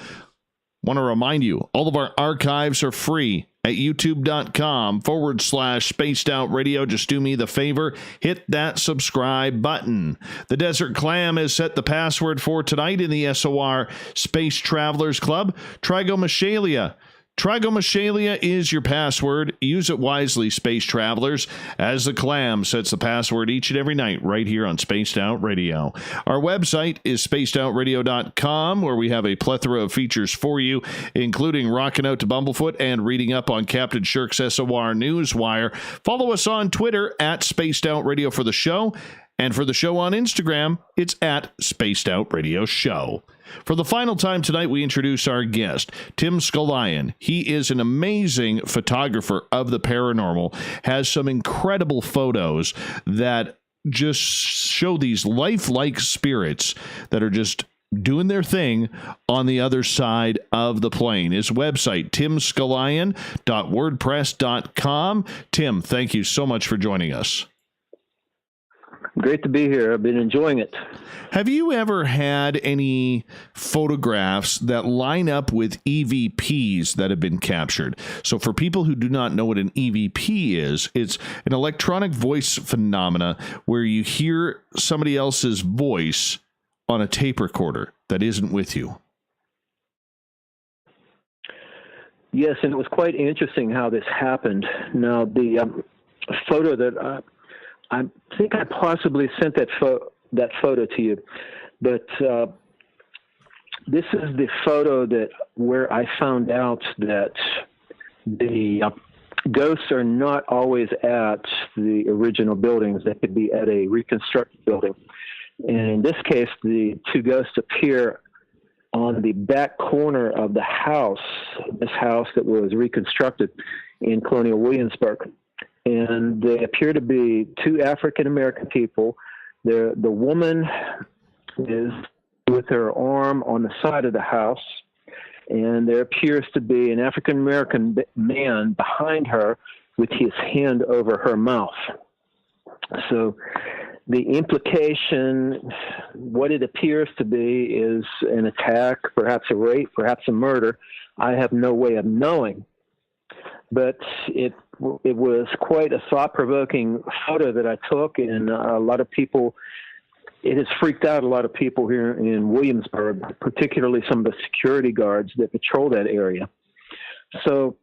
Want to remind you, all of our archives are free at youtube.com/Spaced Out Radio. Just do me the favor, hit that subscribe button. The Desert Clam has set the password for tonight in the SOR Space Travelers Club. Trigomachalia. Trigomachalia is your password. Use it wisely, Space Travelers, as the Clam sets the password each and every night right here on Spaced Out Radio. Our website is spacedoutradio.com, where we have a plethora of features for you, including rocking out to Bumblefoot and reading up on Captain Shirk's SOR Newswire. Follow us on Twitter at Spaced Out Radio for the show. And for the show on Instagram, it's at Spaced Out Radio Show. For the final time tonight, we introduce our guest, Tim Scullion. He is an amazing photographer of the paranormal, has some incredible photos that just show these lifelike spirits that are just doing their thing on the other side of the plane. His website, timscullion.wordpress.com. Tim, thank you so much for joining us. Great to be here. I've been enjoying it. Have you ever had any photographs that line up with EVPs that have been captured? So for people who do not know what an EVP is, it's an electronic voice phenomena where you hear somebody else's voice on a tape recorder that isn't with you. Yes, and it was quite interesting how this happened. Now, the photo that I think I possibly sent that photo to you, but this is the photo where I found out that the ghosts are not always at the original buildings. They could be at a reconstructed building. And in this case, the two ghosts appear on the back corner of the house, this house that was reconstructed in Colonial Williamsburg. And they appear to be two African-American people. The woman is with her arm on the side of the house, and there appears to be an African-American man behind her with his hand over her mouth. So the implication, what it appears to be, is an attack, perhaps a rape, perhaps a murder. I have no way of knowing. But it was quite a thought-provoking photo that I took, and a lot of people, it has freaked out a lot of people here in Williamsburg, particularly some of the security guards that patrol that area. So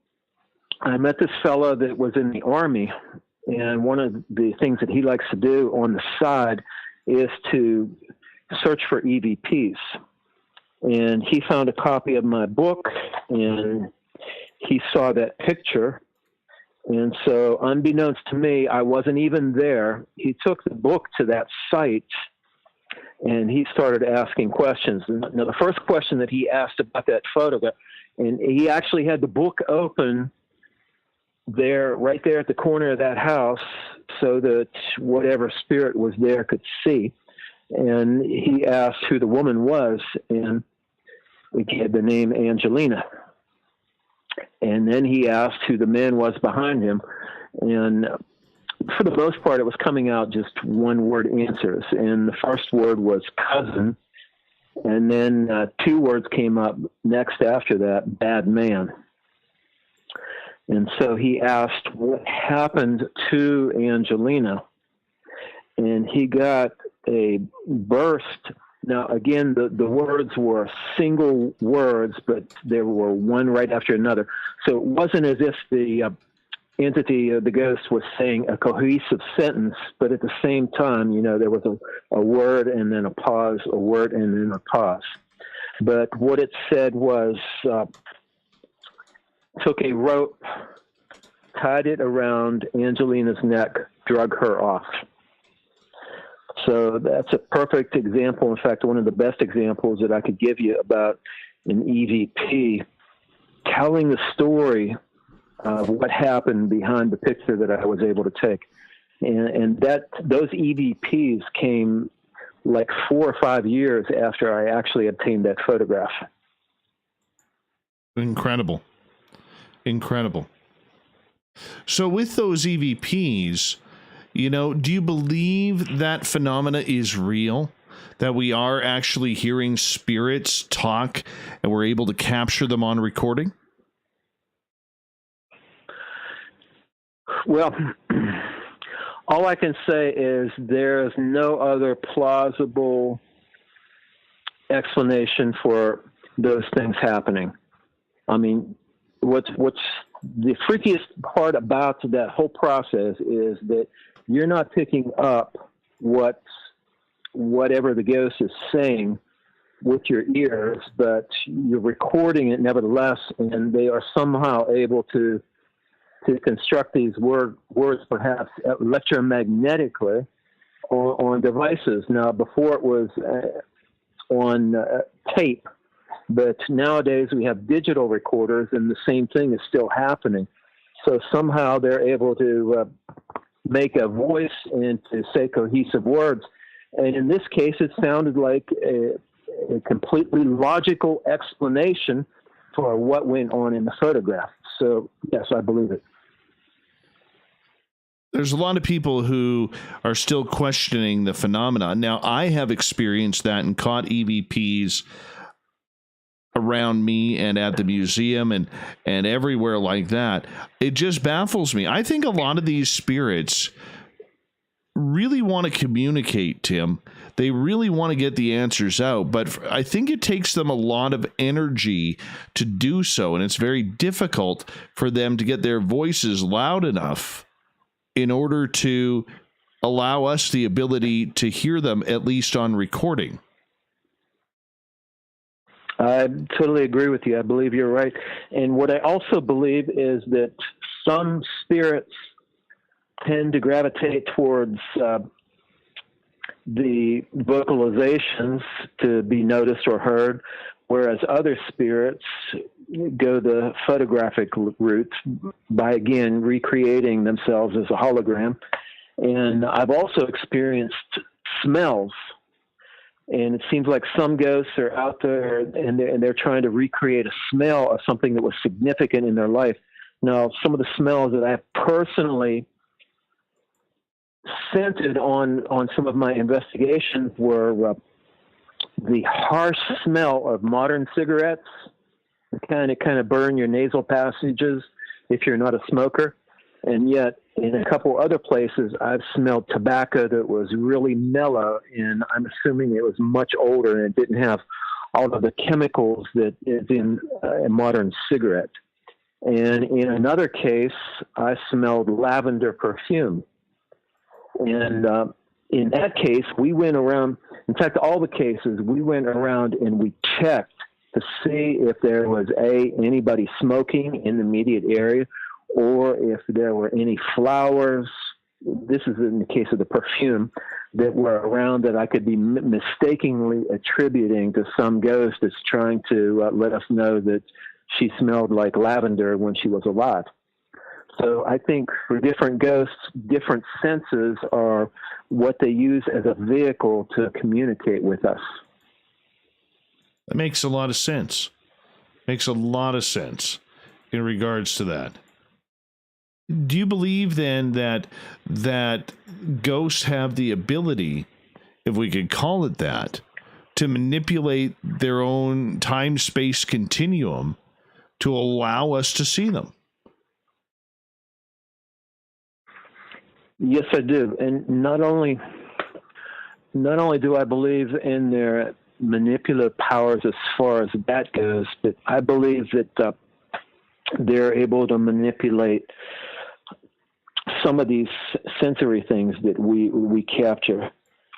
I met this fella that was in the Army, and one of the things that he likes to do on the side is to search for EVPs. And he found a copy of my book, and he saw that picture. And so, unbeknownst to me, I wasn't even there. He took the book to that site, and he started asking questions. Now, the first question that he asked about that photograph, and he actually had the book open there, right there at the corner of that house, so that whatever spirit was there could see. And he asked who the woman was, and we gave the name Angelina. And then he asked who the man was behind him. And for the most part, it was coming out just one-word answers. And the first word was cousin. And then 2 words came up next after that, bad man. And so he asked what happened to Angelina. And he got a burst. Now, again, the words were single words, but there were one right after another. So it wasn't as if the entity of the ghost was saying a cohesive sentence, but at the same time, there was a word and then a pause, a word and then a pause. But what it said was, took a rope, tied it around Angelina's neck, drug her off. So that's a perfect example. In fact, one of the best examples that I could give you about an EVP telling the story of what happened behind the picture that I was able to take. And those EVPs came like 4 or 5 years after I actually obtained that photograph. Incredible. So with those EVPs, do you believe that phenomena is real? That we are actually hearing spirits talk and we're able to capture them on recording? Well, all I can say is there's no other plausible explanation for those things happening. I mean, what's the freakiest part about that whole process is that you're not picking up whatever the ghost is saying with your ears, but you're recording it nevertheless, and they are somehow able to construct these words perhaps electromagnetically on devices. Now, before it was on tape, but nowadays we have digital recorders, and the same thing is still happening. So somehow they're able to make a voice and to say cohesive words. And in this case, it sounded like a completely logical explanation for what went on in the photograph. So, yes, I believe it. There's a lot of people who are still questioning the phenomenon. Now, I have experienced that and caught EVPs around me and at the museum and everywhere like that. It just baffles me. I think a lot of these spirits really want to communicate, Tim. They really want to get the answers out, but I think it takes them a lot of energy to do so, and it's very difficult for them to get their voices loud enough in order to allow us the ability to hear them, at least on recording. I totally agree with you. I believe you're right. And what I also believe is that some spirits tend to gravitate towards the vocalizations to be noticed or heard, whereas other spirits go the photographic route by, again, recreating themselves as a hologram. And I've also experienced smells. And it seems like some ghosts are out there and they're trying to recreate a smell of something that was significant in their life. Now, some of the smells that I've personally scented on some of my investigations were the harsh smell of modern cigarettes, the kind of burn your nasal passages if you're not a smoker. And yet, in a couple other places, I've smelled tobacco that was really mellow, and I'm assuming it was much older and it didn't have all of the chemicals that is in a modern cigarette. And in another case, I smelled lavender perfume. And in that case, we went around, in fact, all the cases, we went around and we checked to see if there was anybody smoking in the immediate area, or if there were any flowers. This is in the case of the perfume, that were around that I could be mistakenly attributing to some ghost that's trying to let us know that she smelled like lavender when she was alive. So I think for different ghosts, different senses are what they use as a vehicle to communicate with us. That makes a lot of sense. Makes a lot of sense in regards to that. Do you believe then that ghosts have the ability, if we could call it that, to manipulate their own time-space continuum to allow us to see them? Yes, I do. And not only do I believe in their manipulative powers as far as that goes, but I believe that they're able to manipulate some of these sensory things that we capture.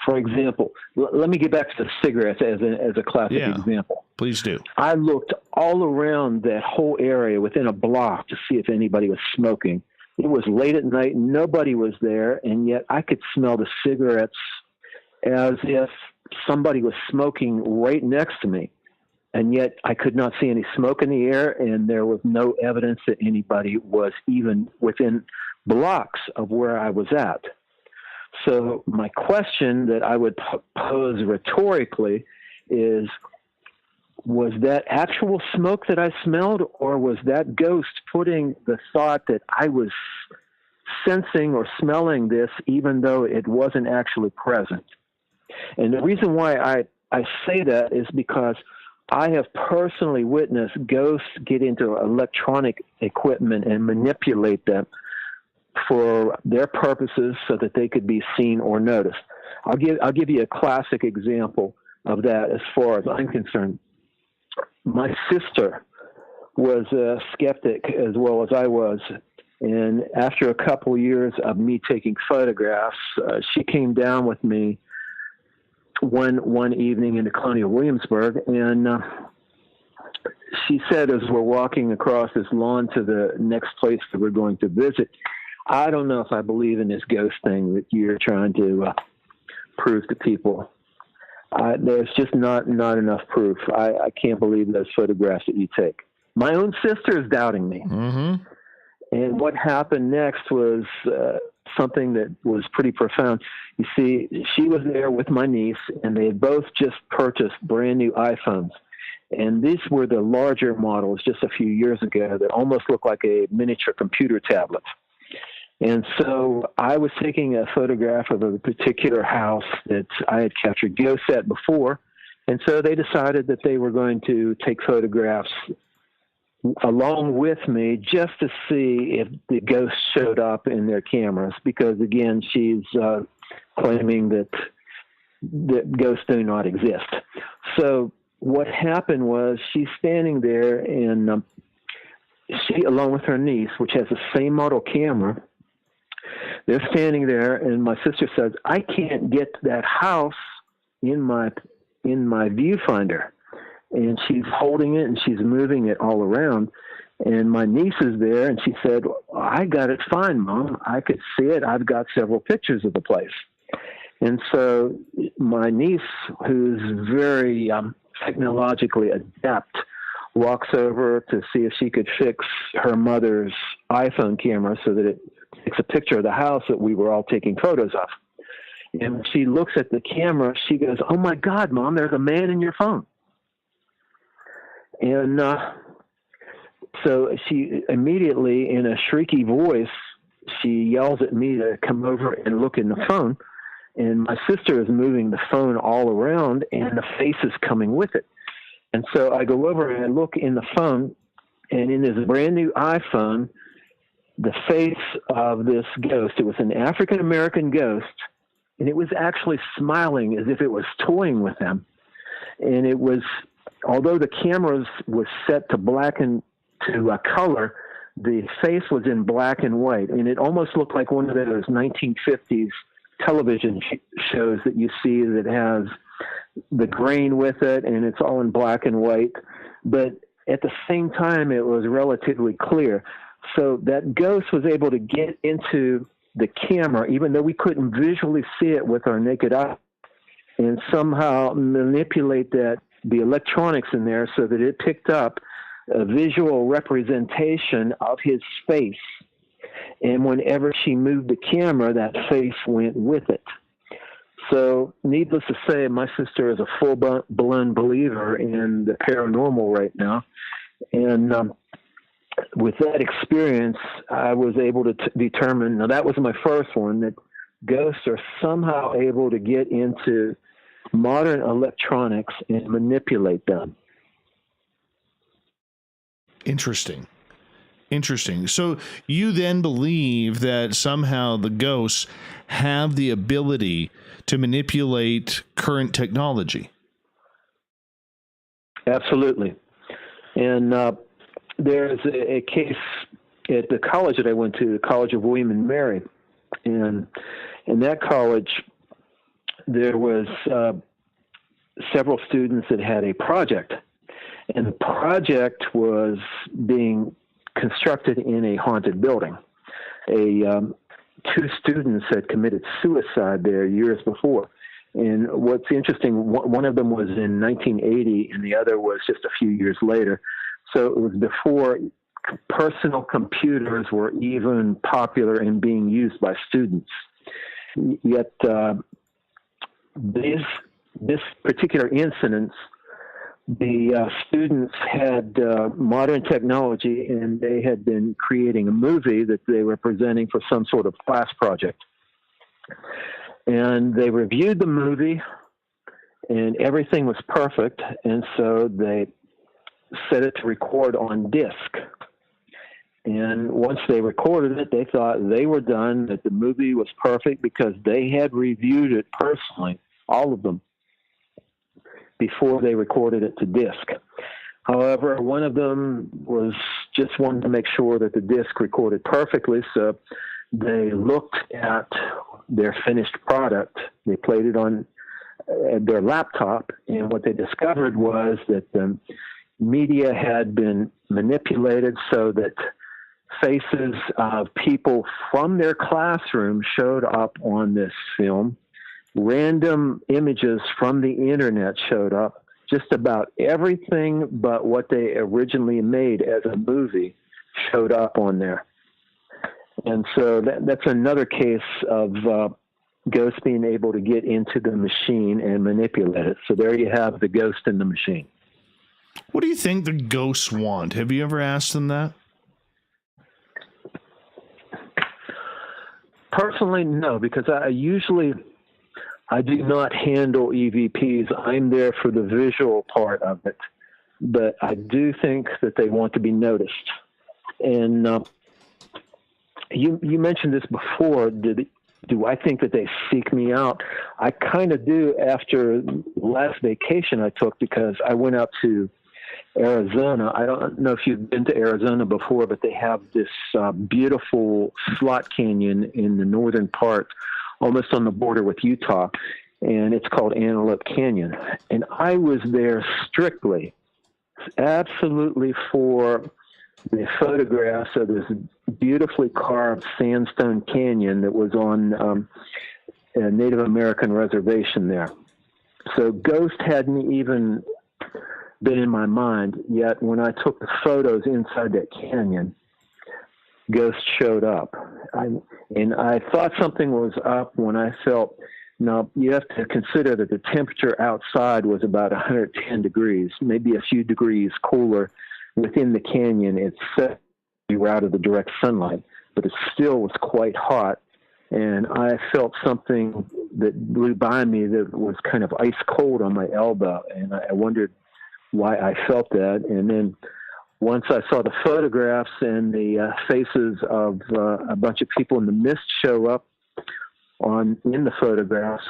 For example, let me get back to the cigarettes as a classic example. Please do. I looked all around that whole area within a block to see if anybody was smoking. It was late at night, nobody was there, and yet I could smell the cigarettes as if somebody was smoking right next to me. And yet I could not see any smoke in the air, and there was no evidence that anybody was even within blocks of where I was at. So my question that I would pose rhetorically is, was that actual smoke that I smelled, or was that ghost putting the thought that I was sensing or smelling this even though it wasn't actually present? And the reason why I say that is because I have personally witnessed ghosts get into electronic equipment and manipulate them for their purposes so that they could be seen or noticed. I'll give you a classic example of that as far as I'm concerned. My sister was a skeptic as well as I was, and after a couple of years of me taking photographs, she came down with me one evening into Colonial Williamsburg, and she said, as we're walking across this lawn to the next place that we're going to visit, I don't know if I believe in this ghost thing that you're trying to prove to people. There's just not enough proof. I can't believe those photographs that you take. My own sister is doubting me. Mm-hmm. And what happened next was something that was pretty profound. You see, she was there with my niece, and they had both just purchased brand new iPhones. And these were the larger models just a few years ago that almost looked like a miniature computer tablet. And so I was taking a photograph of a particular house that I had captured ghosts at before. And so they decided that they were going to take photographs along with me just to see if the ghosts showed up in their cameras. Because, again, she's claiming that ghosts do not exist. So what happened was she's standing there, and she, along with her niece, which has the same model camera, they're standing there, and my sister says, I can't get that house in my viewfinder. And she's holding it, and she's moving it all around. And my niece is there, and she said, I got it fine, Mom. I could see it. I've got several pictures of the place. And so my niece, who's very technologically adept, walks over to see if she could fix her mother's iPhone camera so that it takes a picture of the house that we were all taking photos of. And when she looks at the camera, she goes, oh, my God, Mom, there's a man in your phone. And so she immediately, in a shrieky voice, she yells at me to come over and look in the phone. And my sister is moving the phone all around, and the face is coming with it. And so I go over and I look in the phone, and in this brand new iPhone, the face of this ghost, it was an African-American ghost, and it was actually smiling as if it was toying with them. And it was, although the cameras was set to black and to color, the face was in black and white, and it almost looked like one of those 1950s television shows that you see that has the grain with it, and it's all in black and white. But at the same time, it was relatively clear. So that ghost was able to get into the camera, even though we couldn't visually see it with our naked eye, and somehow manipulate the electronics in there so that it picked up a visual representation of his face. And whenever she moved the camera, that face went with it. So needless to say, my sister is a full-blown believer in the paranormal right now. And with that experience, I was able to determine, now that was my first one, that ghosts are somehow able to get into modern electronics and manipulate them. Interesting. So you then believe that somehow the ghosts have the ability to manipulate current technology? Absolutely. And there's a case at the college that I went to, the College of William and Mary. And in that college, there was several students that had a project. And the project was being constructed in a haunted building. Two students had committed suicide there years before. And what's interesting, one of them was in 1980 and the other was just a few years later. So it was before personal computers were even popular and being used by students. Yet this particular incident, the students had modern technology, and they had been creating a movie that they were presenting for some sort of class project. And they reviewed the movie, and everything was perfect, and so they set it to record on disc. And once they recorded it, they thought they were done, that the movie was perfect because they had reviewed it personally, all of them, before they recorded it to disc. However, one of them was just wanted to make sure that the disc recorded perfectly, so they looked at their finished product. They played it on their laptop, and what they discovered was that the media had been manipulated so that faces of people from their classroom showed up on this film. Random images from the internet showed up. Just about everything but what they originally made as a movie showed up on there. And so that's another case of ghosts being able to get into the machine and manipulate it. So there you have the ghost in the machine. What do you think the ghosts want? Have you ever asked them that? Personally, no, because I do not handle EVPs. I'm there for the visual part of it. But I do think that they want to be noticed. And you mentioned this before. Do I think that they seek me out? I kind of do after last vacation I took, because I went out to Arizona. I don't know if you've been to Arizona before, but they have this beautiful slot canyon in the northern part, almost on the border with Utah, and it's called Antelope Canyon. And I was there strictly, absolutely for the photographs of this beautifully carved sandstone canyon that was on a Native American reservation there. So ghost hadn't even been in my mind, yet when I took the photos inside that canyon, ghosts showed up. And I thought something was up when I felt, now you have to consider that the temperature outside was about 110 degrees, maybe a few degrees cooler within the canyon. It's set you were out of the direct sunlight, but it still was quite hot. And I felt something that blew by me that was kind of ice cold on my elbow. And I wondered why I felt that. And then once I saw the photographs and the faces of a bunch of people in the mist show up in the photographs,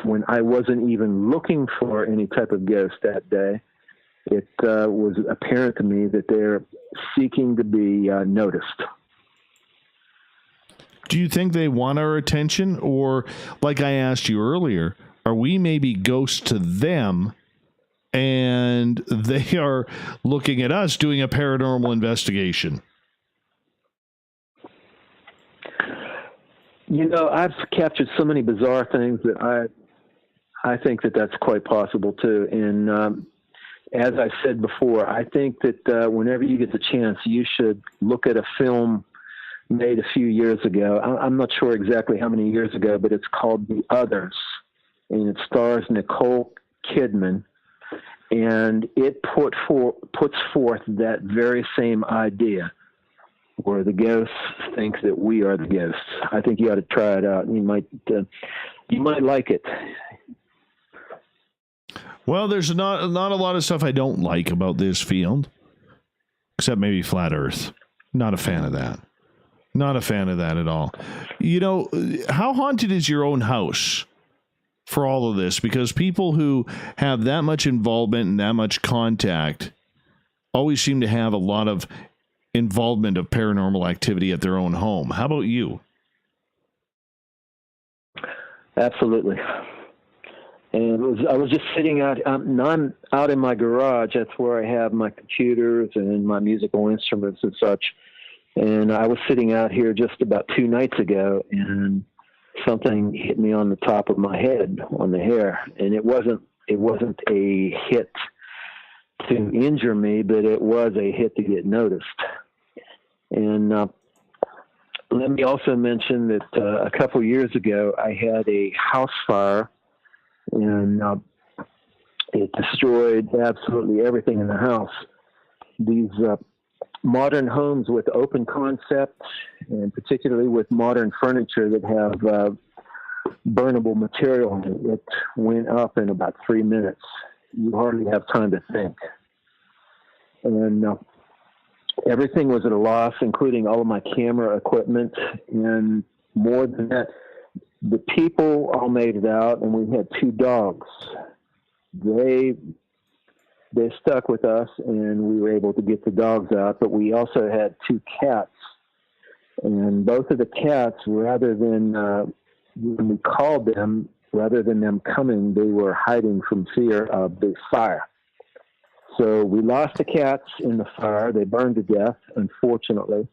when I wasn't even looking for any type of ghost that day, it was apparent to me that they're seeking to be noticed. Do you think they want our attention, or, like I asked you earlier, are we maybe ghosts to them and they are looking at us doing a paranormal investigation? You know, I've captured so many bizarre things that I think that that's quite possible too. And as I said before, I think that whenever you get the chance, you should look at a film made a few years ago. I'm not sure exactly how many years ago, but it's called The Others, and it stars Nicole Kidman, and it puts forth that very same idea, where the ghosts think that we are the ghosts. I think you ought to try it out. You might like it. Well, there's not a lot of stuff I don't like about this field, except maybe flat Earth. Not a fan of that. Not a fan of that at all. You know, how haunted is your own house for all of this? Because people who have that much involvement and that much contact always seem to have a lot of involvement of paranormal activity at their own home. How about you? Absolutely. And I was just sitting out, I'm out in my garage. That's where I have my computers and my musical instruments and such. And I was sitting out here just about 2 nights ago, and something hit me on the top of my head, on the hair. And it wasn't a hit to injure me, but it was a hit to get noticed. And let me also mention that a couple years ago, I had a house fire, and it destroyed absolutely everything in the house. These modern homes with open concepts, and particularly with modern furniture that have burnable material in it, went up in about 3 minutes. You hardly have time to think. And everything was at a loss, including all of my camera equipment. And more than that, the people all made it out, and we had 2 dogs. They stuck with us, and we were able to get the dogs out, but we also had 2 cats. And both of the cats, rather than, when we called them, rather than them coming, they were hiding from fear of the fire. So we lost the cats in the fire. They burned to death, unfortunately.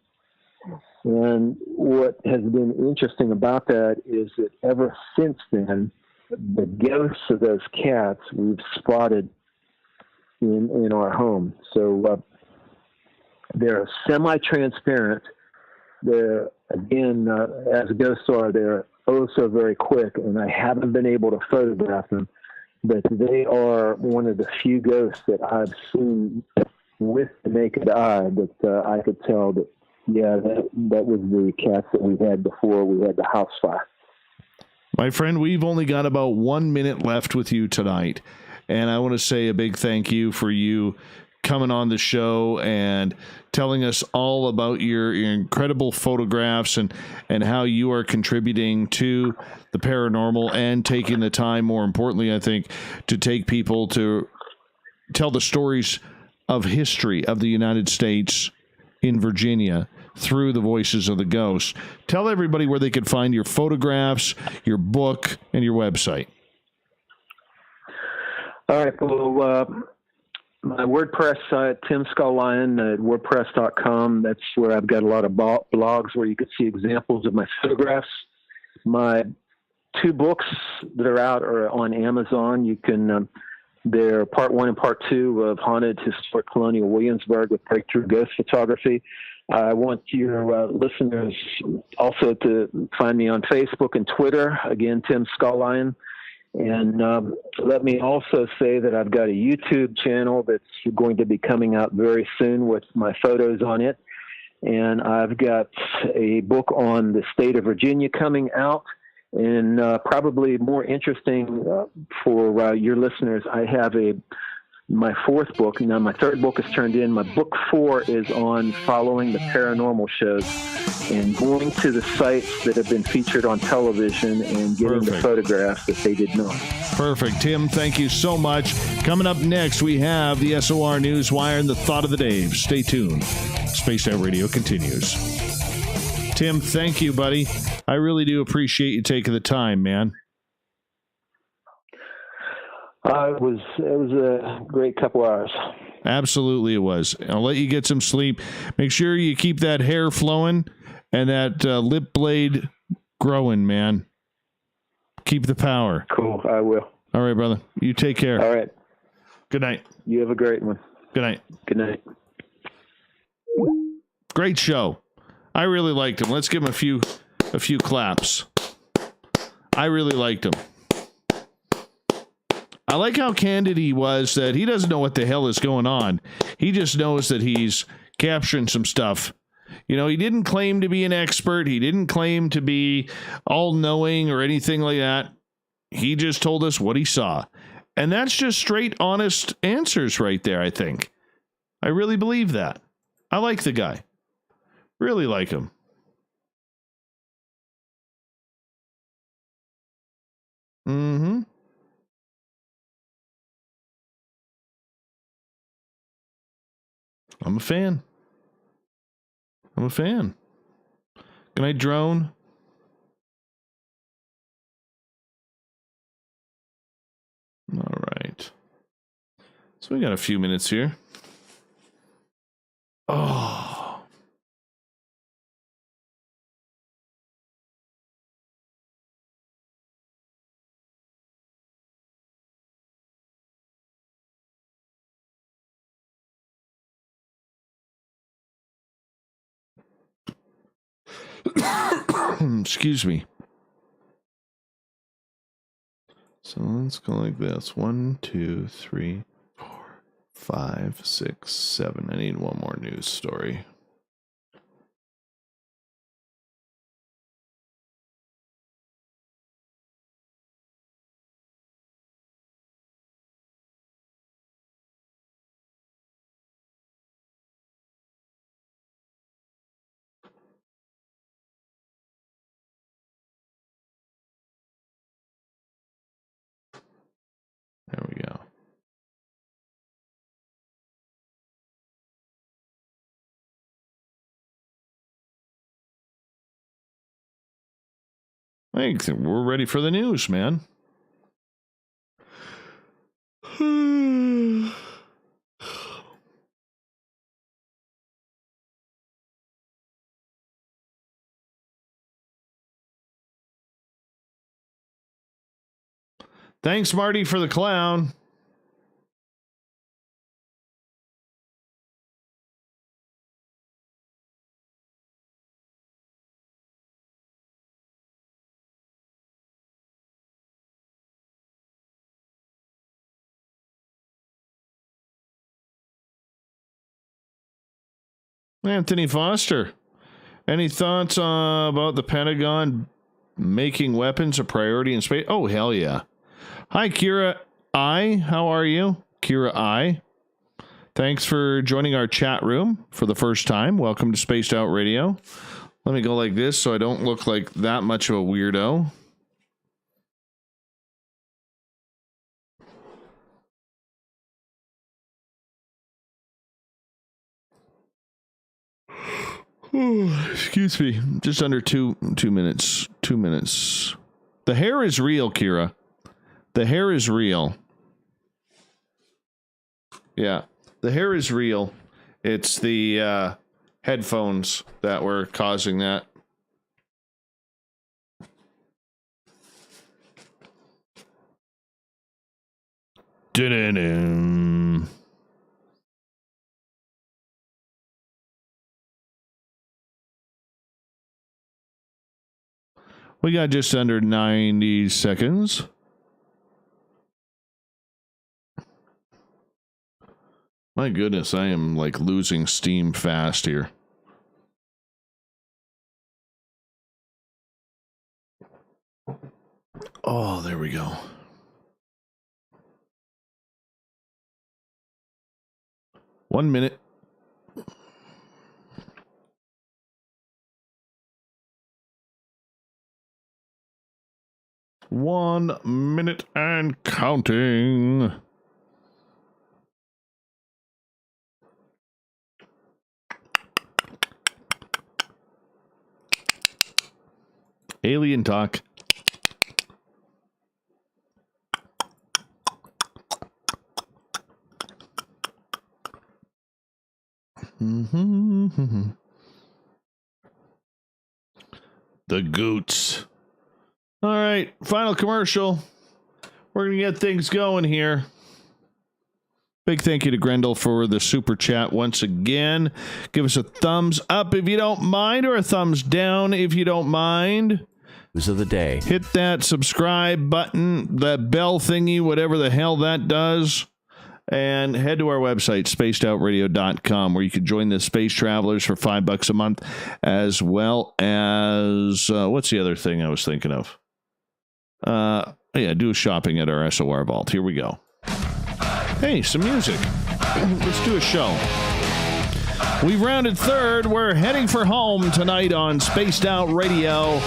And what has been interesting about that is that ever since then, the ghosts of those cats we've spotted in our home. So they're semi-transparent. They're, again, as ghosts are, they're oh so very quick, and I haven't been able to photograph them, but they are one of the few ghosts that I've seen with the naked eye that I could tell that, yeah, that was the cats that we had before we had the house fire. My friend, we've only got about 1 minute left with you tonight, and I want to say a big thank you for you coming on the show and telling us all about your incredible photographs and how you are contributing to the paranormal and taking the time, more importantly, I think, to take people to tell the stories of history of the United States in Virginia through the voices of the ghosts. Tell everybody where they can find your photographs, your book, and your website. All right. Well, my WordPress site, Tim Scullion at WordPress.com. That's where I've got a lot of blogs where you can see examples of my photographs. My 2 books that are out are on Amazon. You can, they're part 1 and part 2 of Haunted Historic Colonial Williamsburg with breakthrough ghost photography. I want your listeners also to find me on Facebook and Twitter. Again, Tim Scullion. And let me also say that I've got a YouTube channel that's going to be coming out very soon with my photos on it. And I've got a book on the state of Virginia coming out. And probably more interesting for your listeners, I have my 4th book. Now, my 3rd book is turned in. My book 4 is on following the paranormal shows. and going to the sites that have been featured on television and getting the photographs that they did not. Perfect. Tim, thank you so much. Coming up next, we have the SOR Newswire and the Thought of the Day. Stay tuned. Spaced Out Radio continues. Tim, thank you, buddy. I really do appreciate you taking the time, man. It was a great couple hours. Absolutely it was. I'll let you get some sleep. Make sure you keep that hair flowing and that lip blade growing, man. Keep the power. Cool, I will. All right, brother. You take care. All right. Good night. You have a great one. Good night. Good night. Great show. I really liked him. Let's give him a few claps. I really liked him. I like how candid he was that he doesn't know what the hell is going on. He just knows that he's capturing some stuff. You know, he didn't claim to be an expert. He didn't claim to be all-knowing or anything like that. He just told us what he saw. And that's just straight, honest answers right there, I think. I really believe that. I like the guy. Really like him. Mm-hmm. I'm a fan. I'm a fan. Good night, drone. All right. So we got a few minutes here. Oh. Excuse me. So let's go like this. 1, 2, 3, 4, 5, 6, 7. I need one more news story. There we go. I think we're ready for the news, man. Thanks, Marty, for the clown. Anthony Foster, any thoughts about the Pentagon making weapons a priority in space? Oh, hell yeah. Hi, Kira I. How are you? Kira I. Thanks for joining our chat room for the first time. Welcome to Spaced Out Radio. Let me go like this so I don't look like that much of a weirdo. Excuse me. Just under two minutes. 2 minutes. The hair is real, Kira. The hair is real. Yeah. The hair is real. It's the headphones that were causing that. Dun-dun-dun. We got just under 90 seconds. My goodness, I am like losing steam fast here. Oh, there we go. One minute. 1 minute and counting. Alien talk. The Goots. All right, final commercial. We're going to get things going here. Big thank you to Grendel for the super chat once again. Give us a thumbs up if you don't mind, or a thumbs down if you don't mind. News of the day. Hit that subscribe button, that bell thingy, whatever the hell that does. And head to our website, spacedoutradio.com, where you can join the Space Travelers for $5 a month, as well as, what's the other thing I was thinking of? Do shopping at our SOR vault. Here we go. Hey, some music. Let's do a show. We've rounded third. We're heading for home tonight on Spaced Out Radio.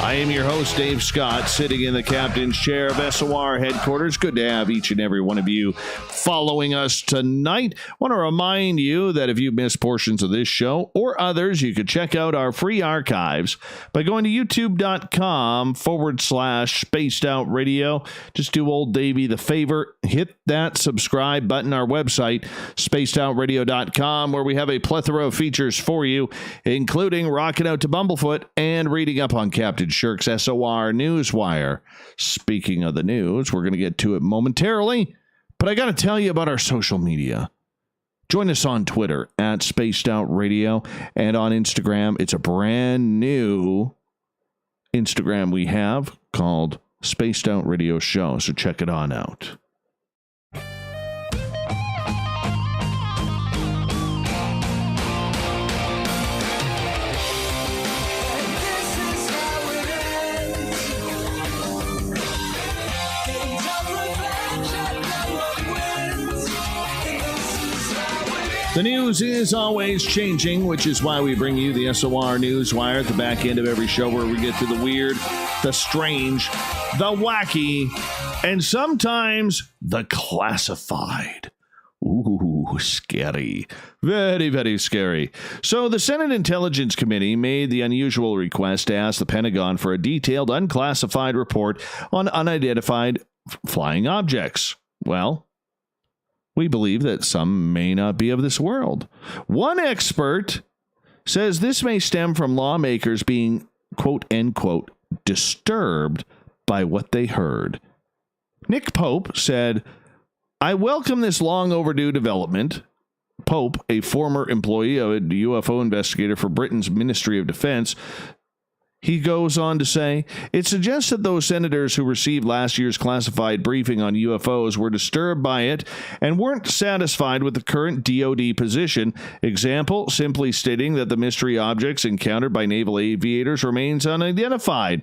I am your host, Dave Scott, sitting in the captain's chair of SOR headquarters. Good to have each and every one of you following us tonight. I want to remind you that if you missed portions of this show or others, you could check out our free archives by going to youtube.com/Spaced Out Radio. Just do old Davey the favor. Hit that subscribe button. Our website, spacedoutradio.com, where we have a plethora of features for you, including rocking out to Bumblefoot and reading up on Captain Shirk's SOR Newswire. Speaking of the news, we're going to get to it momentarily, but I got to tell you about our social media. Join us on Twitter at Spaced Out Radio, and on Instagram. It's a brand new Instagram we have called Spaced Out Radio Show, so check it on out. The news is always changing, which is why we bring you the SOR Newswire at the back end of every show, where we get to the weird, the strange, the wacky, and sometimes the classified. Ooh, scary. Very, very scary. So the Senate Intelligence Committee made the unusual request to ask the Pentagon for a detailed, unclassified report on unidentified flying objects. Well, we believe that some may not be of this world. One expert says this may stem from lawmakers being, quote, end quote, disturbed by what they heard. Nick Pope said, "I welcome this long overdue development." Pope, a former employee of a UFO investigator for Britain's Ministry of Defense, he goes on to say, "It suggests that those senators who received last year's classified briefing on UFOs were disturbed by it and weren't satisfied with the current DoD position. Example, simply stating that the mystery objects encountered by naval aviators remains unidentified."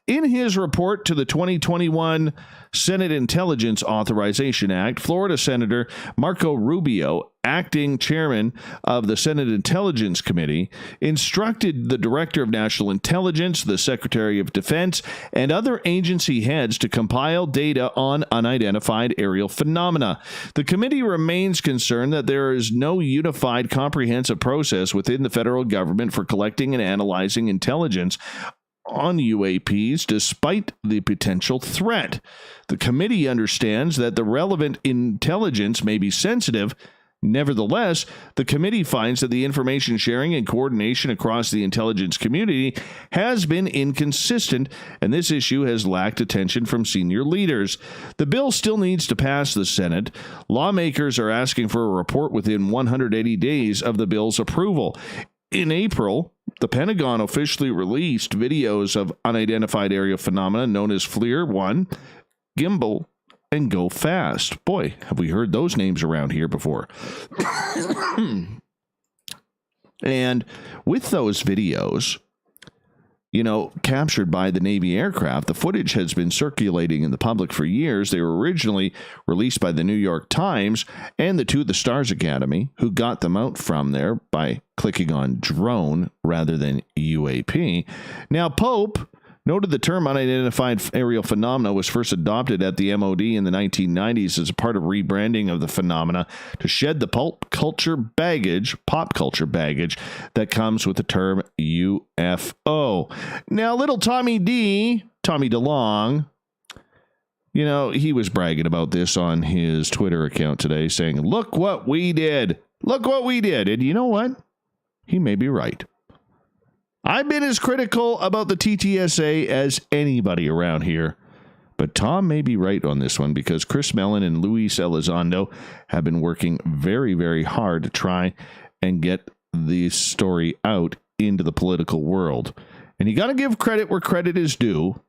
In his report to the 2021 Senate Intelligence Authorization Act, Florida Senator Marco Rubio, acting chairman of the Senate Intelligence Committee, instructed the Director of National Intelligence, the Secretary of Defense, and other agency heads to compile data on unidentified aerial phenomena. The committee remains concerned that there is no unified, comprehensive process within the federal government for collecting and analyzing intelligence on UAPs, despite the potential threat. The committee understands that the relevant intelligence may be sensitive. Nevertheless, the committee finds that the information sharing and coordination across the intelligence community has been inconsistent, and this issue has lacked attention from senior leaders. The bill still needs to pass the Senate. Lawmakers are asking for a report within 180 days of the bill's approval. In April, the Pentagon officially released videos of unidentified aerial phenomena known as FLIR 1, Gimbal, and Go Fast. Boy, have we heard those names around here before. And with those videos, captured by the Navy aircraft, the footage has been circulating in the public for years. They were originally released by the New York Times and the To the Stars Academy, who got them out from there by clicking on drone rather than UAP. Now, Pope noted the term unidentified aerial phenomena was first adopted at the MOD in the 1990s as a part of rebranding of the phenomena to shed the pop culture baggage that comes with the term UFO. Now, little Tommy DeLong, you know, he was bragging about this on his Twitter account today, saying, look what we did. Look what we did. And you know what? He may be right. I've been as critical about the TTSA as anybody around here, but Tom may be right on this one because Chris Mellon and Luis Elizondo have been working very, very hard to try and get this story out into the political world. And you got to give credit where credit is due,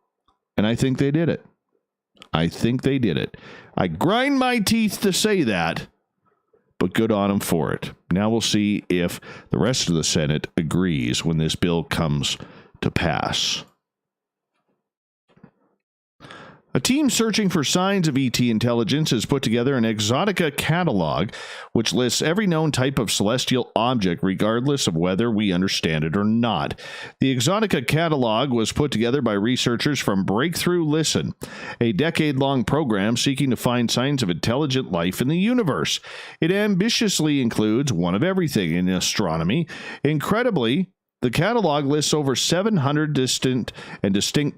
and I think they did it. I grind my teeth to say that, but good on them for it. Now we'll see if the rest of the Senate agrees when this bill comes to pass. A team searching for signs of ET intelligence has put together an Exotica catalog, which lists every known type of celestial object, regardless of whether we understand it or not. The Exotica catalog was put together by researchers from Breakthrough Listen, a decade-long program seeking to find signs of intelligent life in the universe. It ambitiously includes one of everything in astronomy. Incredibly, the catalog lists over 700 distant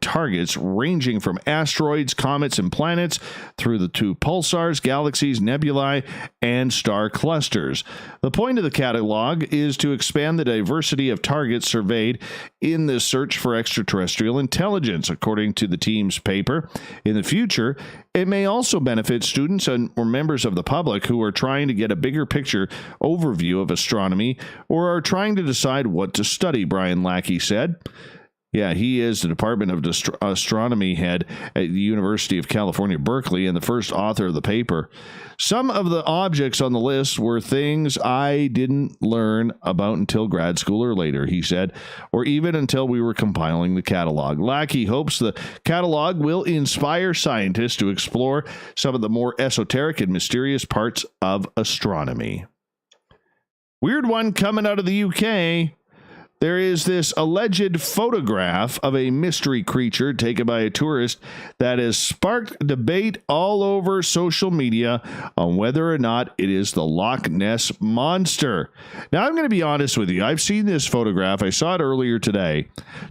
targets ranging from asteroids, comets, and planets through to pulsars, galaxies, nebulae, and star clusters. The point of the catalog is to expand the diversity of targets surveyed in the search for extraterrestrial intelligence, according to the team's paper. In the future, it may also benefit students or members of the public who are trying to get a bigger picture overview of astronomy or are trying to decide what to study, Brian Lackey said. Yeah, he is the Department of Astronomy head at the University of California, Berkeley, and the first author of the paper. Some of the objects on the list were things I didn't learn about until grad school or later, he said, or even until we were compiling the catalog. Lackey hopes the catalog will inspire scientists to explore some of the more esoteric and mysterious parts of astronomy. Weird one coming out of the UK. There is this alleged photograph of a mystery creature taken by a tourist that has sparked debate all over social media on whether or not it is the Loch Ness Monster. Now, I'm going to be honest with you. I've seen this photograph. I saw it earlier today.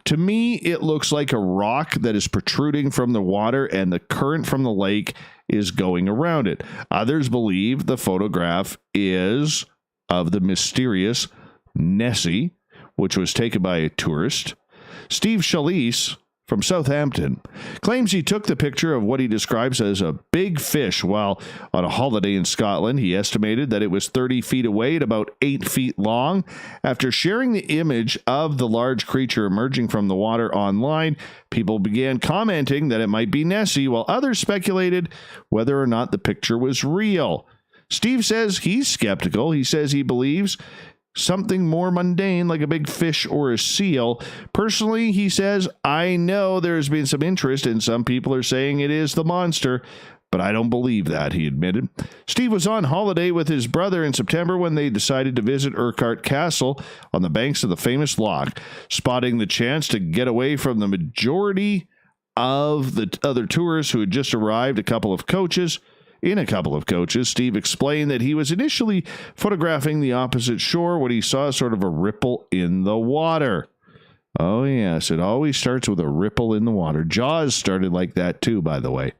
To me, it looks like a rock that is protruding from the water and the current from the lake is going around it. Others believe the photograph is of the mysterious Nessie, which was taken by a tourist. Steve Schalise from Southampton claims he took the picture of what he describes as a big fish while on a holiday in Scotland. He estimated that it was 30 feet away and about 8 feet long. After sharing the image of the large creature emerging from the water online, people began commenting that it might be Nessie, while others speculated whether or not the picture was real. Steve says he's skeptical. He says he believes something more mundane like a big fish or a seal. Personally, he says, I know there's been some interest and some people are saying it is the monster, but I don't believe that, he admitted. Steve was on holiday with his brother in September when they decided to visit Urquhart Castle on the banks of the famous loch. Spotting the chance to get away from the majority of the other tourists who had just arrived in a couple of coaches, Steve explained that he was initially photographing the opposite shore when he saw sort of a ripple in the water. Oh, yes, it always starts with a ripple in the water. Jaws started like that, too, by the way.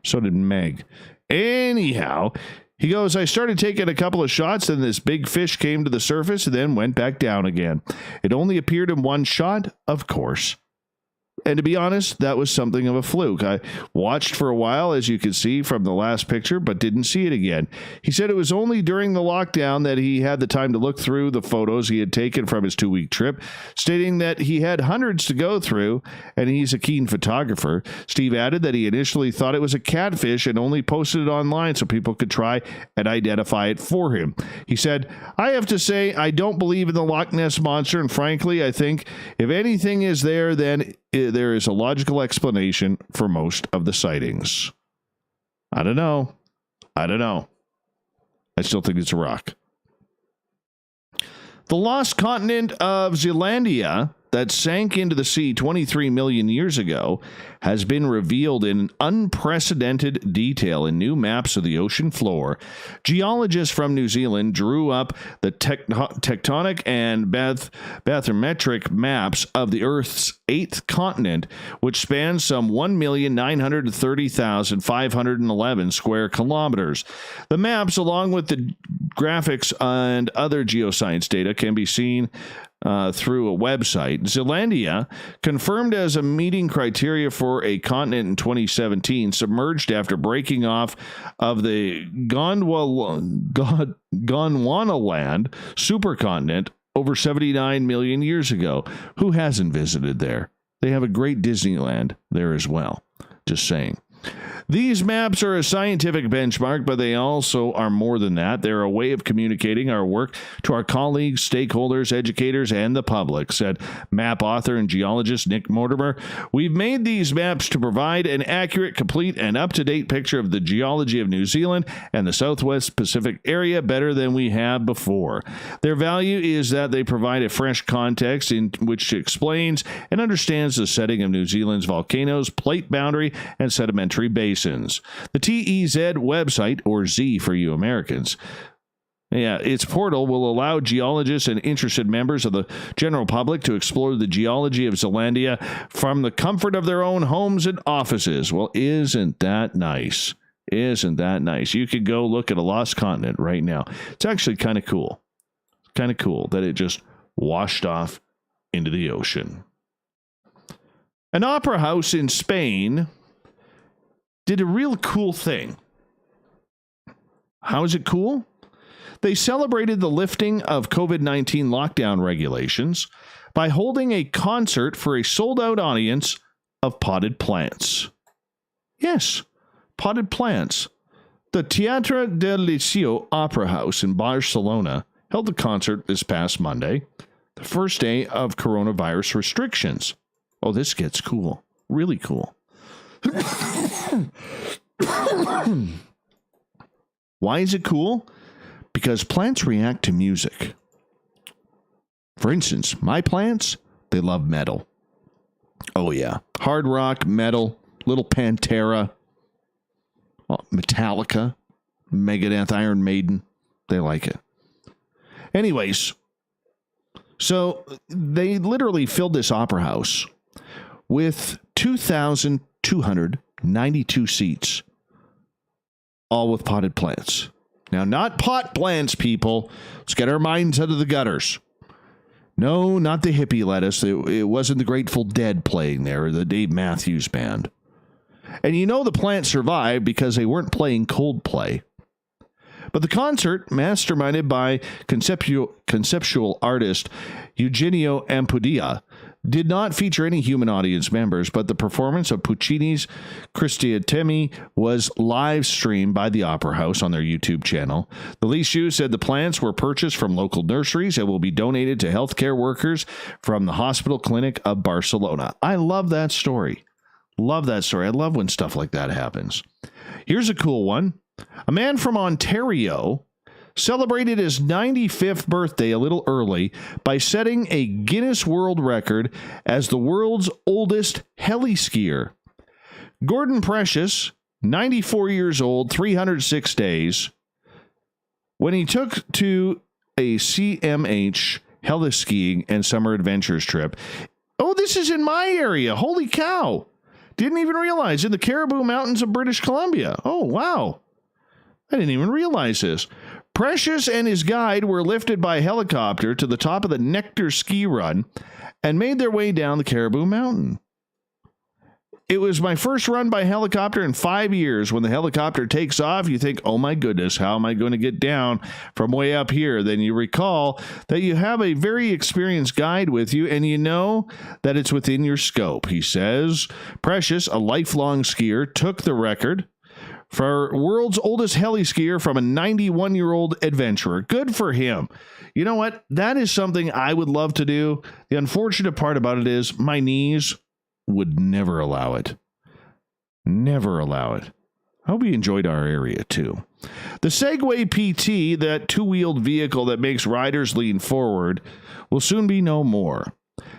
So did Meg. Anyhow, he goes, I started taking a couple of shots, then this big fish came to the surface and then went back down again. It only appeared in one shot, of course. And to be honest, that was something of a fluke. I watched for a while, as you can see from the last picture, but didn't see it again. He said it was only during the lockdown that he had the time to look through the photos he had taken from his 2-week trip, stating that he had hundreds to go through, and he's a keen photographer. Steve added that he initially thought it was a catfish and only posted it online so people could try and identify it for him. He said, I have to say, I don't believe in the Loch Ness Monster, and frankly, I think if anything is there, then there is a logical explanation for most of the sightings. I don't know. I still think it's a rock. The lost continent of Zealandia that sank into the sea 23 million years ago has been revealed in unprecedented detail in new maps of the ocean floor. Geologists from New Zealand drew up the tectonic and bathymetric maps of the Earth's 8th continent, which spans some 1,930,511 square kilometers. The maps, along with the graphics and other geoscience data, can be seen through a website. Zealandia, confirmed as a meeting criteria for a continent in 2017, submerged after breaking off of the Gondwanaland supercontinent over 79 million years ago. Who hasn't visited there? They have a great Disneyland there as well. Just saying. These maps are a scientific benchmark, but they also are more than that. They're a way of communicating our work to our colleagues, stakeholders, educators, and the public, said map author and geologist Nick Mortimer. We've made these maps to provide an accurate, complete, and up-to-date picture of the geology of New Zealand and the Southwest Pacific area better than we have before. Their value is that they provide a fresh context in which explains and understands the setting of New Zealand's volcanoes, plate boundary, and sedimentary basins. The TEZ website, or Z for you Americans, its portal will allow geologists and interested members of the general public to explore the geology of Zealandia from the comfort of their own homes and offices. Well, isn't that nice? Isn't that nice? You could go look at a lost continent right now. It's actually kind of cool. Kind of cool that it just washed off into the ocean. An opera house in Spain did a real cool thing. How is it cool? They celebrated the lifting of COVID-19 lockdown regulations by holding a concert for a sold-out audience of potted plants. Yes, potted plants. The Teatre del Liceo Opera House in Barcelona held the concert this past Monday, the first day of coronavirus restrictions. Oh, this gets cool. Really cool. Why is it cool? Because plants react to music. For instance, my plants, they love metal. Oh yeah, hard rock, metal, little Pantera, Metallica, Megadeth, Iron Maiden, they like it. Anyways, so they literally filled this opera house with 2,292 seats, all with potted plants. Now, not pot plants, people. Let's get our minds out of the gutters. No, not the hippie lettuce. It wasn't the Grateful Dead playing there, or the Dave Matthews Band. And you know the plants survived because they weren't playing Coldplay. But the concert, masterminded by conceptual artist Eugenio Ampudia, did not feature any human audience members, but the performance of Puccini's Cristiatemi was live streamed by the Opera House on their YouTube channel. The Liceu said the plants were purchased from local nurseries and will be donated to healthcare workers from the Hospital Clinic of Barcelona. I love that story. Love that story. I love when stuff like that happens. Here's a cool one. A man from Ontario celebrated his 95th birthday a little early by setting a Guinness World Record as the world's oldest heli-skier. Gordon Precious, 94 years old, 306 days, when he took to a CMH heli-skiing and summer adventures trip. Oh, this is in my area. Holy cow. Didn't even realize. In the Caribou Mountains of British Columbia. Oh, wow. I didn't even realize this. Precious and his guide were lifted by helicopter to the top of the Nectar ski run and made their way down the Caribou Mountain. It was my first run by helicopter in 5 years. When the helicopter takes off, you think, oh my goodness, how am I going to get down from way up here? Then you recall that you have a very experienced guide with you and you know that it's within your scope. He says, Precious, a lifelong skier, took the record for world's oldest heli-skier from a 91-year-old adventurer. Good for him. You know what? That is something I would love to do. The unfortunate part about it is my knees would never allow it. Never allow it. I hope you enjoyed our area too. The Segway PT, that two-wheeled vehicle that makes riders lean forward, will soon be no more.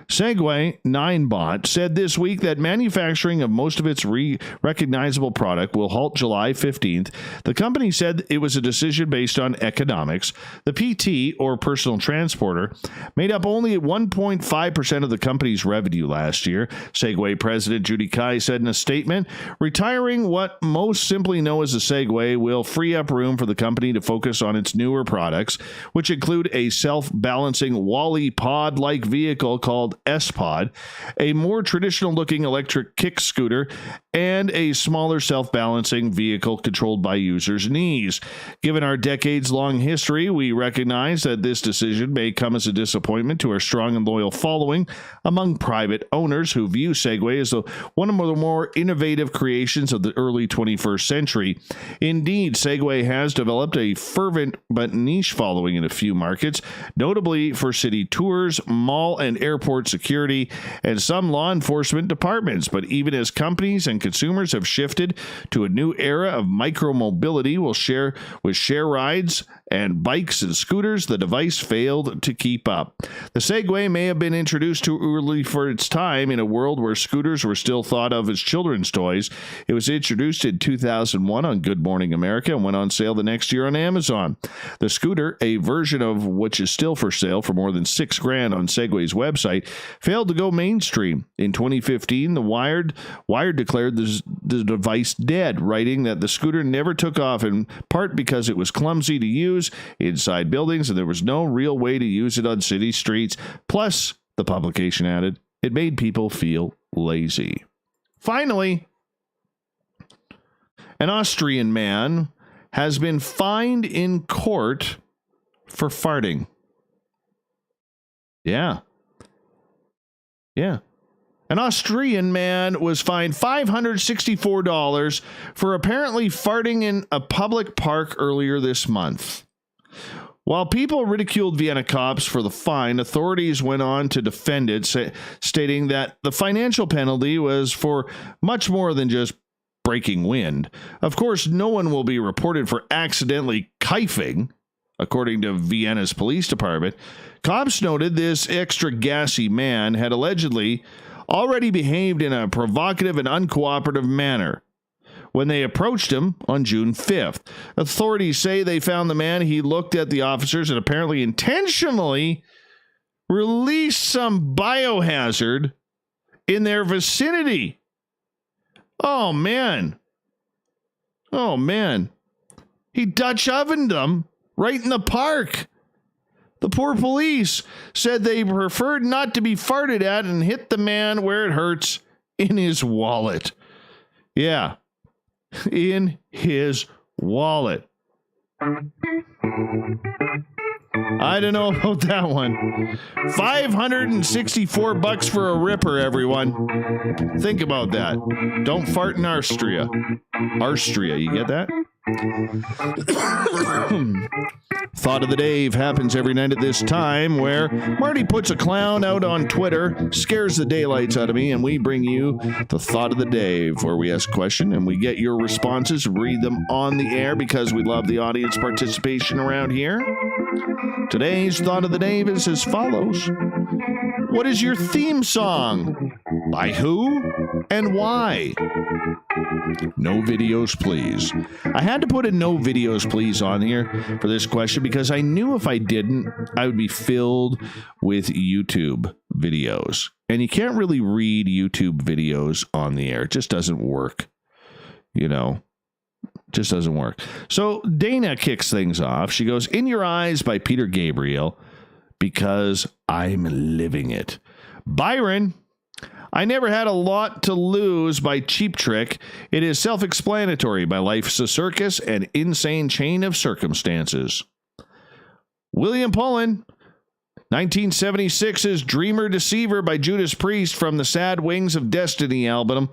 Segway 9bot said this week that manufacturing of most of its recognizable product will halt July 15th. The company said it was a decision based on economics. The PT, or personal transporter, made up only 1.5% of the company's revenue last year. Segway President Judy Kai said in a statement, retiring what most simply know as a Segway will free up room for the company to focus on its newer products, which include a self-balancing Wally pod-like vehicle called S-Pod, a more traditional-looking electric kick scooter, and a smaller self-balancing vehicle controlled by users' knees. Given our decades-long history, we recognize that this decision may come as a disappointment to our strong and loyal following among private owners who view Segway as one of the more innovative creations of the early 21st century. Indeed, Segway has developed a fervent but niche following in a few markets, notably for city tours, mall and airport security, and some law enforcement departments. But even as companies and consumers have shifted to a new era of micro-mobility with share rides and bikes and scooters, the device failed to keep up. The Segway may have been introduced too early for its time in a world where scooters were still thought of as children's toys. It was introduced in 2001 on Good Morning America and went on sale the next year on Amazon. The scooter, a version of which is still for sale for more than $6,000 on Segway's website, failed to go mainstream. In 2015, the Wired declared the device dead, writing that the scooter never took off, in part because it was clumsy to use inside buildings and there was no real way to use it on city streets. Plus, the publication added, it made people feel lazy. Finally, an Austrian man has been fined in court for farting. Yeah. An Austrian man was fined $564 for apparently farting in a public park earlier this month. While people ridiculed Vienna cops for the fine, authorities went on to defend it, stating that the financial penalty was for much more than just breaking wind. Of course, no one will be reported for accidentally kifing, according to Vienna's police department. Cops noted this extra gassy man had allegedly already behaved in a provocative and uncooperative manner when they approached him on June 5th. Authorities say they found the man. He looked at the officers and apparently intentionally released some biohazard in their vicinity. Oh, man. He Dutch ovened them right in the park. The poor police said they preferred not to be farted at and hit the man where it hurts, in his wallet. Yeah, in his wallet. I don't know about that one. $564 for a ripper, everyone. Think about that. Don't fart in Austria. Austria, you get that? Thought of the Dave happens every night at this time, where Marty puts a clown out on Twitter, scares the daylights out of me, and we bring you the Thought of the Dave, where we ask a question and we get your responses, read them on the air because we love the audience participation around here. Today's Thought of the Dave is as follows. What is your theme song? By who and why? No videos, please. I had to put a no videos, please on here for this question because I knew if I didn't, I would be filled with YouTube videos. And you can't really read YouTube videos on the air. It just doesn't work. Just doesn't work. So Dana kicks things off. She goes, In Your Eyes by Peter Gabriel, because I'm living it. Byron, I Never Had a Lot to Lose by Cheap Trick. It is self-explanatory by Life's a Circus and Insane Chain of Circumstances. William Pullen, 1976's Dreamer Deceiver by Judas Priest from the Sad Wings of Destiny album.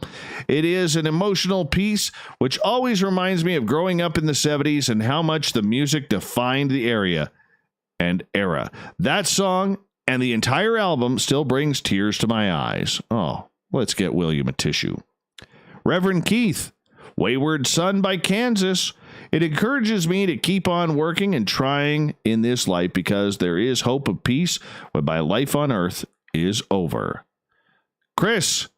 It is an emotional piece which always reminds me of growing up in the 70s and how much the music defined the area and era. That song and the entire album still brings tears to my eyes. Oh, let's get William a tissue. Reverend Keith, Wayward Son by Kansas. It encourages me to keep on working and trying in this life because there is hope of peace whereby life on earth is over. Chris,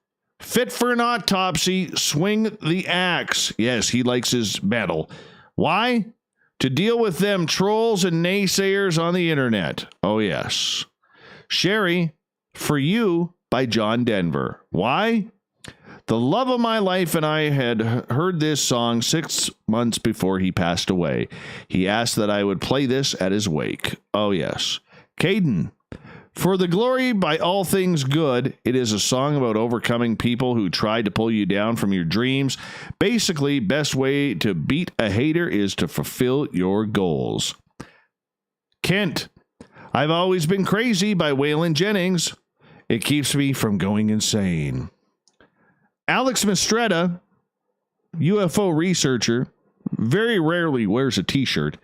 fit for an autopsy, swing the axe. Yes, he likes his metal. Why? To deal with them trolls and naysayers on the internet. Oh, yes. Sherry, For You by John Denver. Why? The love of my life and I had heard this song 6 months before he passed away. He asked that I would play this at his wake. Oh, yes. Caden, For the Glory by All Things Good. It is a song about overcoming people who tried to pull you down from your dreams. Basically, best way to beat a hater is to fulfill your goals. Kent, I've Always Been Crazy by Waylon Jennings. It keeps me from going insane. Alex Mistretta, UFO researcher, very rarely wears a t-shirt.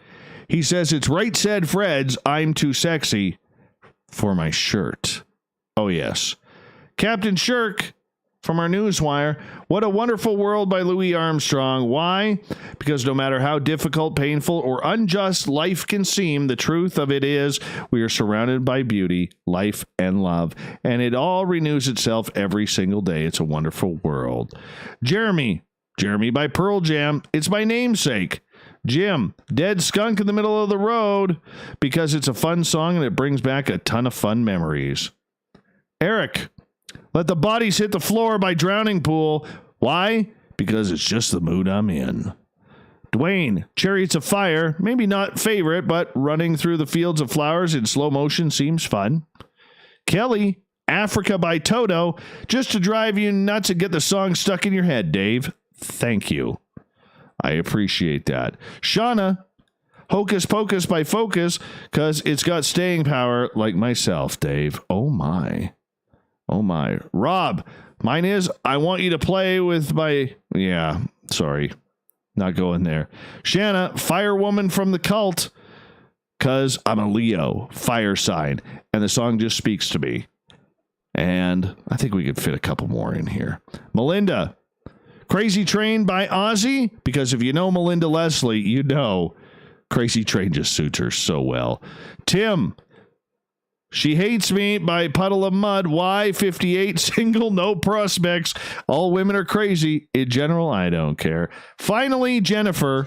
He says, it's Right Said Fred's I'm Too Sexy for my shirt. Oh, yes. Captain Shirk from our Newswire. What a Wonderful World by Louis Armstrong. Why? Because no matter how difficult, painful, or unjust life can seem, the truth of it is we are surrounded by beauty, life, and love, and it all renews itself every single day. It's a wonderful world. Jeremy by Pearl Jam. It's my namesake. Jim, Dead Skunk in the Middle of the Road, because it's a fun song and it brings back a ton of fun memories. Eric, Let the Bodies Hit the Floor by Drowning Pool. Why? Because it's just the mood I'm in. Dwayne, Chariots of Fire, maybe not favorite, but running through the fields of flowers in slow motion seems fun. Kelly, Africa by Toto, just to drive you nuts and get the song stuck in your head, Dave. Thank you. I appreciate that. Shauna, Hocus Pocus by Focus, because it's got staying power like myself, Dave. Oh, my. Oh, my. Rob, mine is I Want You to Play with my... Yeah, sorry. Not going there. Shanna, Firewoman from the Cult, because I'm a Leo, fire sign, and the song just speaks to me. And I think we could fit a couple more in here. Melinda, Crazy Train by Ozzy, because if you know Melinda Leslie, you know Crazy Train just suits her so well. Tim, She Hates Me by Puddle of Mud. Why? 58, single, no prospects. All women are crazy. In general, I don't care. Finally, Jennifer.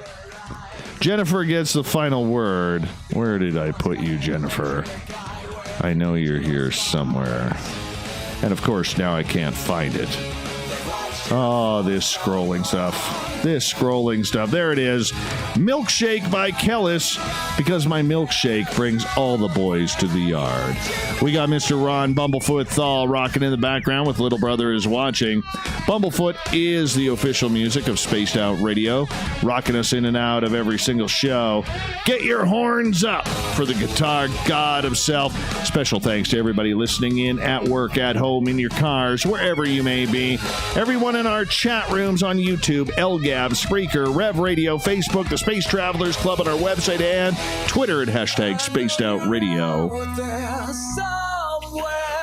Jennifer gets the final word. Where did I put you, Jennifer? I know you're here somewhere. And of course, now I can't find it. Oh, this scrolling stuff. There it is. Milkshake by Kellis, because my milkshake brings all the boys to the yard. We got Mr. Ron Bumblefoot Thal rocking in the background with Little Brother Is Watching. Bumblefoot is the official music of Spaced Out Radio, rocking us in and out of every single show. Get your horns up for the guitar god himself. Special thanks to everybody listening in at work, at home, in your cars, wherever you may be. Everyone in our chat rooms on YouTube, LGAB, Spreaker, Rev Radio, Facebook, the Space Travelers Club on our website, and Twitter at hashtag Spaced Out Radio.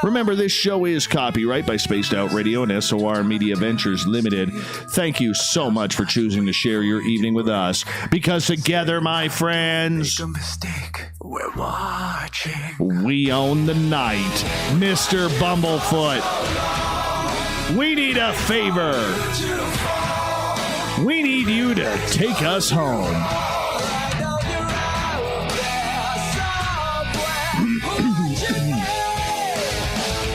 Remember, this show is copyright by Spaced Out Radio and SOR Media Ventures Limited. Thank you so much for choosing to share your evening with us, because together, my friends, make a mistake. We're watching. We own the night. Mr. Bumblefoot, we need a favor. We need you to take us home.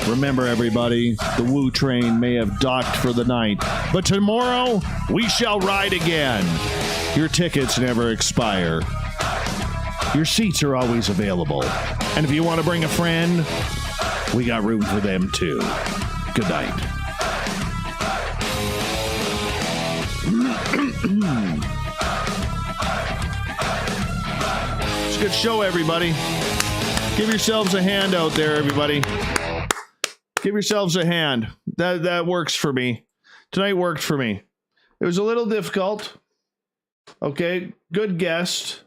Remember, everybody, the Woo train may have docked for the night, but tomorrow we shall ride again. Your tickets never expire. Your seats are always available. And if you want to bring a friend, we got room for them too. Good night. It's a good show, everybody. Give yourselves a hand out there, everybody. Give yourselves a hand. That works for me. Tonight worked for me. It was a little difficult. Okay, good guest.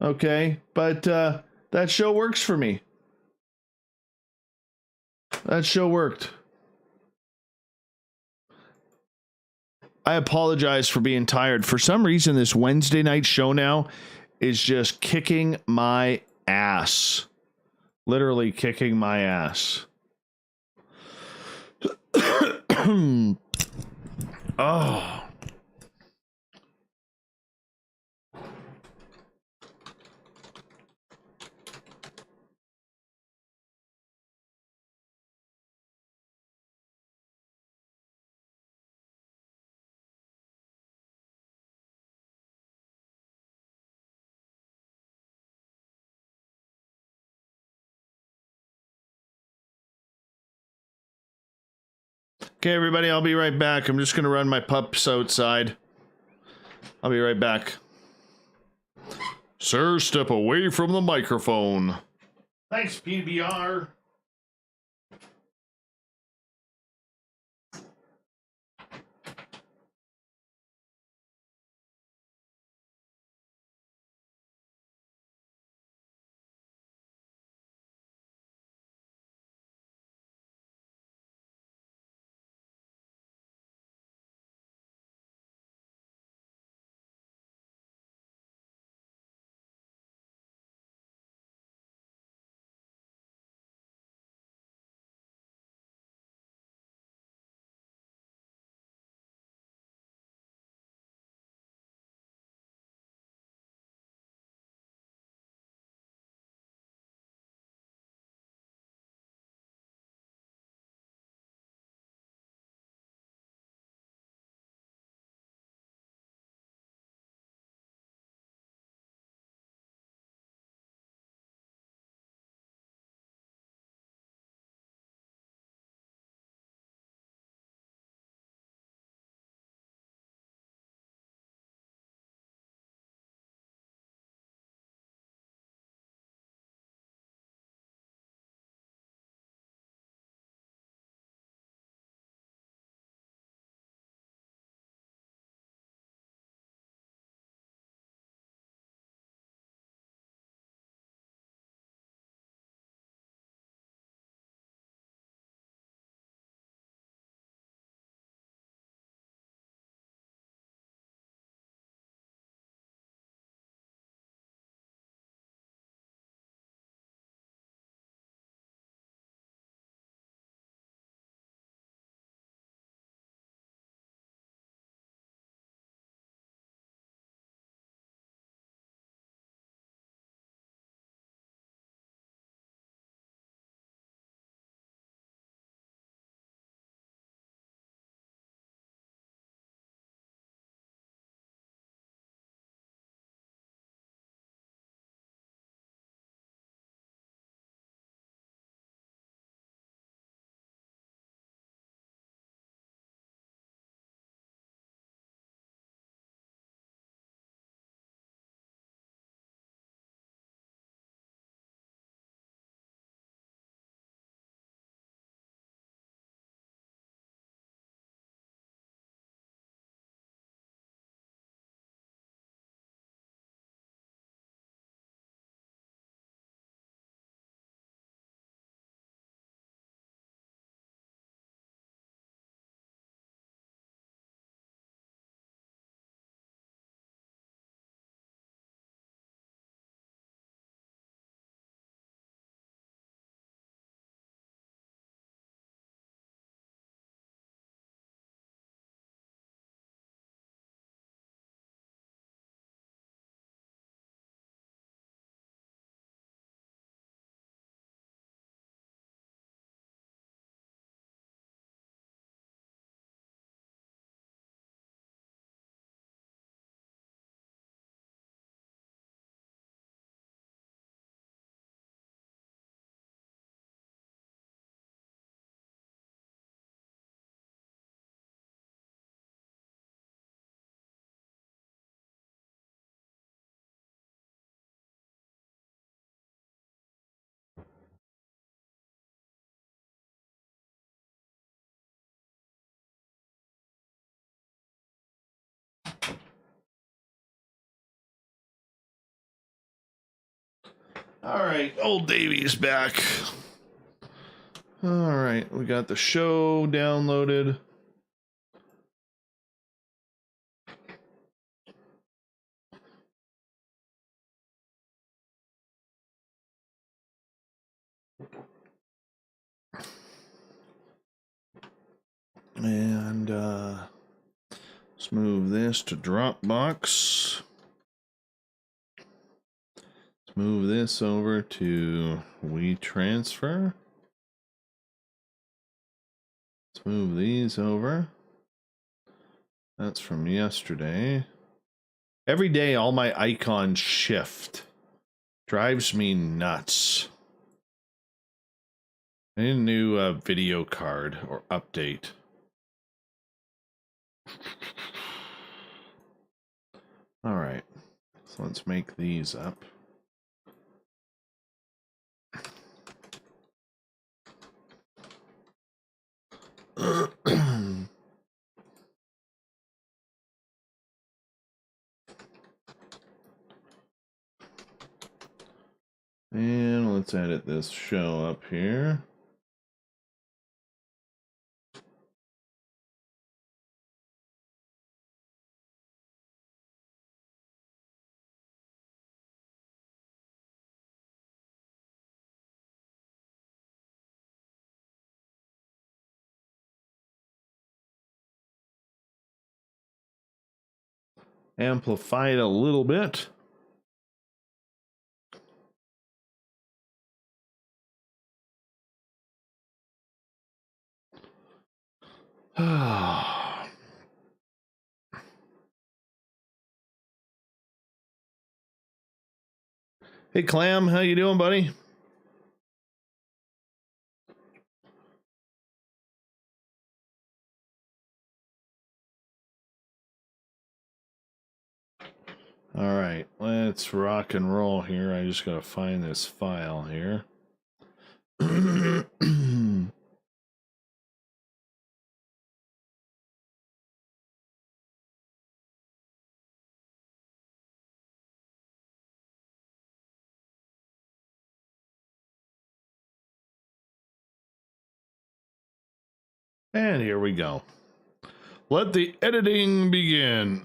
Okay, but that show works for me. That show worked. I apologize for being tired. For some reason, this Wednesday night show now is just kicking my ass. Literally kicking my ass. Oh. Okay, everybody, I'll be right back. I'm just going to run my pups outside. I'll be right back. Sir, step away from the microphone. Thanks, PBR. All right, old Davy's back. All right, we got the show downloaded. And let's move this to Dropbox. Let's move this over to WeTransfer. Let's move these over. That's from yesterday. Every day, all my icons shift. Drives me nuts. I need a new video card or update. All right. So let's make these up. And let's edit this show up here. Amplify it a little bit. Hey Clam, how you doing, buddy? All right, let's rock and roll here. I just gotta find this file here. And here we go. Let the editing begin.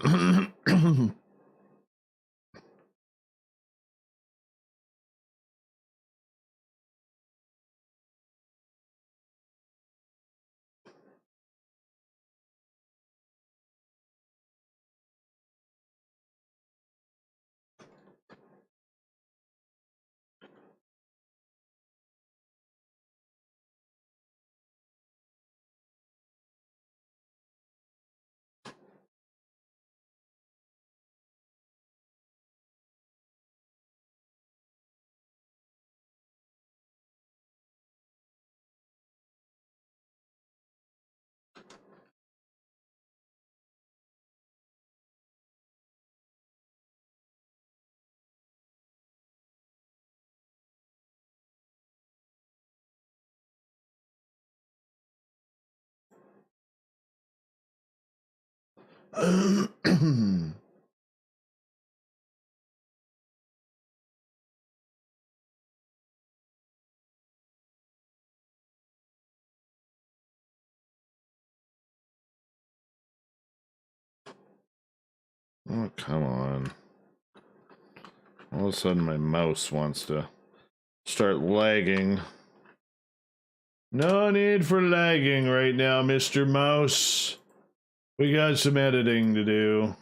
Oh, come on. All of a sudden my mouse wants to start lagging. No need for lagging right now, Mr. Mouse. We got some editing to do.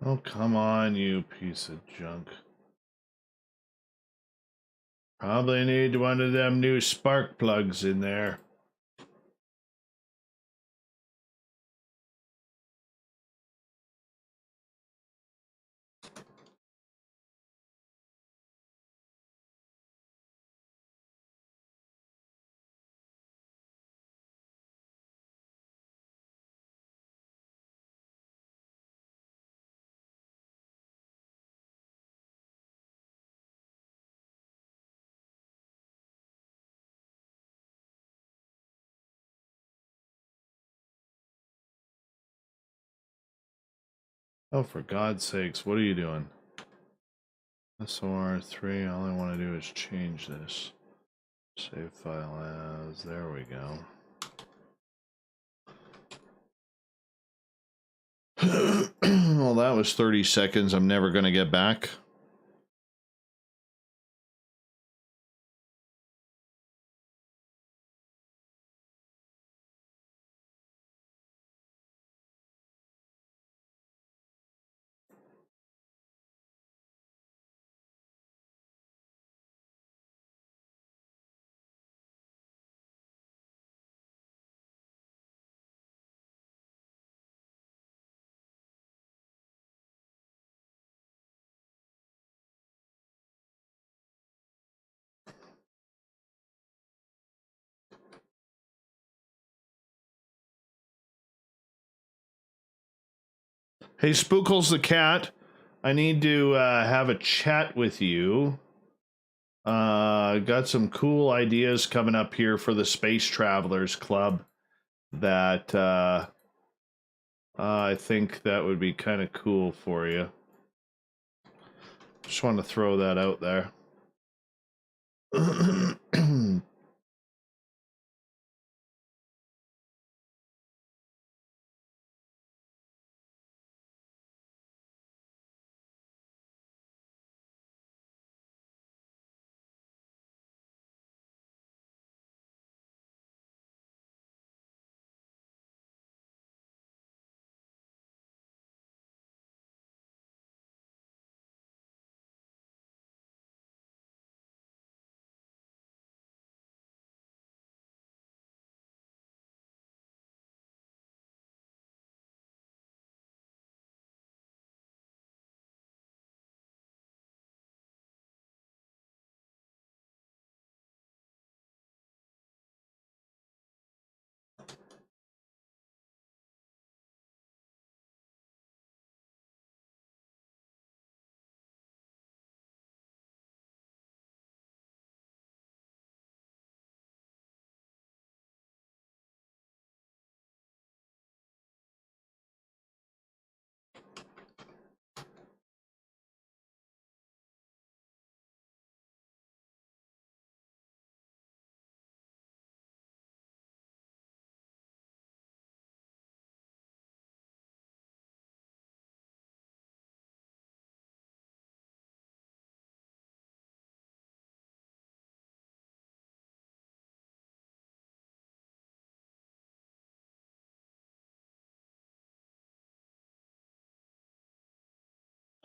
Oh, come on, you piece of junk. Probably need one of them new spark plugs in there. Oh, for God's sakes, what are you doing? SOR3, all I want to do is change this. Save file as, there we go. Well, that was 30 seconds I'm never going to get back. Hey, Spookles the cat, I need to have a chat with you. Got some cool ideas coming up here for the Space Travelers Club that I think that would be kind of cool for you. Just want to throw that out there.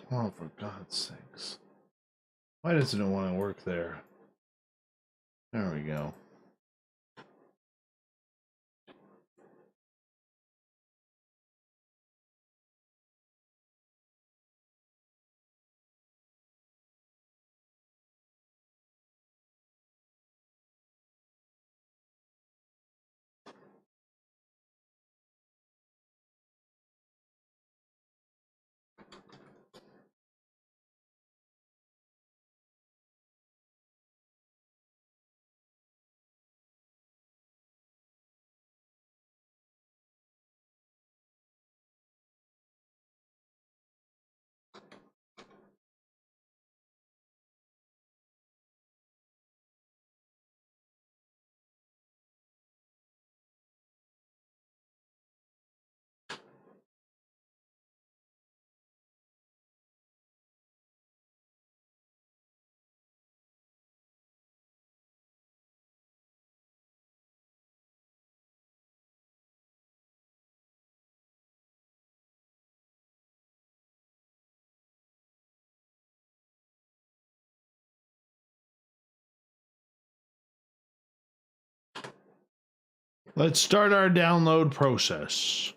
Oh, for God's sakes. Why doesn't it want to work there? There we go. Let's start our download process.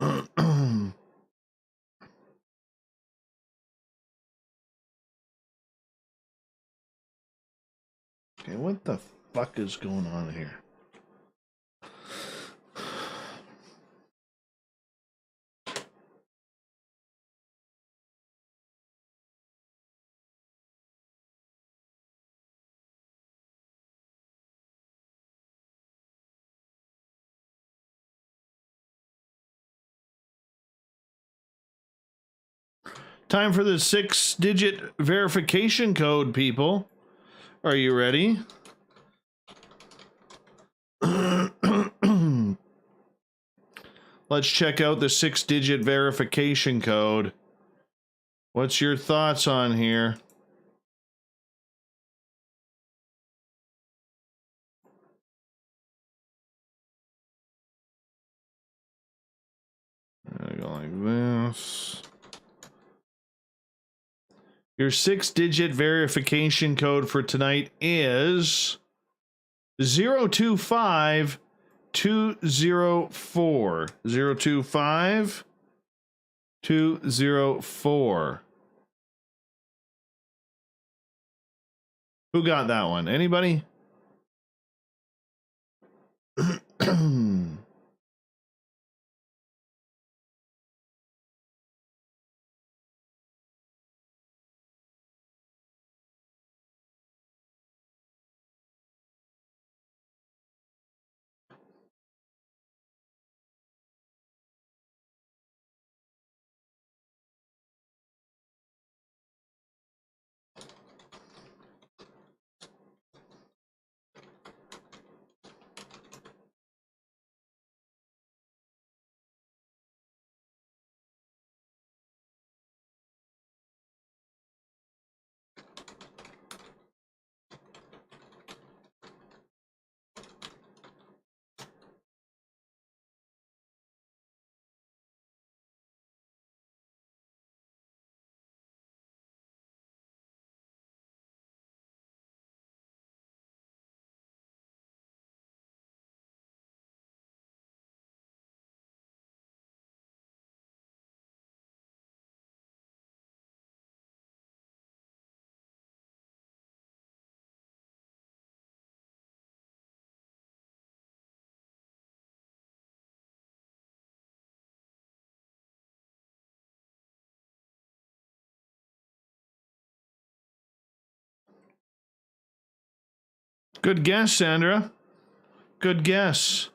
Okay, what the fuck is going on here? Time for the 6-digit verification code, people. Are you ready? Let's check out the 6-digit verification code. What's your thoughts on here? I go like this. Your 6-digit verification code for tonight is 025 204. 025 204. Who got that one? Anybody? Good guess, Sandra. Good guess.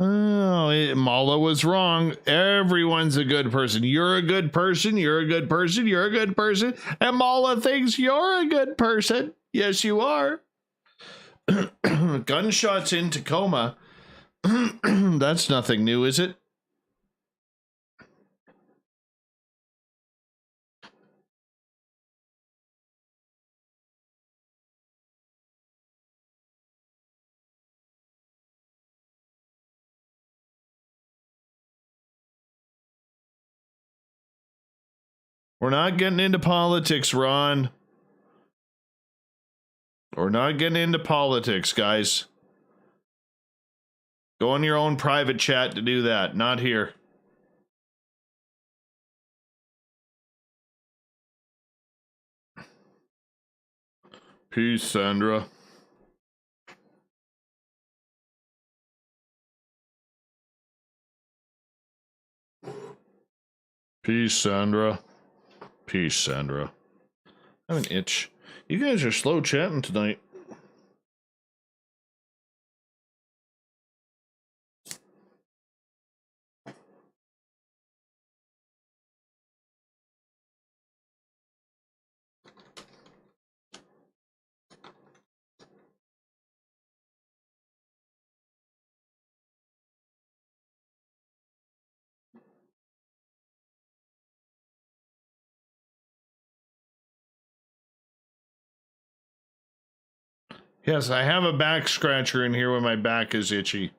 Oh, Mala was wrong. Everyone's a good person. You're a good person. You're a good person. You're a good person. And Mala thinks you're a good person. Yes, you are. Gunshots in Tacoma. That's nothing new, is it? We're not getting into politics, Ron. We're not getting into politics, guys. Go on your own private chat to do that. Not here. Peace, Sandra. Peace, Sandra. Peace, Sandra. I have an itch. You guys are slow chatting tonight. Yes, I have a back scratcher in here when my back is itchy.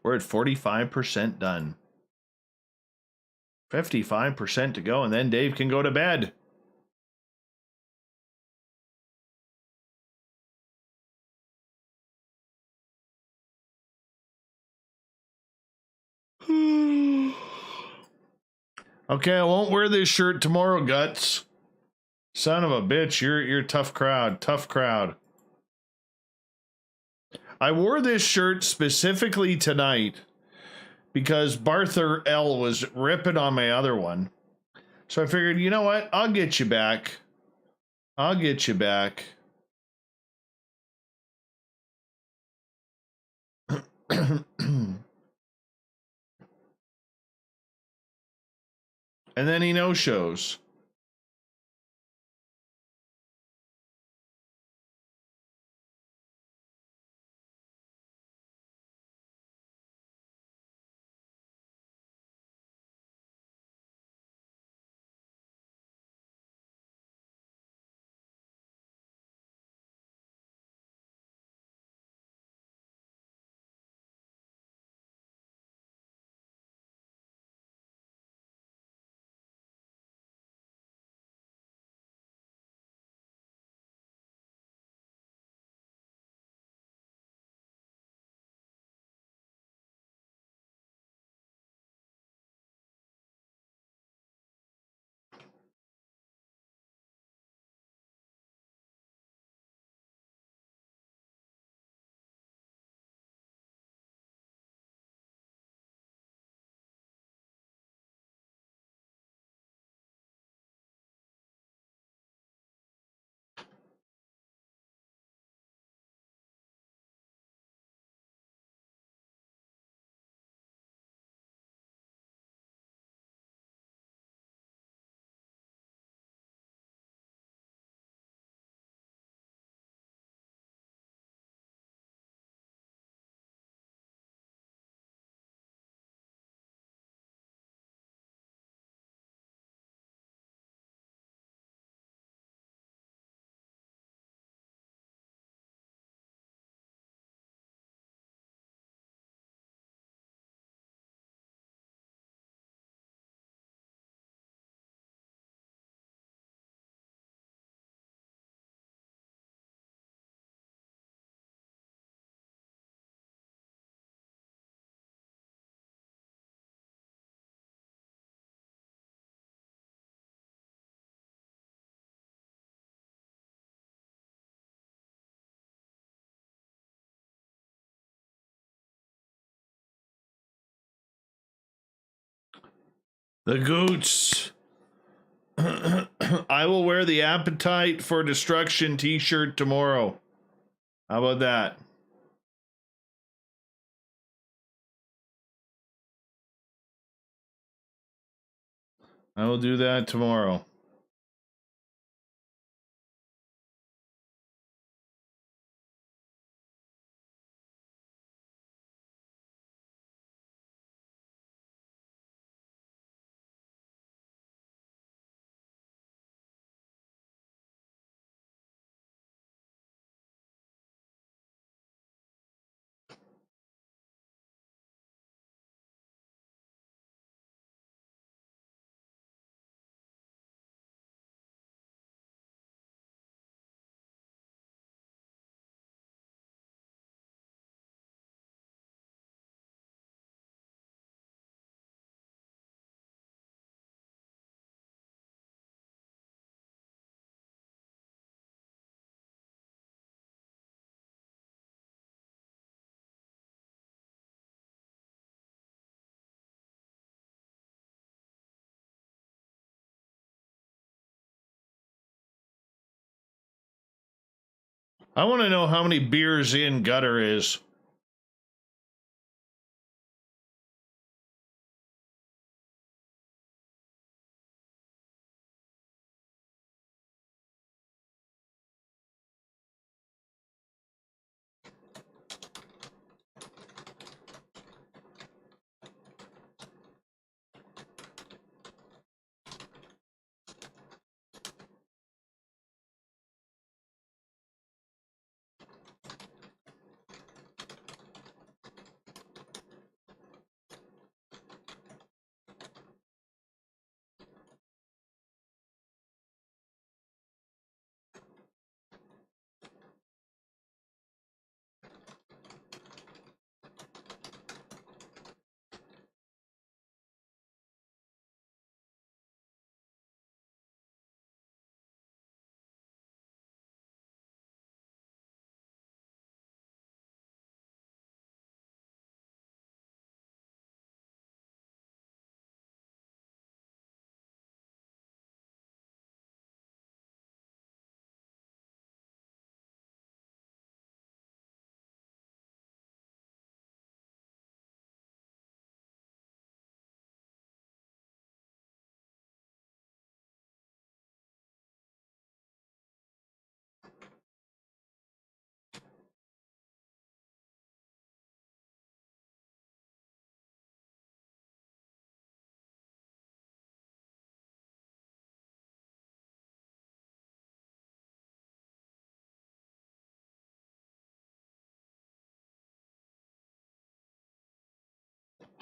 We're at 45% done. 55% to go, and then Dave can go to bed. Okay, I won't wear this shirt tomorrow, Guts. Son of a bitch, you're a tough crowd. Tough crowd. I wore this shirt specifically tonight because Barther L was ripping on my other one. So I figured, you know what? I'll get you back. I'll get you back. And then he no-shows. The Goots. I will wear the Appetite for Destruction t-shirt tomorrow. How about that? I will do that tomorrow. I want to know how many beers in Gutter is.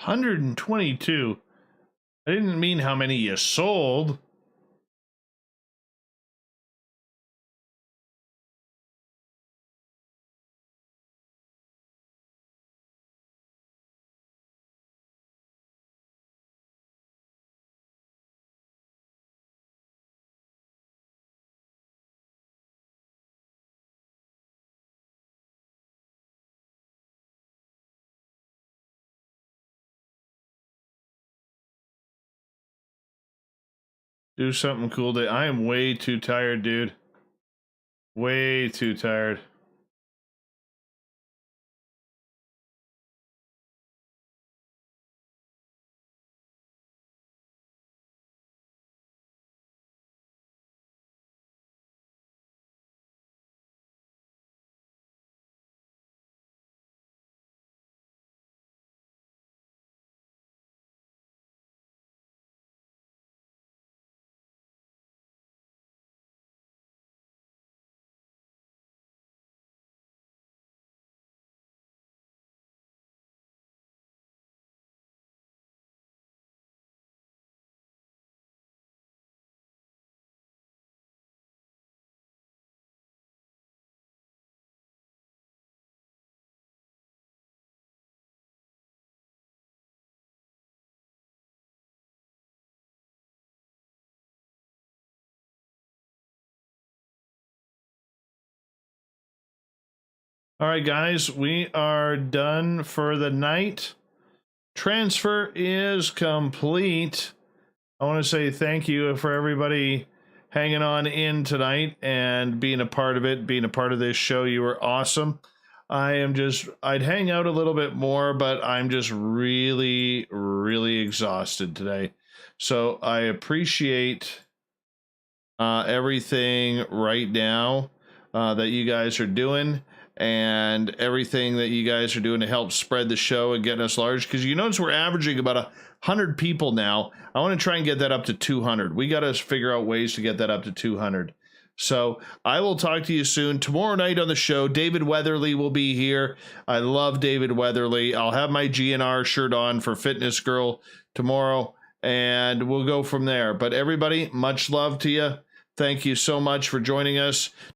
$122. I didn't mean how many you sold. Do something cool today. I am way too tired, dude. Way too tired. All right, guys, we are done for the night. Transfer is complete. I want to say thank you for everybody hanging on in tonight and being a part of it, being a part of this show. You were awesome. I'd hang out a little bit more, but I'm just really, really exhausted today. So I appreciate everything right now that you guys are doing, and everything that you guys are doing to help spread the show and getting us large. Because you notice we're averaging about 100 people now. I want to try and get that up to 200. We got to figure out ways to get that up to 200. So I will talk to you soon. Tomorrow night on the show, David Weatherly will be here. I love David Weatherly. I'll have my GNR shirt on for Fitness Girl tomorrow, and we'll go from there. But everybody, much love to you. Thank you so much for joining us.